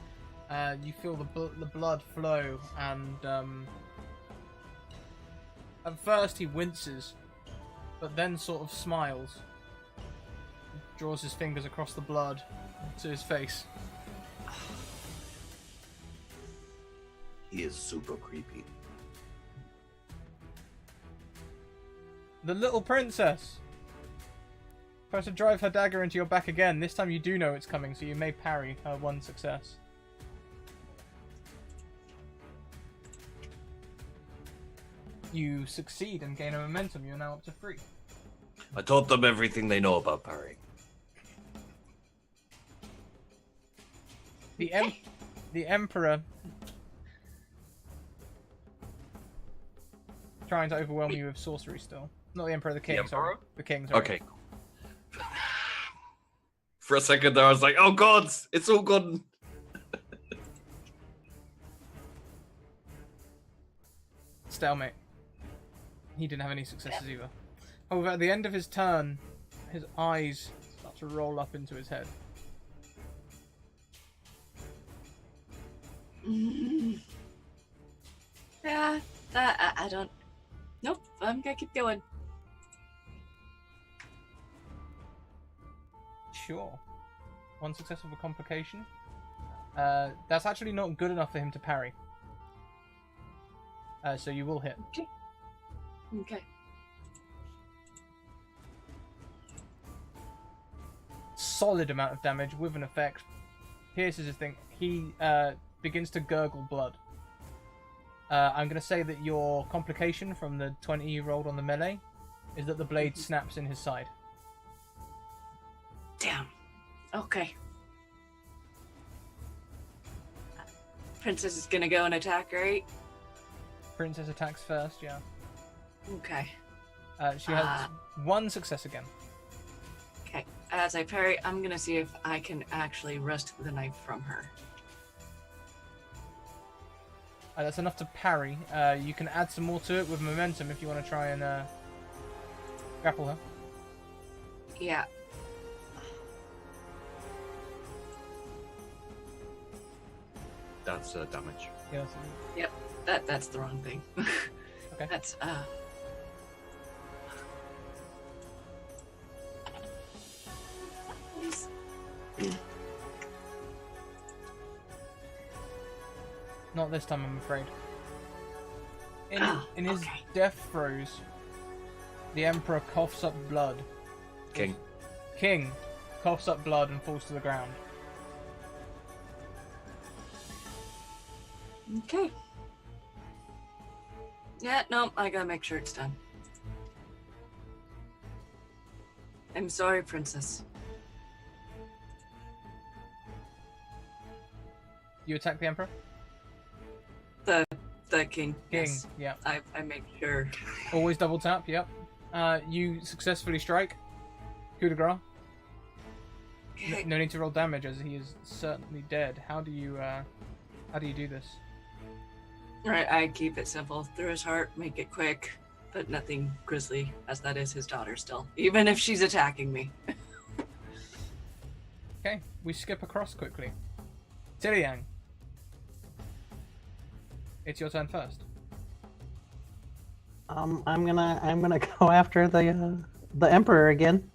You feel the blood flow, and at first he winces, but then sort of smiles. Draws his fingers across the blood, to his face. He is super creepy. The little princess tries to drive her dagger into your back again. This time you do know it's coming, so you may parry her one success. You succeed and gain a momentum. You're now up to 3. I taught them everything they know about parrying. The Emperor trying to overwhelm you with sorcery still. Not the Emperor, the King. The Sorry. Emperor? The King. Sorry. Okay. For a second there, I was like, "Oh God, it's all gone." Stalemate. He didn't have any successes either. However, at the end of his turn, his eyes start to roll up into his head. Yeah, I don't. Nope, I'm gonna keep going. Sure. One success with a complication. That's actually not good enough for him to parry. So you will hit. Okay. Solid amount of damage with an effect. Pierces his thing. He begins to gurgle blood. I'm going to say that your complication from the 20 you rolled on the melee is that the blade snaps in his side. Damn. Okay. Princess is gonna go and attack, right? Princess attacks first, yeah. Okay. She has one success again. Okay. As I parry, I'm gonna see if I can actually wrest the knife from her. That's enough to parry. You can add some more to it with momentum if you want to try and grapple her. Yeah. That's damage. Yeah, That's the wrong thing. Okay. That's not this time, I'm afraid. In his okay. death throes, the Emperor coughs up blood. King. King coughs up blood and falls to the ground. Okay. Yeah, no, I gotta make sure it's done. I'm sorry, Princess. You attack the Emperor? The king. King, Yes. yeah. I make sure. Always double tap, yep. You successfully strike. Coup de grace. Okay. No need to roll damage as he is certainly dead. How do you do this? Alright, I keep it simple. Through his heart, make it quick, but nothing grisly, as that is his daughter still. Even if she's attacking me. Okay, we skip across quickly. Tiliang. It's your turn first. I'm gonna go after the Emperor again.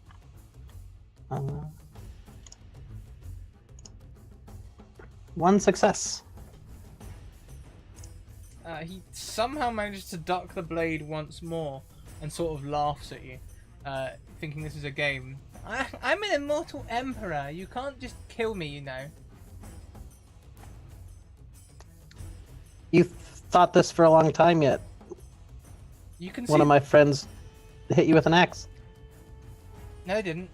One success. He somehow manages to duck the blade once more and sort of laughs at you, thinking this is a game. I'm an immortal emperor. You can't just kill me, you know. You've thought this for a long time yet. You can see. One of my friends hit you with an axe. No, I didn't.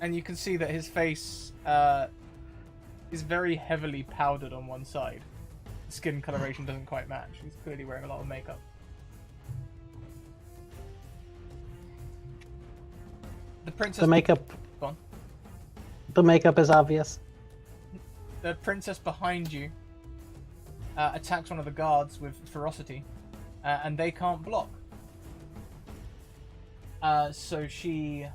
And you can see that his face is very heavily powdered on one side. The skin coloration doesn't quite match. He's clearly wearing a lot of makeup. The princess. The makeup. Go on. The makeup is obvious. The princess behind you attacks one of the guards with ferocity, and they can't block. So she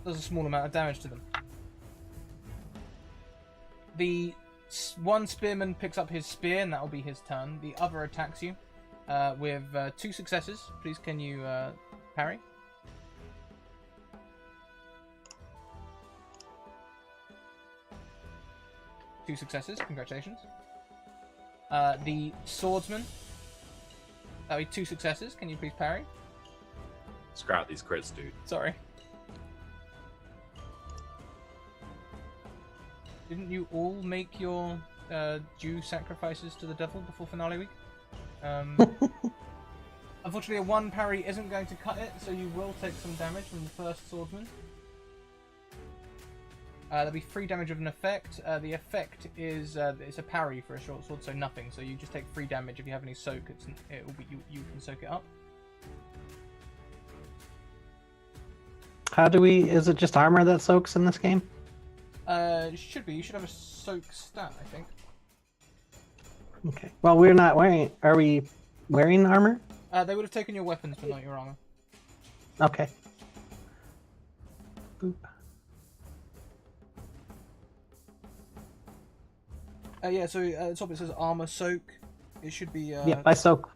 does a small amount of damage to them. The one spearman picks up his spear, and that will be his turn. The other attacks you with 2 successes. Please, can you parry? 2 successes. Congratulations. The swordsman. That'll be 2 successes. Can you please parry? Scrap these crits, dude. Sorry. Didn't you all make your due sacrifices to the devil before finale week? Unfortunately, a 1 parry isn't going to cut it, so you will take some damage from the first swordsman. There'll be 3 damage of an effect. The effect is it's a parry for a short sword, so nothing. So you just take 3 damage. If you have any soak, it will be you can soak it up. How do we? Is it just armor that soaks in this game? It should be. You should have a soak stat, I think. Okay. Well, we're not wearing. Are we wearing armor? They would have taken your weapons, but not your armor. Okay. Boop. Yeah. So at the top it says armor soak. It should be. Yep. I soak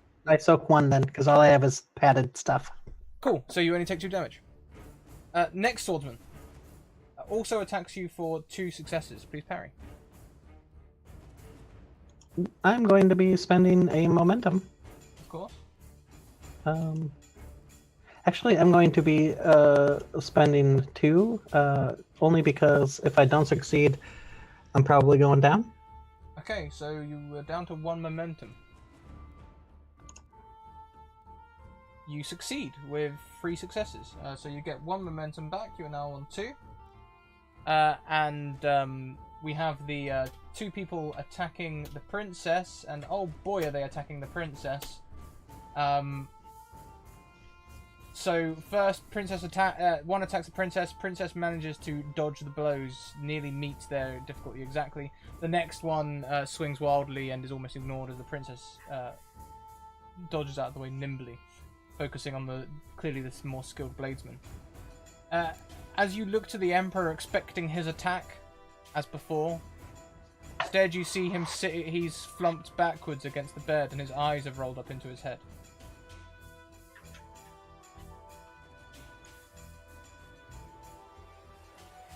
1 then, because all I have is padded stuff. Cool. So you only take 2 damage. Next swordsman also attacks you for 2 successes. Please parry. I'm going to be spending a momentum. Of course. Actually, I'm going to be spending 2, only because if I don't succeed, I'm probably going down. Okay, so you were down to 1 momentum. You succeed with 3 successes. So you get 1 momentum back. You are now on 2. And we have the 2 people attacking the princess, and oh boy, are they attacking the princess. So first, princess attack. 1 attacks the princess. Princess manages to dodge the blows, nearly meets their difficulty exactly. The next one swings wildly and is almost ignored as the princess dodges out of the way nimbly, focusing on the clearly this more skilled bladesman. As you look to the Emperor, expecting his attack, as before, instead you see him sit. He's flumped backwards against the bed, and his eyes have rolled up into his head.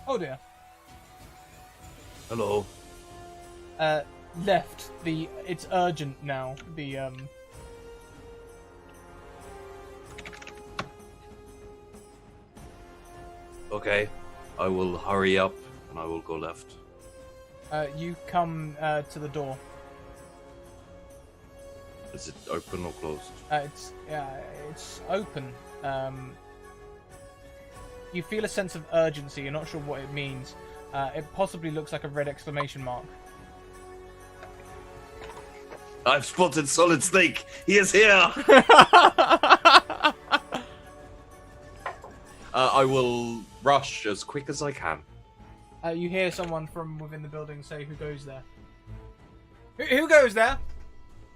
Oh dear. Hello. Left. It's urgent now. Okay. I will hurry up and I will go left. You come to the door. Is it open or closed? It's open. You feel a sense of urgency. You're not sure what it means. It possibly looks like a red exclamation mark. I've spotted Solid Snake. He is here. I will rush as quick as I can. You hear someone from within the building say, "Who goes there?" Who goes there?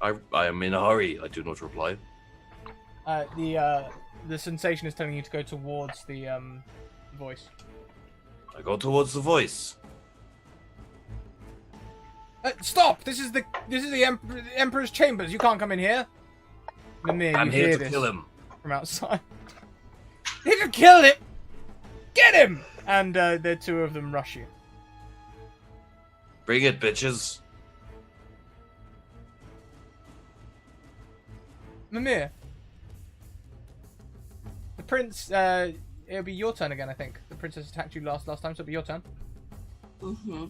I am in a hurry. I do not reply. The sensation is telling you to go towards the voice. I go towards the voice. Stop! This is the Emperor's chambers. You can't come in here. Mimir, I'm you here hear to this kill him. from outside. You can kill him. Get him! And the 2 of them rush you. Bring it, bitches. Mimir. The prince, it'll be your turn again, I think. The princess attacked you last time, so it'll be your turn. Mm-hmm.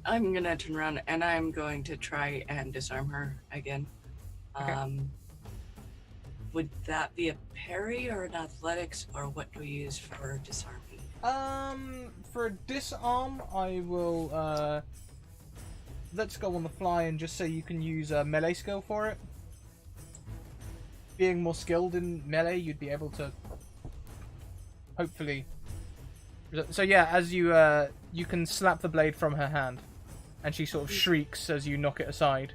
I'm gonna turn around and I'm going to try and disarm her again. Okay. Would that be a parry or an athletics, or what do we use for disarming? For a disarm, I will, let's go on the fly and just say you can use a melee skill for it. Being more skilled in melee, you'd be able to hopefully. So yeah, as you can slap the blade from her hand, and she sort of shrieks as you knock it aside.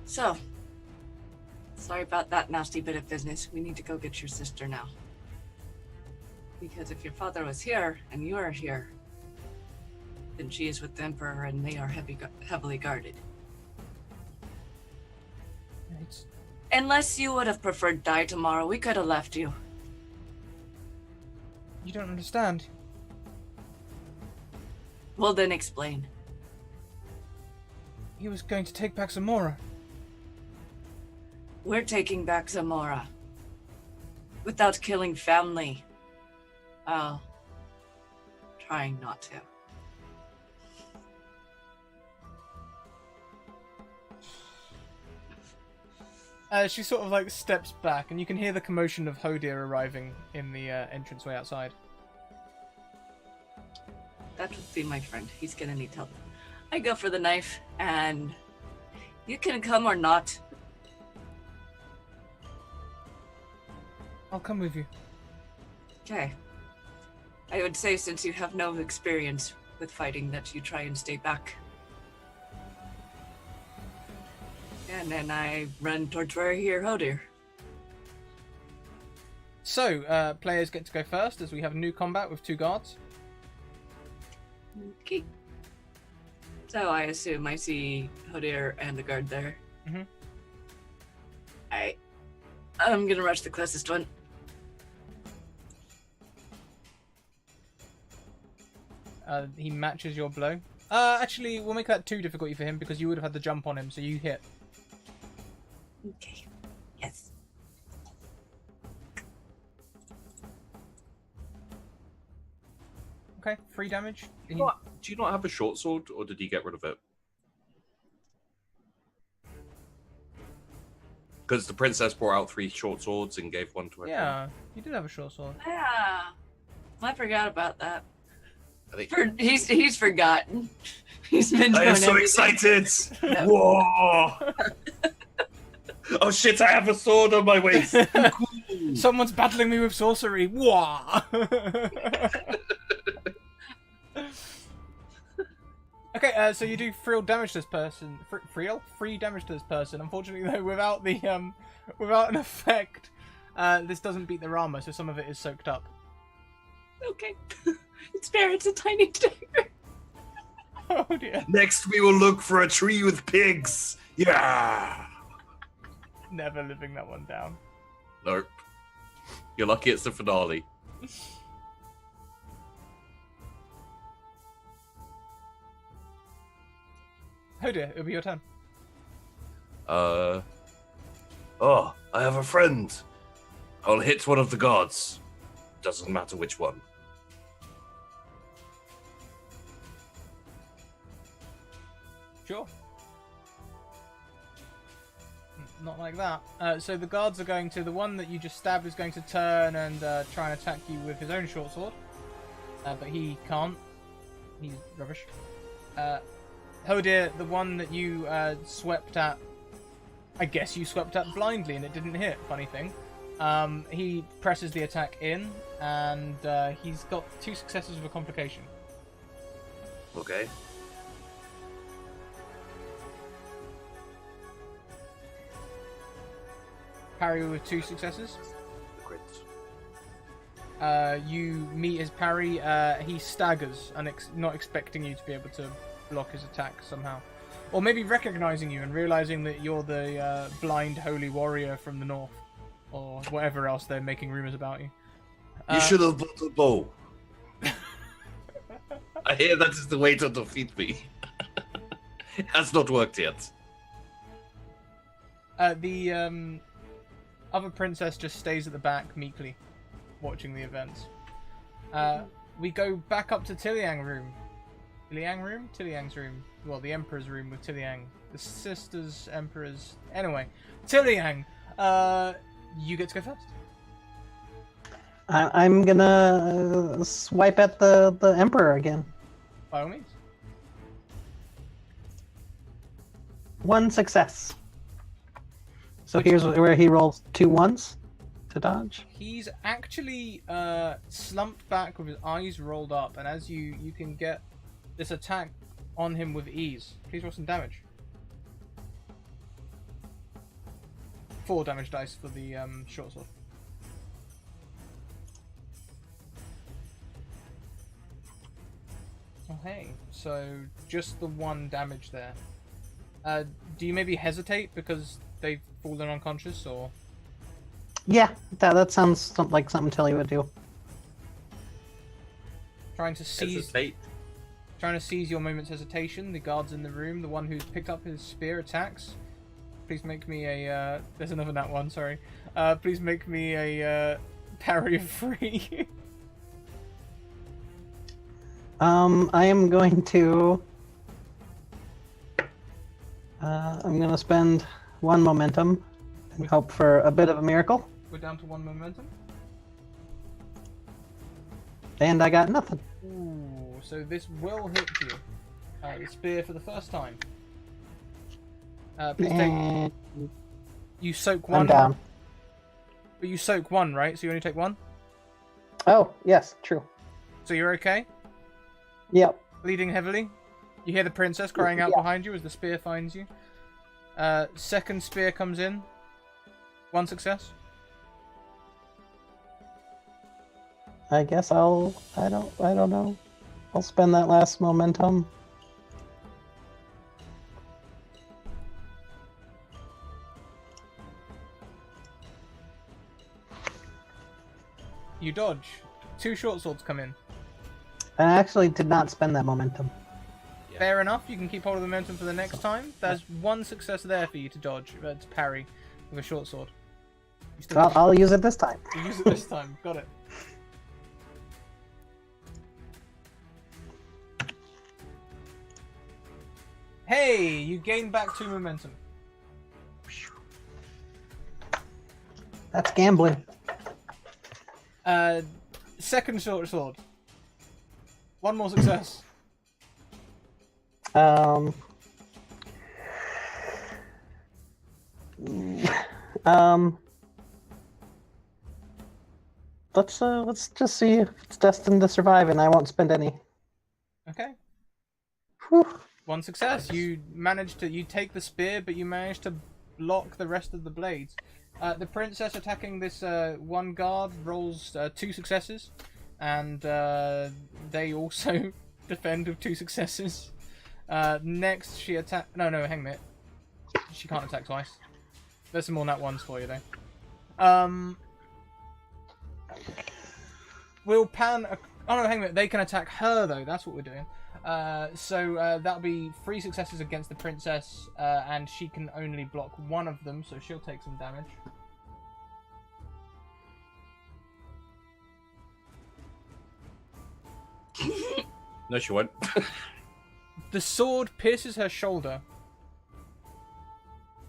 So, sorry about that nasty bit of business. We need to go get your sister now. Because if your father was here and you are here, then she is with the Emperor and they are heavily guarded. It's... Unless you would have preferred die tomorrow, we could have left you. You don't understand. Well, then explain. He was going to take back Zamora. We're taking back Zamora. Without killing family. Oh. Trying not to. She sort of like steps back, and you can hear the commotion of Hodir arriving in the entranceway outside. That would be my friend. He's gonna need help. I go for the knife, and you can come or not. I'll come with you. Okay. I would say since you have no experience with fighting that you try and stay back. And then I run towards where I hear Hodir. So, players get to go first as we have new combat with 2 guards. Okay. So I assume I see Hodir and the guard there. Mhm. I'm gonna rush the closest one. He matches your blow. Actually, we'll make that too difficult for him because you would have had the jump on him, so you hit. Okay. Yes. Okay, 3 damage. Do you not have a short sword, or did he get rid of it? Because the princess brought out 3 short swords and gave one to her. Yeah, you did have a short sword. Yeah. I forgot about that. I think... He's forgotten. He's been I am doing so everything. excited! Whoa! Oh shit, I have a sword on my waist! Cool. Someone's battling me with sorcery. Wah! Okay, so you do 3 damage to this person. 3 damage to this person. Unfortunately, though, without the without an effect, this doesn't beat their armor, so some of it is soaked up. Okay. It's fair, it's a tiny dagger. Oh dear. Next, we will look for a tree with pigs! Yeah! Never living that one down. Nope. You're lucky it's the finale. Oh dear, it'll be your turn. Oh, I have a friend. I'll hit one of the gods. Doesn't matter which one. Sure. Not like that. So the guards are going to... The one that you just stabbed is going to turn and try and attack you with his own short sword. But he can't. He's rubbish. Hodir, the one that you swept at... I guess you swept at blindly and it didn't hit. Funny thing. He presses the attack in and he's got 2 successes with a complication. Okay. Parry with 2 successes. Crits. You meet his parry. He staggers, not expecting you to be able to block his attack somehow. Or maybe recognizing you and realizing that you're the blind holy warrior from the north. Or whatever else they're making rumors about you. You should have bought a bow. I hear that is the way to defeat me. It has not worked yet. The other princess just stays at the back meekly, watching the events. We go back up to Tiliang's room. Tiliang's room. Well, the Emperor's room with Tiliang. The sisters, Emperors... Anyway, Tiliang, you get to go first. I'm gonna swipe at the Emperor again. By all means. 1 success. So here's where he rolls 2 1s to dodge. He's actually slumped back with his eyes rolled up, and as you can get this attack on him with ease. Please roll some damage. 4 damage dice for the short sword. Okay, so just the 1 damage there. Do you maybe hesitate because they've fallen unconscious, or? Yeah, that sounds like something Tilly would do. Trying to seize... Hesitate. Trying to seize your moment's hesitation. The guards in the room. The one who's picked up his spear attacks. Please make me a... there's another nat one, sorry. Please make me a parry of 3. I am going to... I'm going to spend 1 momentum and hope for a bit of a miracle. We're down to 1 momentum. And I got nothing. Ooh, so this will hit you. The spear for the first time. Please take... And You soak I'm 1. down. But you soak 1, right? So you only take 1? Oh, yes, true. So you're okay? Yep. Bleeding heavily? You hear the princess crying out Yeah. behind you as the spear finds you. Second spear comes in. 1 success. I guess I don't know. I'll spend that last momentum. You dodge. 2 short swords come in. I actually did not spend that momentum. Fair enough, you can keep hold of the momentum for the next time. There's 1 success there for you to dodge, to parry with a short sword. You still Well, I'll use it this time. you use it this time, got it. Hey, you gain back 2 momentum. That's gambling. Second short sword. 1 more success. Um, let's just see if it's destined to survive, and I won't spend any. Okay. Whew. 1 success. You take the spear, but you manage to block the rest of the blades. The princess attacking this 1 guard rolls 2 successes, and they also defend with 2 successes. Next, she attack. No, hang a minute. She can't attack twice. There's some more nat ones for you though. Will Pan? Oh no, hang a minute. They can attack her though. That's what we're doing. So that'll be 3 successes against the princess, and she can only block 1 of them, so she'll take some damage. No, she won't. The sword pierces her shoulder.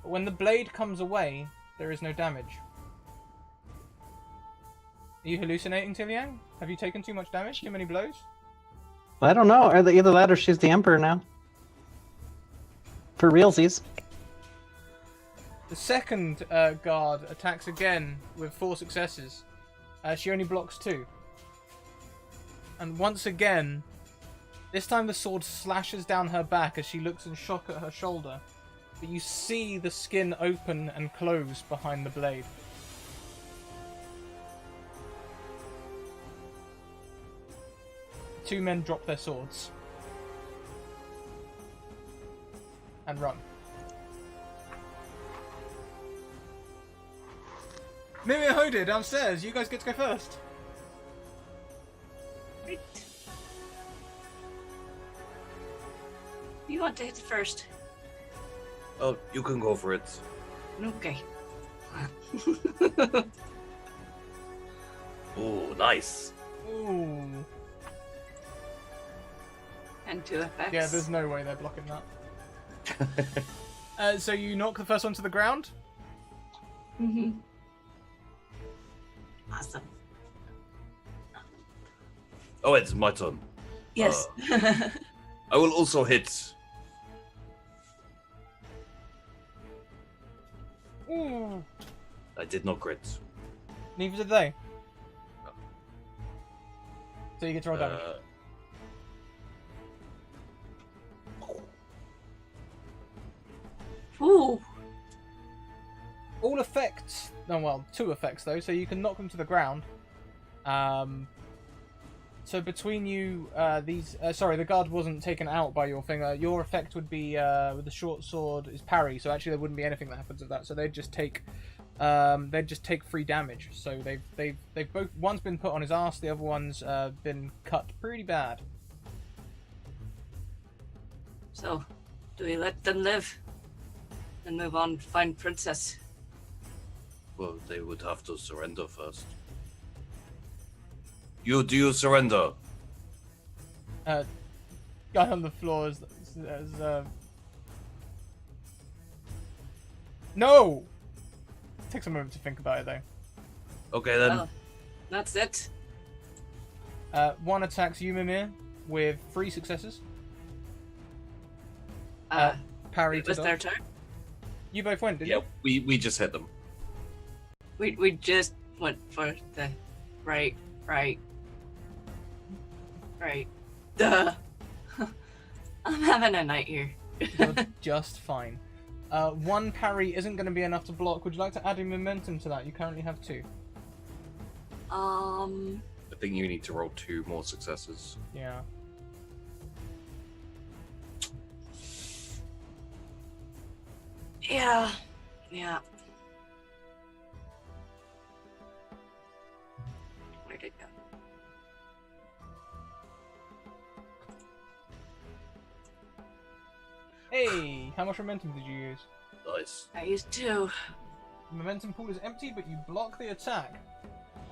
But when the blade comes away, there is no damage. Are you hallucinating, Tiliang? Have you taken too much damage? Too many blows? I don't know. Either that or she's the emperor now. For realsies. The second guard attacks again with 4 successes. She only blocks 2. And once again, this time the sword slashes down her back as she looks in shock at her shoulder. But you see the skin open and close behind the blade. Two men drop their swords. And run. Mimir Hoded downstairs, you guys get to go first. Right. You want to hit first? Oh, you can go for it. Okay. Oh, nice. Ooh. And 2 effects. Yeah, there's no way they're blocking that. So you knock the first one to the ground? Mm-hmm. Awesome. Oh, it's my turn. Yes. I will also hit. Ooh. I did not crit. Neither did they. So you get to roll damage. Ooh. All effects. Oh well, 2 effects though. So you can knock them to the ground. So between you, the guard wasn't taken out by your thing. Your effect would be with the short sword is parry. So actually, there wouldn't be anything that happens with that. So they'd just take 3 damage. So they've both. One's been put on his ass. The other one's been cut pretty bad. So, do we let them live and move on to find Princess? Well, they would have to surrender first. Do you surrender? Guy on the floor is no! Takes a moment to think about it though. Okay then. Oh, that's it. One attacks you, Mimir, with 3 successes. Parry It to was dodge. their turn. You both went, didn't Yeah, you? we just hit them. We just went for the right. Duh. I'm having a night here. You're just fine. 1 parry isn't going to be enough to block. Would you like to add a momentum to that? You currently have 2. I think you need to roll 2 more successes. Yeah. Yeah. Where'd it go? Hey, how much momentum did you use? Nice. I used 2. The momentum pool is empty, but you block the attack.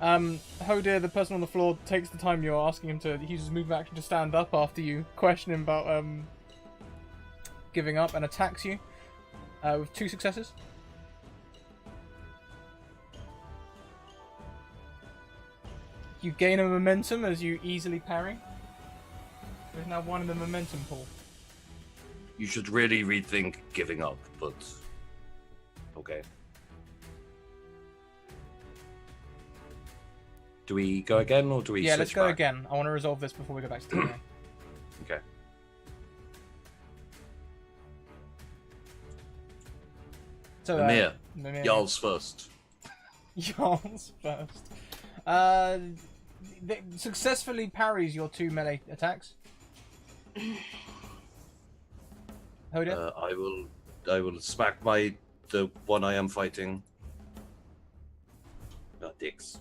Hodir, the person on the floor, takes the time you're asking him to. He uses move action to stand up after you question him about giving up and attacks you with 2 successes. You gain a momentum as you easily parry. There's now 1 in the momentum pool. You should really rethink giving up, but okay. Do we go again or do we Yeah, switch let's go back? again. I want to resolve this before we go back to the Okay. So, Mimir, Mimir. Jarl's first. Jarl's first. Successfully parries your 2 melee attacks. Hodir? I will smack the one I am fighting. Dicks.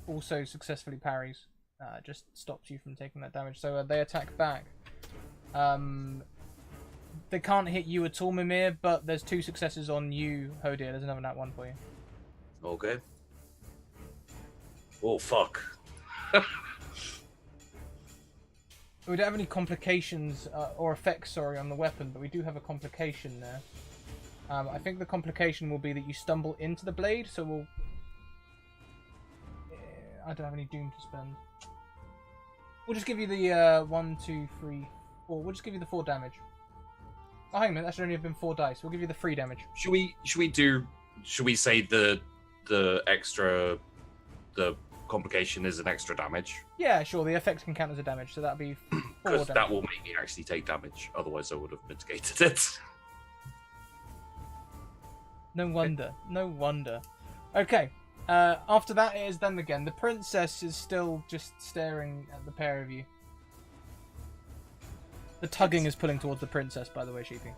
Also successfully parries. Just stops you from taking that damage. So they attack back. They can't hit you at all, Mimir, but there's 2 successes on you, Hodir. There's another nat 1 for you. Okay. Oh fuck. We don't have any complications or effects, sorry, on the weapon, but we do have a complication there. I think the complication will be that you stumble into the blade, so we'll... I don't have any doom to spend. We'll just give you the 1, 2, 3, 4. We'll just give you the 4 damage. Oh, hang on a minute, that should only have been 4 dice. We'll give you the 3 damage. Should we say the extra complication is an extra damage? Yeah, sure, the effects can count as a damage, so that'll be 4 Because damage. that will make me actually take damage. Otherwise, I would have mitigated it. No wonder. No wonder. Okay. After that, it is them again. The princess is still just staring at the pair of you. The tugging is pulling towards the princess, by the way, Sheepy.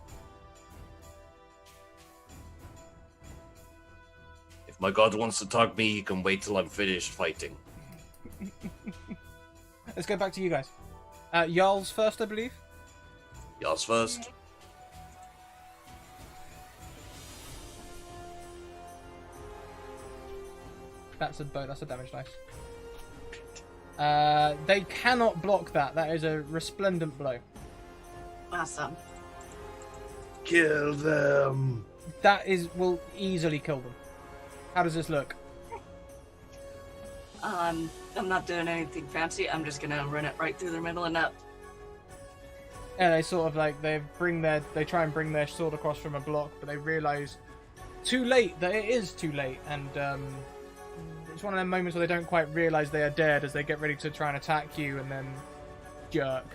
If my god wants to tug me, he can wait till I'm finished fighting. Let's go back to you guys. Jarl's first, I believe. Jarl's first. That's a bow. That's a damage dice. They cannot block that. That is a resplendent blow. Awesome. Kill them. That will easily kill them. How does this look? I'm not doing anything fancy. I'm just gonna run it right through the middle and up. Yeah, they sort of like they try and bring their sword across from a block, but they realise too late that it is too late, and it's one of them moments where they don't quite realise they are dead as they get ready to try and attack you, and then jerk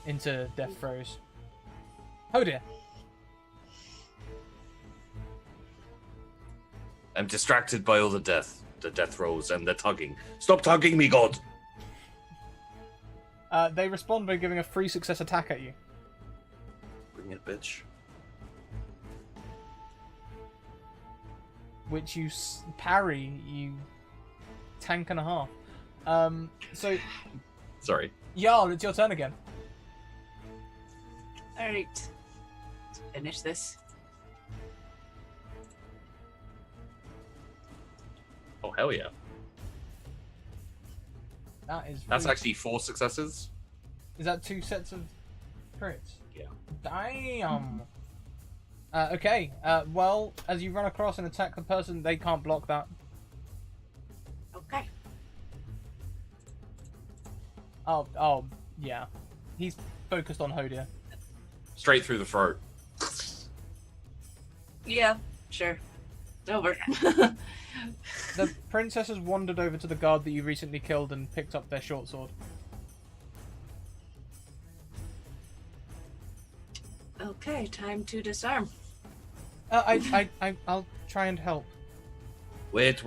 into death throes. Oh dear. I'm distracted by all the death rolls and the tugging. Stop tugging me, God! They respond by giving a free success attack at you. Bring it, bitch. Which you parry, you tank and a half. So, Sorry. Jarl, it's your turn again. Alright. Let's finish this. Oh, hell yeah. That is. That's really- actually 4 successes. Is that 2 sets of crits? Yeah. Damn. Okay. Well, as you run across and attack the person, they can't block that. Okay. Oh, yeah. He's focused on Hodir. Straight through the throat. Yeah, sure. It's over. The princess has wandered over to the guard that you recently killed and picked up their short sword. Okay, time to disarm. I'll try and help. Wait.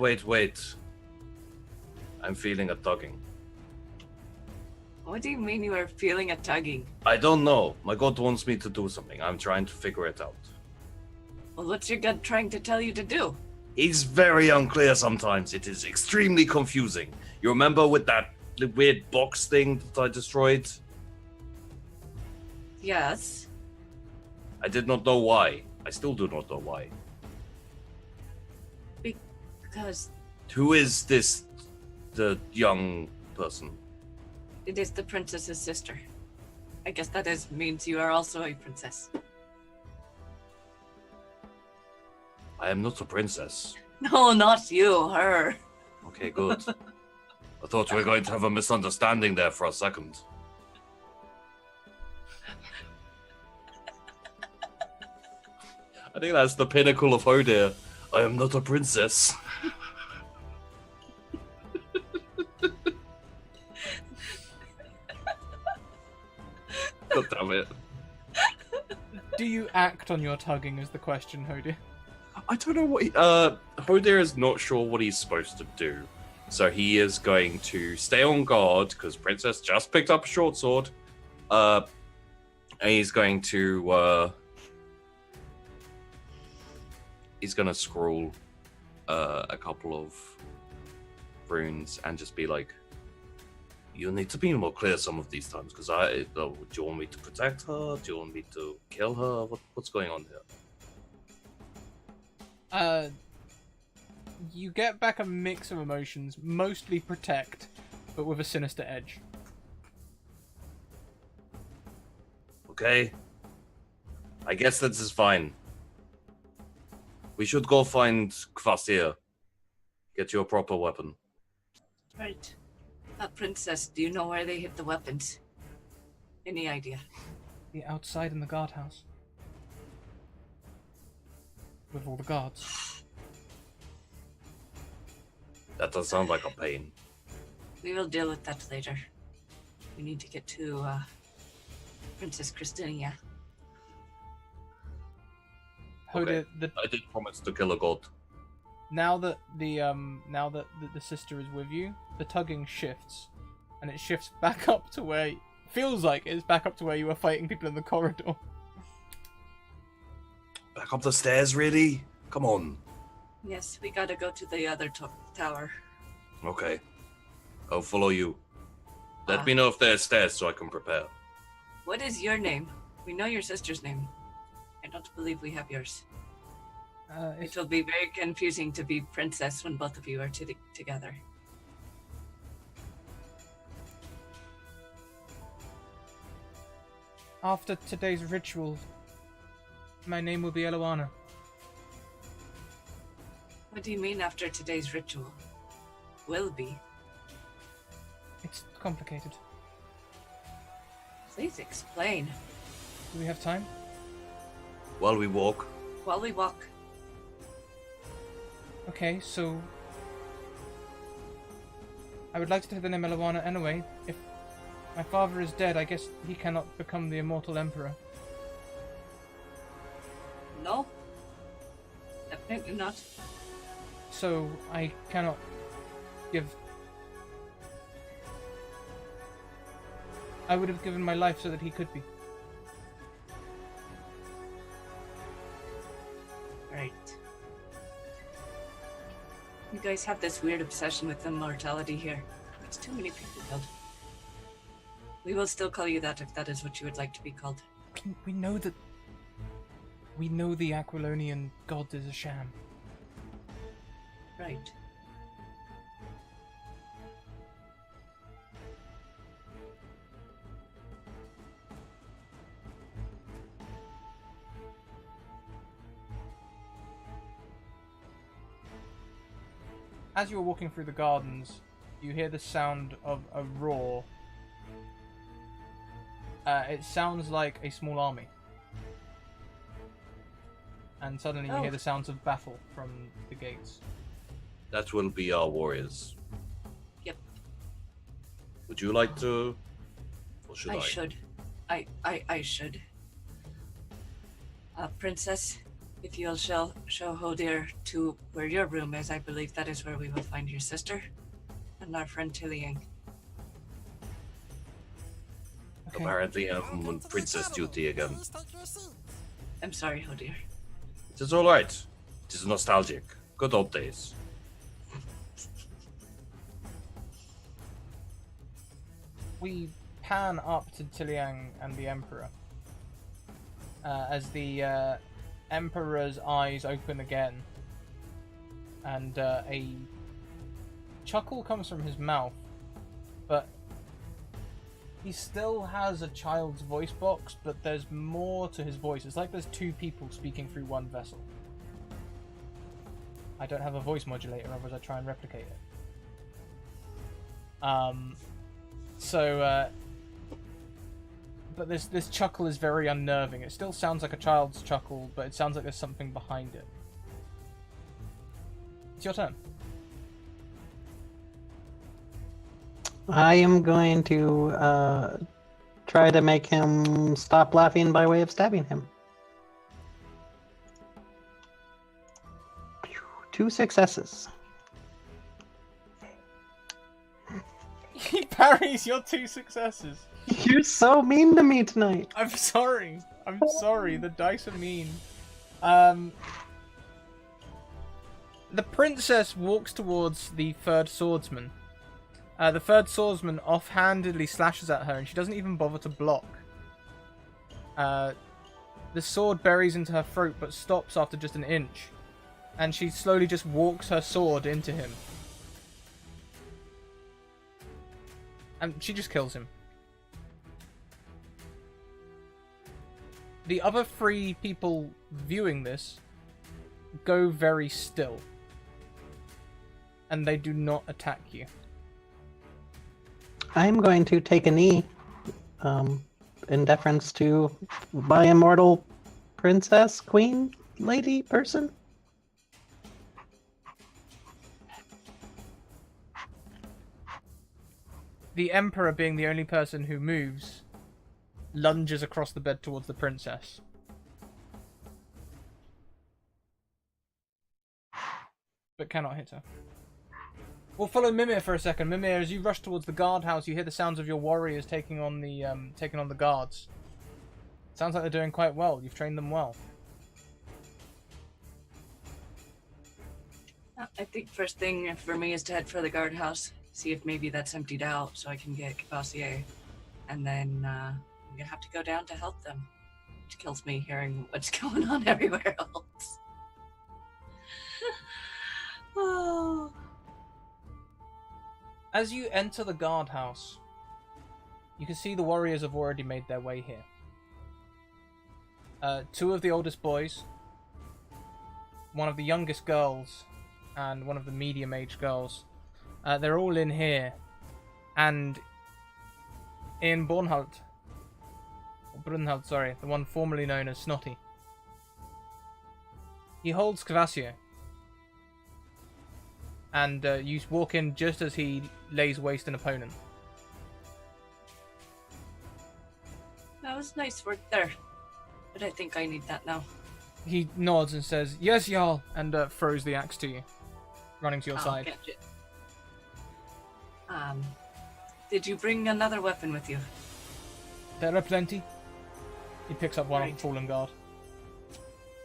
I'm feeling a tugging. What do you mean you are feeling a tugging? I don't know. My god wants me to do something. I'm trying to figure it out. Well, what's your gut trying to tell you to do? He's very unclear sometimes. It is extremely confusing. You remember with that weird box thing that I destroyed? Yes. I did not know why. I still do not know why. Because Who is this, the young person? it is the princess's sister. I guess that means you are also a princess. I am not a princess. No, not you, her. Okay, good. I thought we were going to have a misunderstanding there for a second. I think that's the pinnacle of Hodir. I am not a princess. God damn it. Do you act on your tugging is the question, Hodir. I don't know what Hodir is not sure what he's supposed to do. So he is going to stay on guard because Princess just picked up a short sword. And he's going to scroll a couple of runes and just be like, You need to be more clear some of these times, because do you want me to protect her? Do you want me to kill her? What's going on here? You get back a mix of emotions, mostly protect, but with a sinister edge. Okay. I guess that is fine. We should go find Kvasir. Get you a proper weapon. Right. Princess, do you know where they hid the weapons? Any idea? The outside in the guardhouse. With all the guards. That does sound like a pain. We will deal with that later. We need to get to Princess Christina. Hodir, Okay. I did promise to kill a god. now that the sister is with you, the tugging shifts, and it shifts back up to where feels like it's back up to where you were fighting people in the corridor. Back up the stairs, really? Come on. Yes, we gotta go to the other tower. Okay. I'll follow you. Let Ah. me know if there's stairs so I can prepare. What is your name? We know your sister's name. I don't believe we have yours. It It's will be very confusing to be princess when both of you are together. after today's ritual. My name will be Eloana. What do you mean after today's ritual? Will be. It's complicated. Please explain. Do we have time? While we walk. While we walk. Okay, so I would like to take the name Eloana anyway. If my father is dead, I guess he cannot become the Immortal Emperor. No? Definitely not. So I cannot give... I would have given my life so that he could be. Right. You guys have this weird obsession with immortality here. It's too many people killed. We will still call you that if that is what you would like to be called. We know that. We know the Aquilonian god is a sham. Right. As you are walking through the gardens, you hear the sound of a roar. It sounds like a small army. And suddenly you hear the sounds of battle from the gates. That will be our warriors. Yep. Would you like to? Or should I? I should. I should. Princess, if you'll show Hodir to where your room is, I believe that is where we will find your sister and our friend Tilliang. Okay. Apparently, I'm on princess duty again. I'm sorry, Hodir. It is all right. It is nostalgic. Good old days. We pan up to Tilliang and the Emperor. As the Emperor's eyes open again. And a chuckle comes from his mouth. But he still has a child's voice box, but there's more to his voice. It's like there's two people speaking through one vessel. I don't have a voice modulator, otherwise I try and replicate it. But this chuckle is very unnerving. It still sounds like a child's chuckle, but it sounds like there's something behind it. It's your turn. I am going to try to make him stop laughing by way of stabbing him. 2 successes. He parries your 2 successes. You're so mean to me tonight. I'm sorry. I'm sorry. The dice are mean. The princess walks towards the third swordsman. The third swordsman offhandedly slashes at her, and she doesn't even bother to block. The sword buries into her throat, but stops after just an inch. And she slowly just walks her sword into him. And she just kills him. The other 3 people viewing this go very still. And they do not attack you. I'm going to take a knee in deference to my immortal princess, queen, lady, person. The Emperor, being the only person who moves, lunges across the bed towards the princess. But cannot hit her. We'll follow Mimir for a second. Mimir, as you rush towards the guardhouse, you hear the sounds of your warriors taking on the guards. Sounds like they're doing quite well. You've trained them well. I think first thing for me is to head for the guardhouse, see if maybe that's emptied out so I can get Cavassier. And then I'm going to have to go down to help them. It kills me hearing what's going on everywhere else. Oh. As you enter the guardhouse, you can see the warriors have already made their way here. 2 of the oldest boys, one of the youngest girls, and one of the medium-aged girls. They're all in here. And in Brunhald, sorry, the one formerly known as Snotty, he holds Cavassier. And you walk in just as he lays waste an opponent. That was nice work there. But I think I need that now. He nods and says, "Yes, Jarl," and throws the axe to you, running to your side. Catch it. Did you bring another weapon with you? There are plenty. He picks up one off Right. the fallen guard.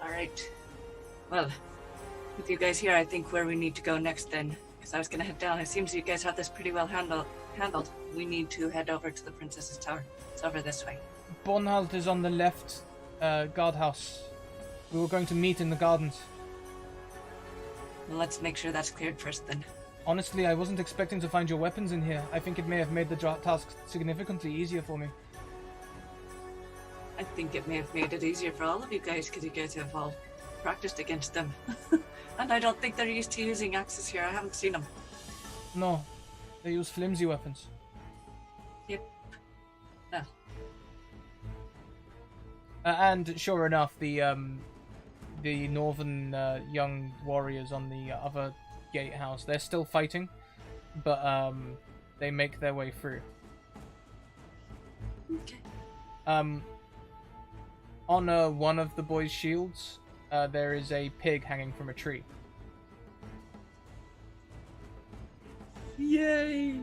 Alright. Well, with you guys here, I think where we need to go next then because I was gonna head down. It seems you guys have this pretty well handled. We need to head over to the princess's tower. It's over this way. Bornhald is on the left guardhouse. We were going to meet in the gardens. Well, let's make sure that's cleared first then. Honestly, I wasn't expecting to find your weapons in here. I think it may have made the task significantly easier for me. I think it may have made it easier for all of you guys because you guys have all practiced against them. And I don't think they're used to using axes here. I haven't seen them. No, they use flimsy weapons. Yep. No. And sure enough, the northern young warriors on the other gatehouse, they're still fighting, but they make their way through. Okay. On one of the boys' shields, there is a pig hanging from a tree. Yay!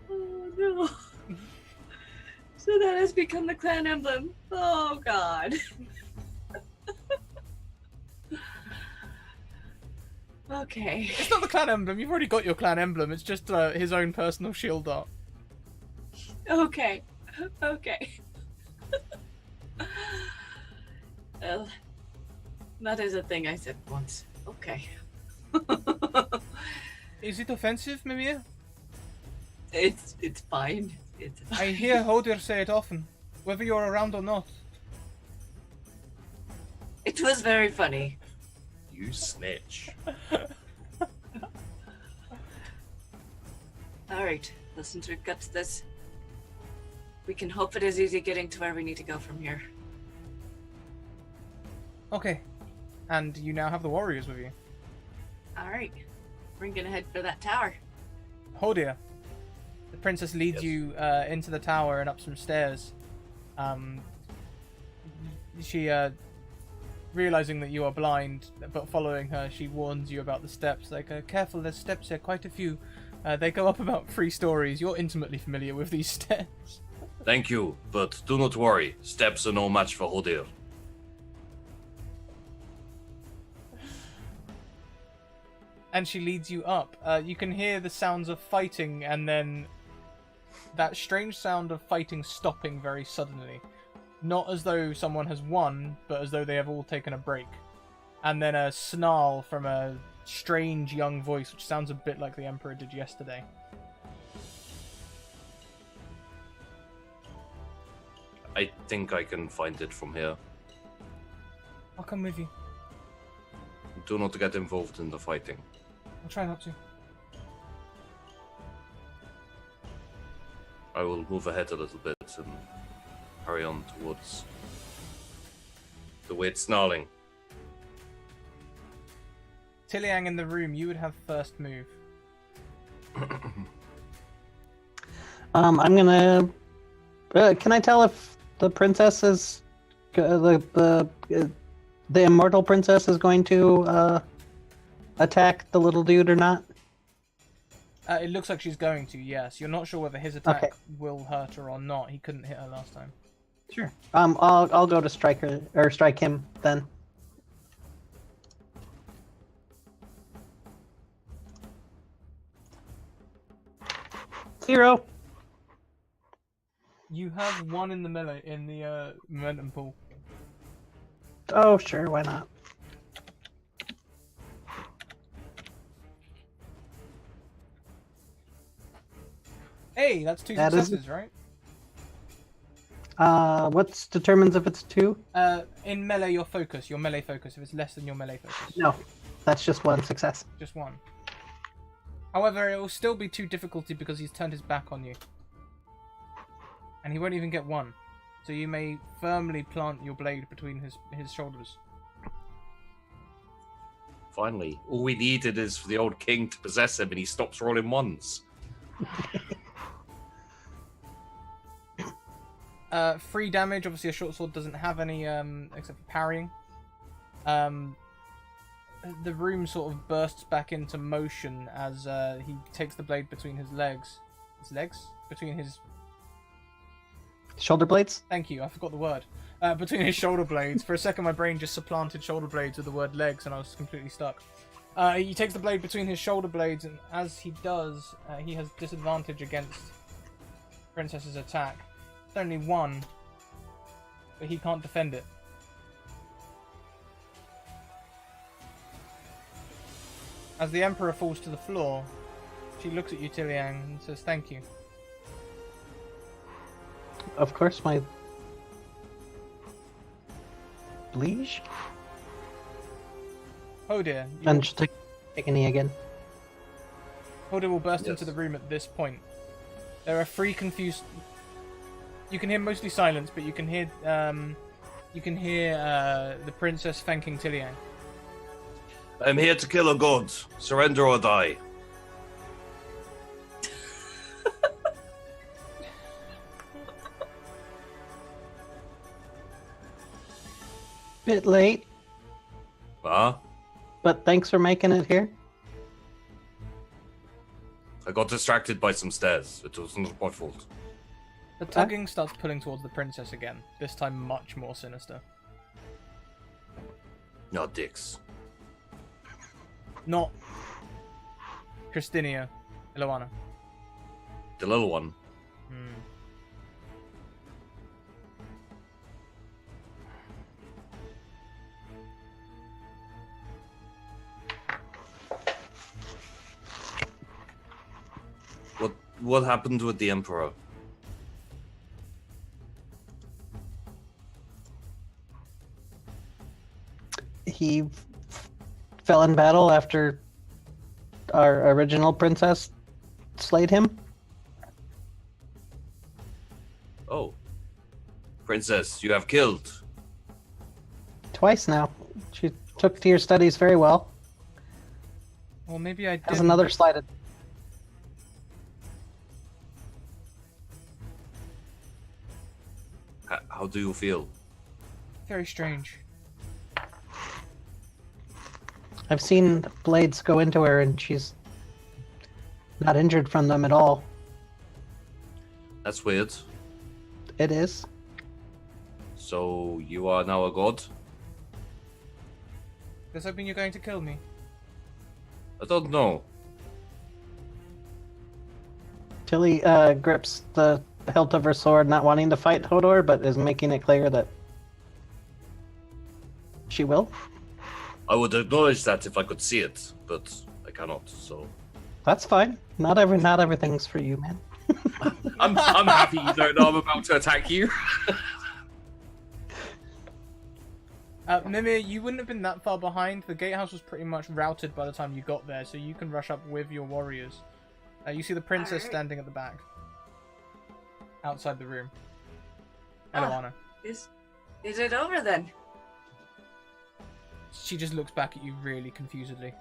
Oh no. So that has become the clan emblem. Oh god. Okay. It's not the clan emblem. You've already got your clan emblem. It's just his own personal shield art. Okay. Okay. Well, that is a thing I said once. Okay. Is it offensive, Mimir? It's fine. It's fine. I hear Hodir say it often, whether you're around or not. It was very funny. You snitch. Alright, well, since we've got to this, we can hope it is easy getting to where we need to go from here. Okay. And you now have the warriors with you. Alright, we're gonna head for that tower. Hodir. The princess leads Yes. you into the tower and up some stairs. She, realizing that you are blind, but following her, she warns you about the steps. Like, careful, there's steps here, quite a few. They go up about 3 stories. You're intimately familiar with these steps. Thank you, but do not worry. Steps are no match for Hodir. And she leads you up. You can hear the sounds of fighting, and then that strange sound of fighting stopping very suddenly. Not as though someone has won, but as though they have all taken a break. And then a snarl from a strange young voice, which sounds a bit like the Emperor did yesterday. I think I can find it from here. I'll come with you. Do not get involved in the fighting. I'll try not to. I will move ahead a little bit and hurry on towards the weird snarling. Tiliang in the room, you would have first move. I'm gonna. Can I tell if the princess is the immortal princess is going to attack the little dude or not? It looks like she's going to, yes. You're not sure whether his attack Okay. will hurt her or not. He couldn't hit her last time. Sure. I'll go to strike her or strike him then. Zero. You have 1 in the melee in the momentum pool. Oh, sure. Why not? Hey, that's 2 That is- successes, right? What determines if it's 2? In melee, your focus, your melee focus. If it's less than your melee focus, No, that's just 1 success. just 1. However, it will still be 2 difficulty because he's turned his back on you. And he won't even get 1. So you may firmly plant your blade between his shoulders. Finally, all we needed is for the old king to possess him and he stops rolling ones. 3 damage. Obviously, a short sword doesn't have any, except for parrying. The room sort of bursts back into motion as he takes the blade between his legs. His legs? Between his Shoulder blades? Thank you, I forgot the word. Between his shoulder blades. For a second, my brain just supplanted shoulder blades with the word legs, and I was completely stuck. He takes the blade between his shoulder blades, and as he does, he has disadvantage against Princess's attack. It's only one, but he can't defend it. As the Emperor falls to the floor, she looks at you, Tiliang, and says thank you. Of course, my liege. Hodir, And just take a knee again. Hodir will burst Yes. into the room at this point. There are three confused. You can hear mostly silence, but you can hear the princess thanking Tiliang. I'm here to kill a god. Surrender or die. Bit late, Huh? but thanks for making it here. I got distracted by some stairs. It wasn't my fault. The tugging starts pulling towards the princess again, this time much more sinister. No dicks. Not Christinia, Iloana. The little one. Hmm. What happened with the Emperor? He fell in battle after our original princess slayed him. Oh. Princess, you have killed. Twice now. She took to your studies very well. Well, maybe I did. Has another slighted. How do you feel? Very strange. I've seen blades go into her and she's not injured from them at all. That's weird. It is. So you are now a god? Does that mean you're going to kill me? I don't know. Tilly grips the hilt of her sword, not wanting to fight Hodor, but is making it clear that she will. I would acknowledge that if I could see it, but I cannot, so That's fine. Not everything's for you, man. I'm happy you don't know I'm about to attack you. Mimir, you wouldn't have been that far behind. The gatehouse was pretty much routed by the time you got there, so you can rush up with your warriors. You see the princess Alright. standing at the back. Outside the room. Ah. Eloana. Is it over then? She just looks back at you really confusedly.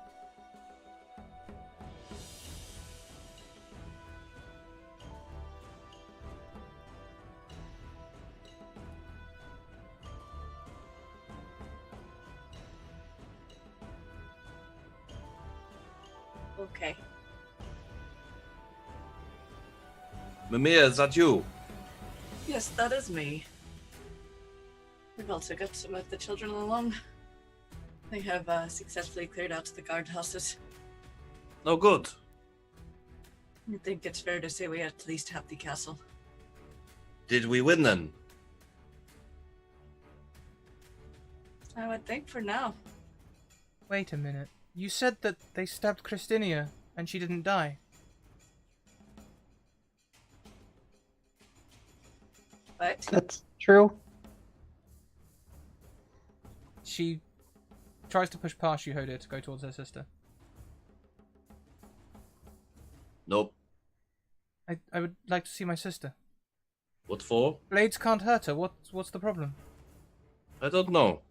Okay. Mimir, is that you? Yes, that is me. We've also got some of the children along. They have successfully cleared out the guardhouses. No good. I think it's fair to say we at least have the castle. Did we win then? I would think for now. Wait a minute. You said that they stabbed Christinia and she didn't die. But That's true. She tries to push past you, Hodir, to go towards her sister. Nope. I would like to see my sister. What for? Blades can't hurt her. What's the problem? I don't know.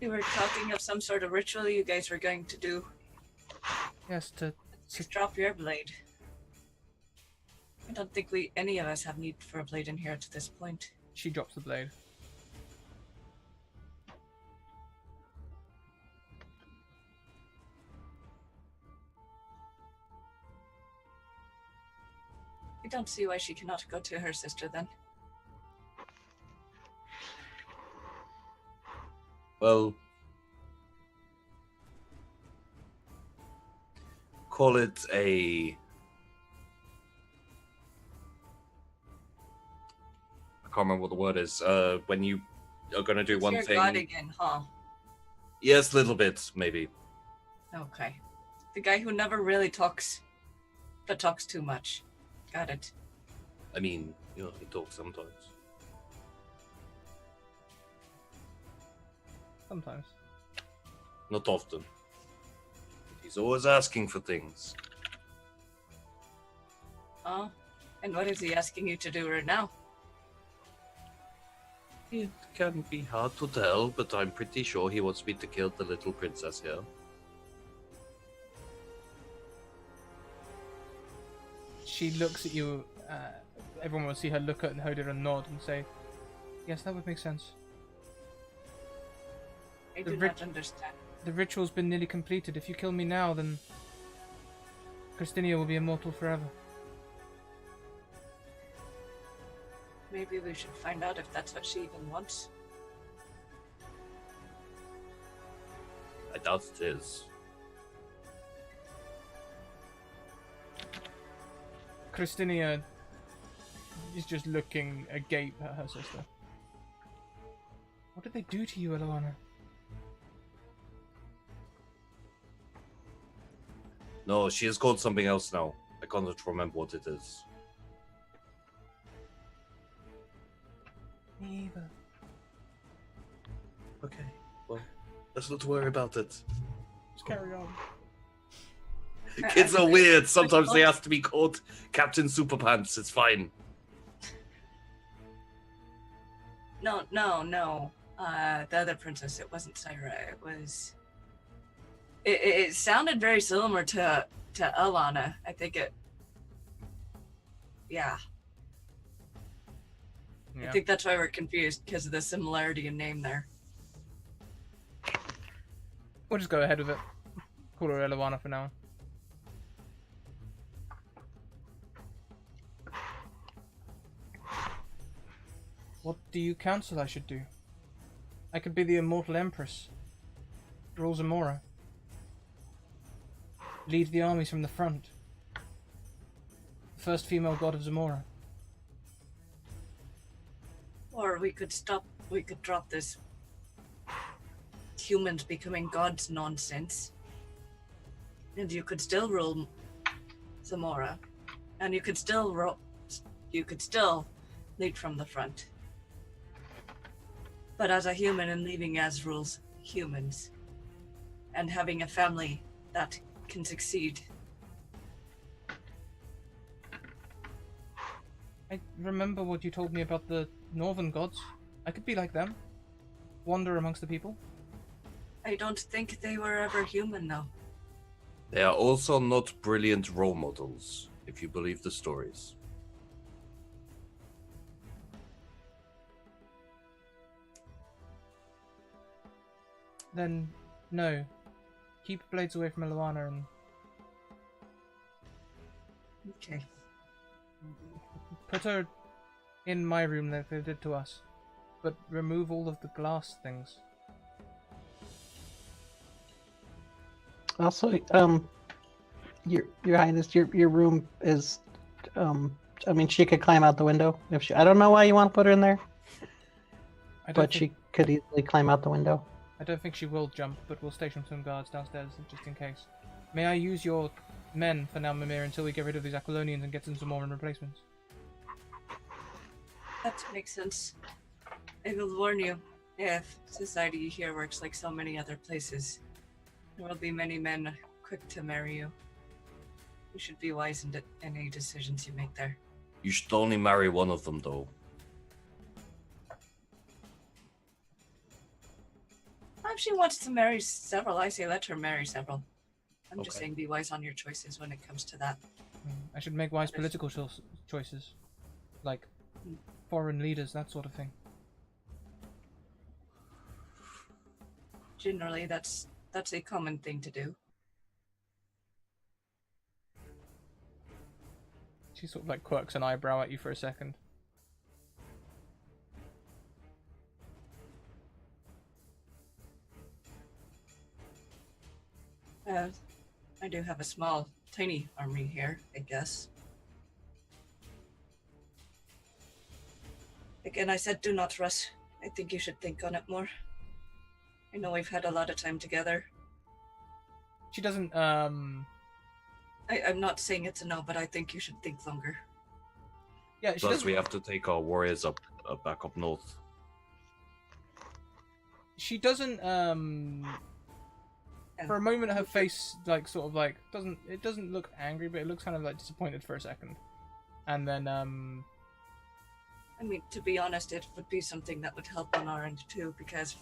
we were talking of some sort of ritual you guys were going to do. Yes, to Just drop your blade. I don't think any of us have need for a blade in here to this point. she drops the blade. don't see why she cannot go to her sister then. Well, call it a... I can't remember what the word is. When you are going to do one You're thing... God again, huh? Yes, little bit, maybe. Okay. The guy who never really talks, but talks too much. Got it. I mean, you know, he talks sometimes. Sometimes. Not often. He's always asking for things. Oh, and what is he asking you to do right now? It can be hard to tell, but I'm pretty sure he wants me to kill the little princess here. She looks at you. Everyone will see her look at Hodir and nod and say, "Yes, that would make sense." I The do rich- not understand. The ritual's been nearly completed. If you kill me now, then Christinia will be immortal forever. Maybe we should find out if that's what she even wants. I doubt it is. Christinia is just looking agape at her sister. What did they do to you, Eloana? No, she is called something else now. I can't remember what it is. Neither. Okay, well, let's not worry about it. Just carry on. Kids are weird. Sometimes they have to be called Captain Superpants. It's fine. No. The other princess, it wasn't Syra. It was... It sounded very similar to Alana. I think it... Yeah. I think that's why we're confused, because of the similarity in name there. We'll just go ahead with it. Call her Eloana for now. What do you counsel I should do? I could be the Immortal Empress. Rule Zamora. Lead the armies from the front. The first female god of Zamora. Or we could drop this humans becoming gods nonsense. And you could still rule Zamora. And you could still lead from the front. But as a human and leaving as rules humans. And having a family that can succeed. I remember what you told me about the northern gods. I could be like them. Wander amongst the people. I don't think they were ever human, though. They are also not brilliant role models, if you believe the stories. Then, no. Keep blades away from Eloana and Okay. put her in my room like they did to us. But remove all of the glass things. Also, your Highness, your room is, I mean, she could climb out the window if she. I don't know why you want to put her in there, but she could easily climb out the window. I don't think she will jump, but we'll station some guards downstairs just in case. May I use your men for now, Mimir, until we get rid of these Aquilonians and get some more replacements? That makes sense. I will warn you, if society here works like so many other places, there will be many men quick to marry you. You should be wise in any decisions you make there. You should only marry one of them, though. If she wants to marry several, I say let her marry several. I'm just Okay. saying be wise on your choices when it comes to that. I should make wise political choices. Like foreign leaders, that sort of thing. Generally, that's a common thing to do. She sort of like quirks an eyebrow at you for a second. I do have a small, tiny army here, I guess. Again, I said do not rush. I think you should think on it more. I know we've had a lot of time together. She doesn't, I'm not saying it's a no, but I think you should think longer. Yeah, she Plus, doesn't... we have to take our warriors back up north. She doesn't, for a moment her face, like, sort of like, it doesn't look angry, but it looks kind of like disappointed for a second. And then, I mean, to be honest, it would be something that would help on our end too, because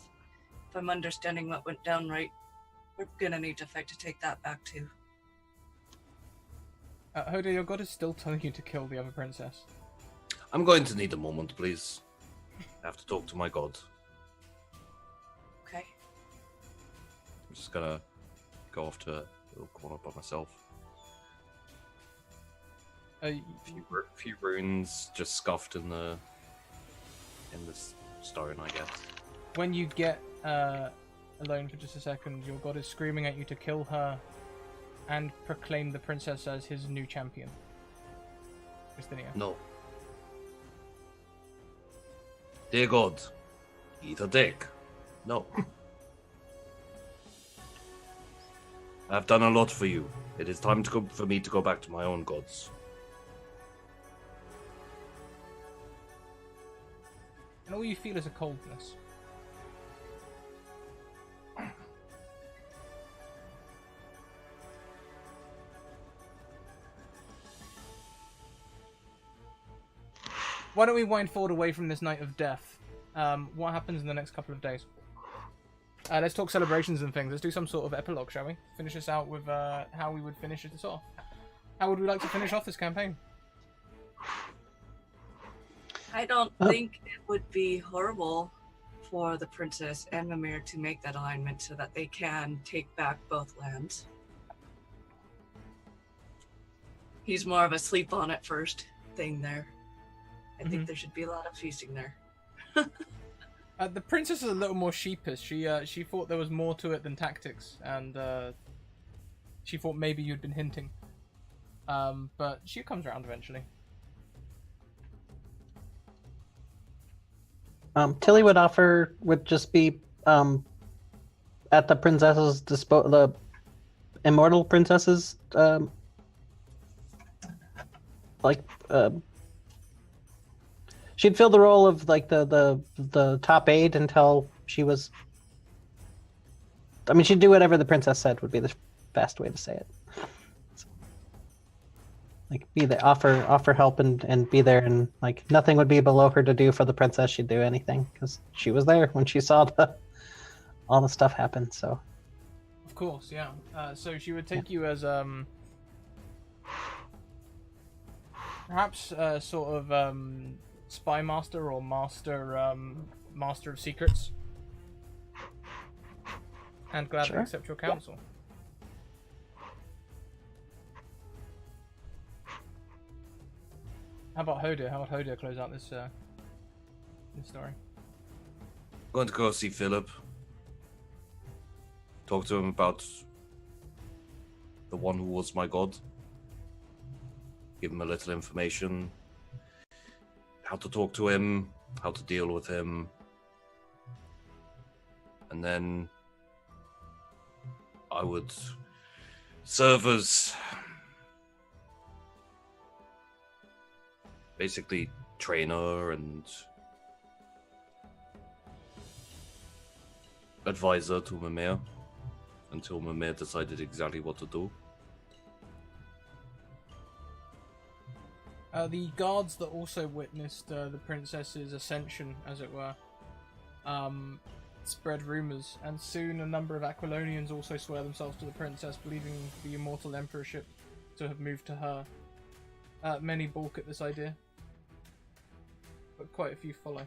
if I'm understanding what went down right, we're gonna need to fight to take that back too. Hoda, your god is still telling you to kill the other princess. I'm going to need a moment, please. I have to talk to my god. Okay. I'm just gonna go off to a little corner by myself. Few runes just scuffed in the stone, I guess. When you get alone for just a second, your god is screaming at you to kill her and proclaim the princess as his new champion. Justinia. No. Dear God, eat a dick. No. I've done a lot for you. It is time for me to go back to my own gods. And all you feel is a coldness. Why don't we wind forward away from this night of death? What happens in the next couple of days? Let's talk celebrations and things. Let's do some sort of epilogue, shall we? Finish this out with how we would finish this off. How would we like to finish off this campaign? I don't think it would be horrible for the princess and Mimir to make that alignment so that they can take back both lands. He's more of a sleep on it first thing there. I think there should be a lot of feasting there. The princess is a little more sheepish. She thought there was more to it than tactics, and she thought maybe you'd been hinting. But she comes around eventually. Tilly would just be at the princess's disposal, the Immortal princess's she'd fill the role of like the top aide until she was. I mean, she'd do whatever the princess said would be the fast way to say it. Like be there, offer help and be there, and like nothing would be below her to do for the princess. She'd do anything because she was there when she saw all the stuff happen. So. Of course, yeah. So she would take you as perhaps sort of spy master or master of secrets, and gladly accept your counsel. How about Hoda? How would Hoda close out this story? I'm going to go see Philip. Talk to him about the one who was my god. Give him a little information. How to talk to him, how to deal with him. And then I would serve as basically trainer and advisor to Mimir until Mimir decided exactly what to do. The guards that also witnessed the princess's ascension, as it were, spread rumors, and soon a number of Aquilonians also swear themselves to the princess, believing the Immortal Emperorship to have moved to her. Many balk at this idea, but quite a few follow.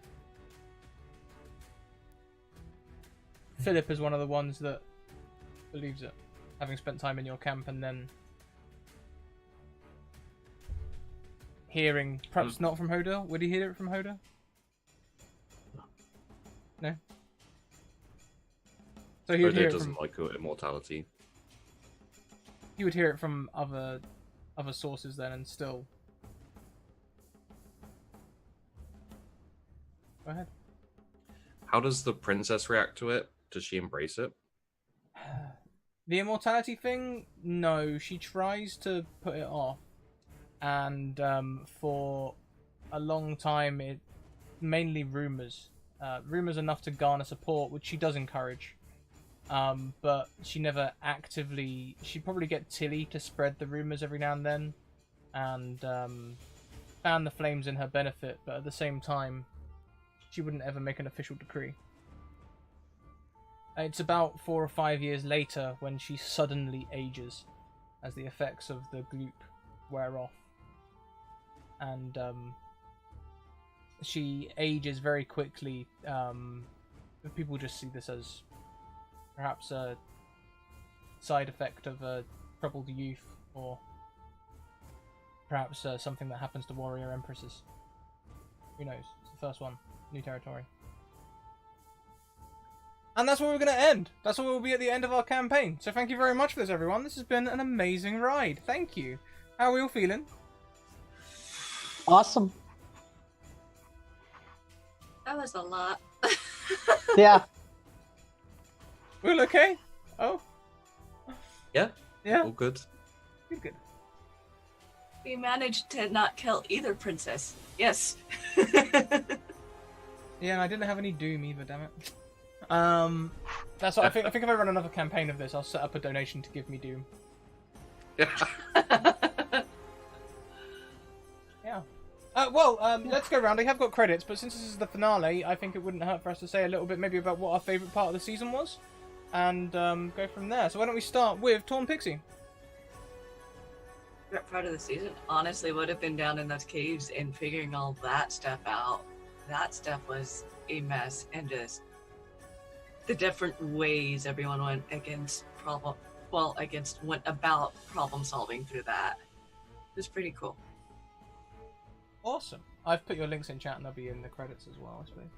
Philip is one of the ones that believes it, having spent time in your camp and then hearing, perhaps not from Hodor. Would he hear it from Hodor? No. So he would hear Hodor it doesn't from. like immortality. He would hear it from other sources then, and still. Go ahead. How does the princess react to it? Does she embrace it? The immortality thing, no. She tries to put it off, and for a long time, it mainly rumors, rumors enough to garner support, which she does encourage. But she never actively. She'd probably get Tilly to spread the rumors every now and then, and fan the flames in her benefit. But at the same time, she wouldn't ever make an official decree. It's about 4 or 5 years later when she suddenly ages, as the effects of the gloop wear off, and she ages very quickly. People just see this as perhaps a side effect of a troubled youth, or perhaps something that happens to warrior empresses. Who knows? It's the first one. New territory. And that's where we're going to end. That's where we'll be at the end of our campaign. So thank you very much for this, everyone. This has been an amazing ride. Thank you. How are we all feeling? Awesome. That was a lot. Yeah. We all okay? Oh? Yeah. Yeah? All good. Good. We managed to not kill either princess. Yes. Yeah, and I didn't have any doom either, damn it. That's what I think if I run another campaign of this, I'll set up a donation to give me doom. Yeah. Let's go round. I have got credits, but since this is the finale, I think it wouldn't hurt for us to say a little bit maybe about what our favourite part of the season was, and go from there. So why don't we start with Torn Pixie? That part of the season honestly would have been down in those caves and figuring all that stuff out. That stuff was a mess, and just the different ways everyone went about problem solving through that. It was pretty cool. Awesome. I've put your links in chat and they'll be in the credits as well, I suppose.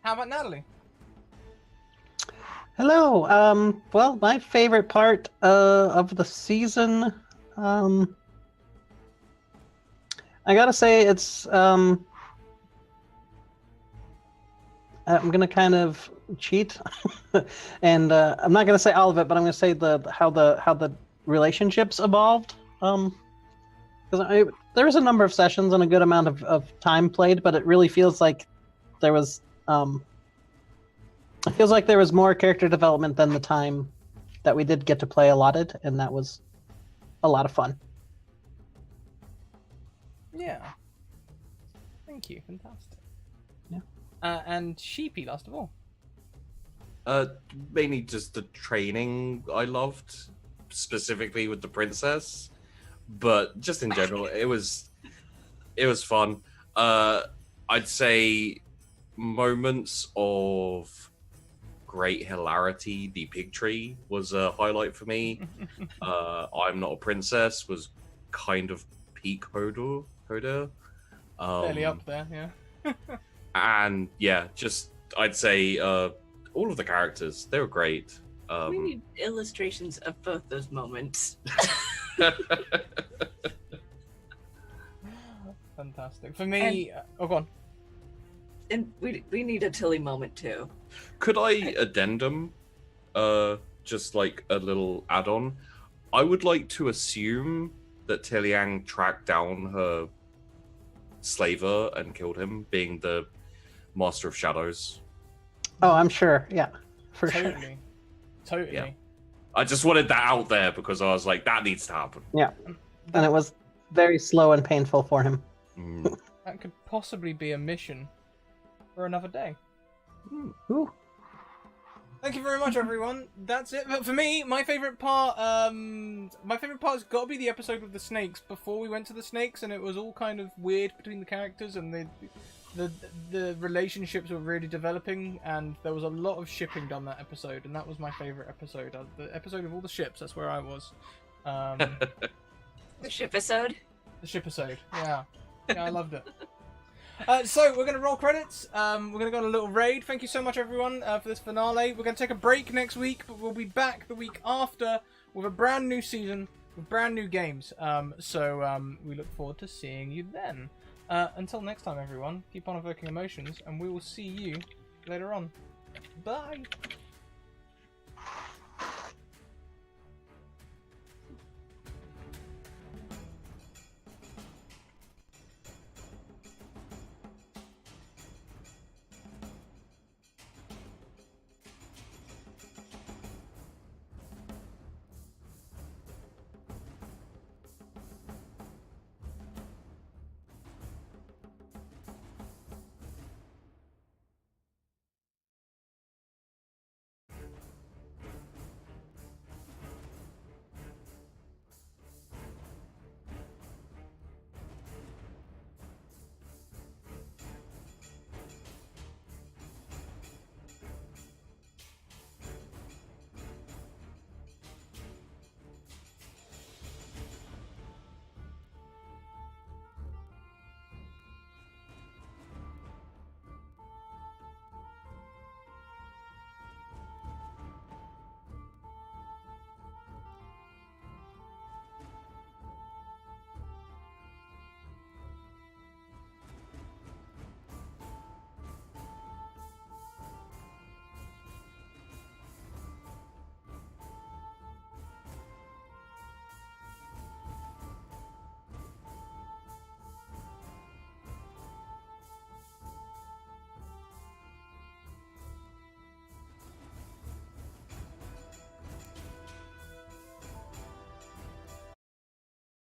How about Natalie? Hello. Well, my favorite part of the season, I gotta say it's I'm gonna kind of cheat, and I'm not gonna say all of it, but I'm gonna say how the relationships evolved. Because there was a number of sessions and a good amount of time played, but it really feels like there was it feels like there was more character development than the time that we did get to play allotted, and that was a lot of fun. Yeah. Thank you. Fantastic. Yeah. And Sheepy, last of all. Mainly just the training I loved, specifically with the princess, but just in general, it was fun. I'd say moments of great hilarity. The pig tree was a highlight for me. I'm Not a Princess was kind of peak Hodor. Fairly up there, yeah. And yeah, just I'd say all of the characters, they were great. We need illustrations of both those moments. Fantastic. For me, oh, go on. And we need a Tilly moment too. Could I addendum just like a little add-on? I would like to assume that Tilliang tracked down her slaver and killed him, being the Master of Shadows. Oh, I'm sure. Yeah, for sure. Totally. Yeah. I just wanted that out there because I was like, that needs to happen. Yeah, and it was very slow and painful for him. That could possibly be a mission for another day. Ooh. Thank you very much, everyone. That's it. But for me, my favorite part has got to be the episode with the snakes. Before we went to the snakes, and it was all kind of weird between the characters, and the relationships were really developing, and there was a lot of shipping done that episode, and that was my favorite episode. The episode of all the ships. That's where I was. The ship episode. The ship episode. Yeah. Yeah, I loved it. So we're going to roll credits. We're going to go on a little raid. Thank you so much, everyone, for this finale. We're going to take a break next week, but we'll be back the week after with a brand new season with brand new games. So we look forward to seeing you then. Until next time, everyone, keep on evoking emotions, and we will see you later on. Bye.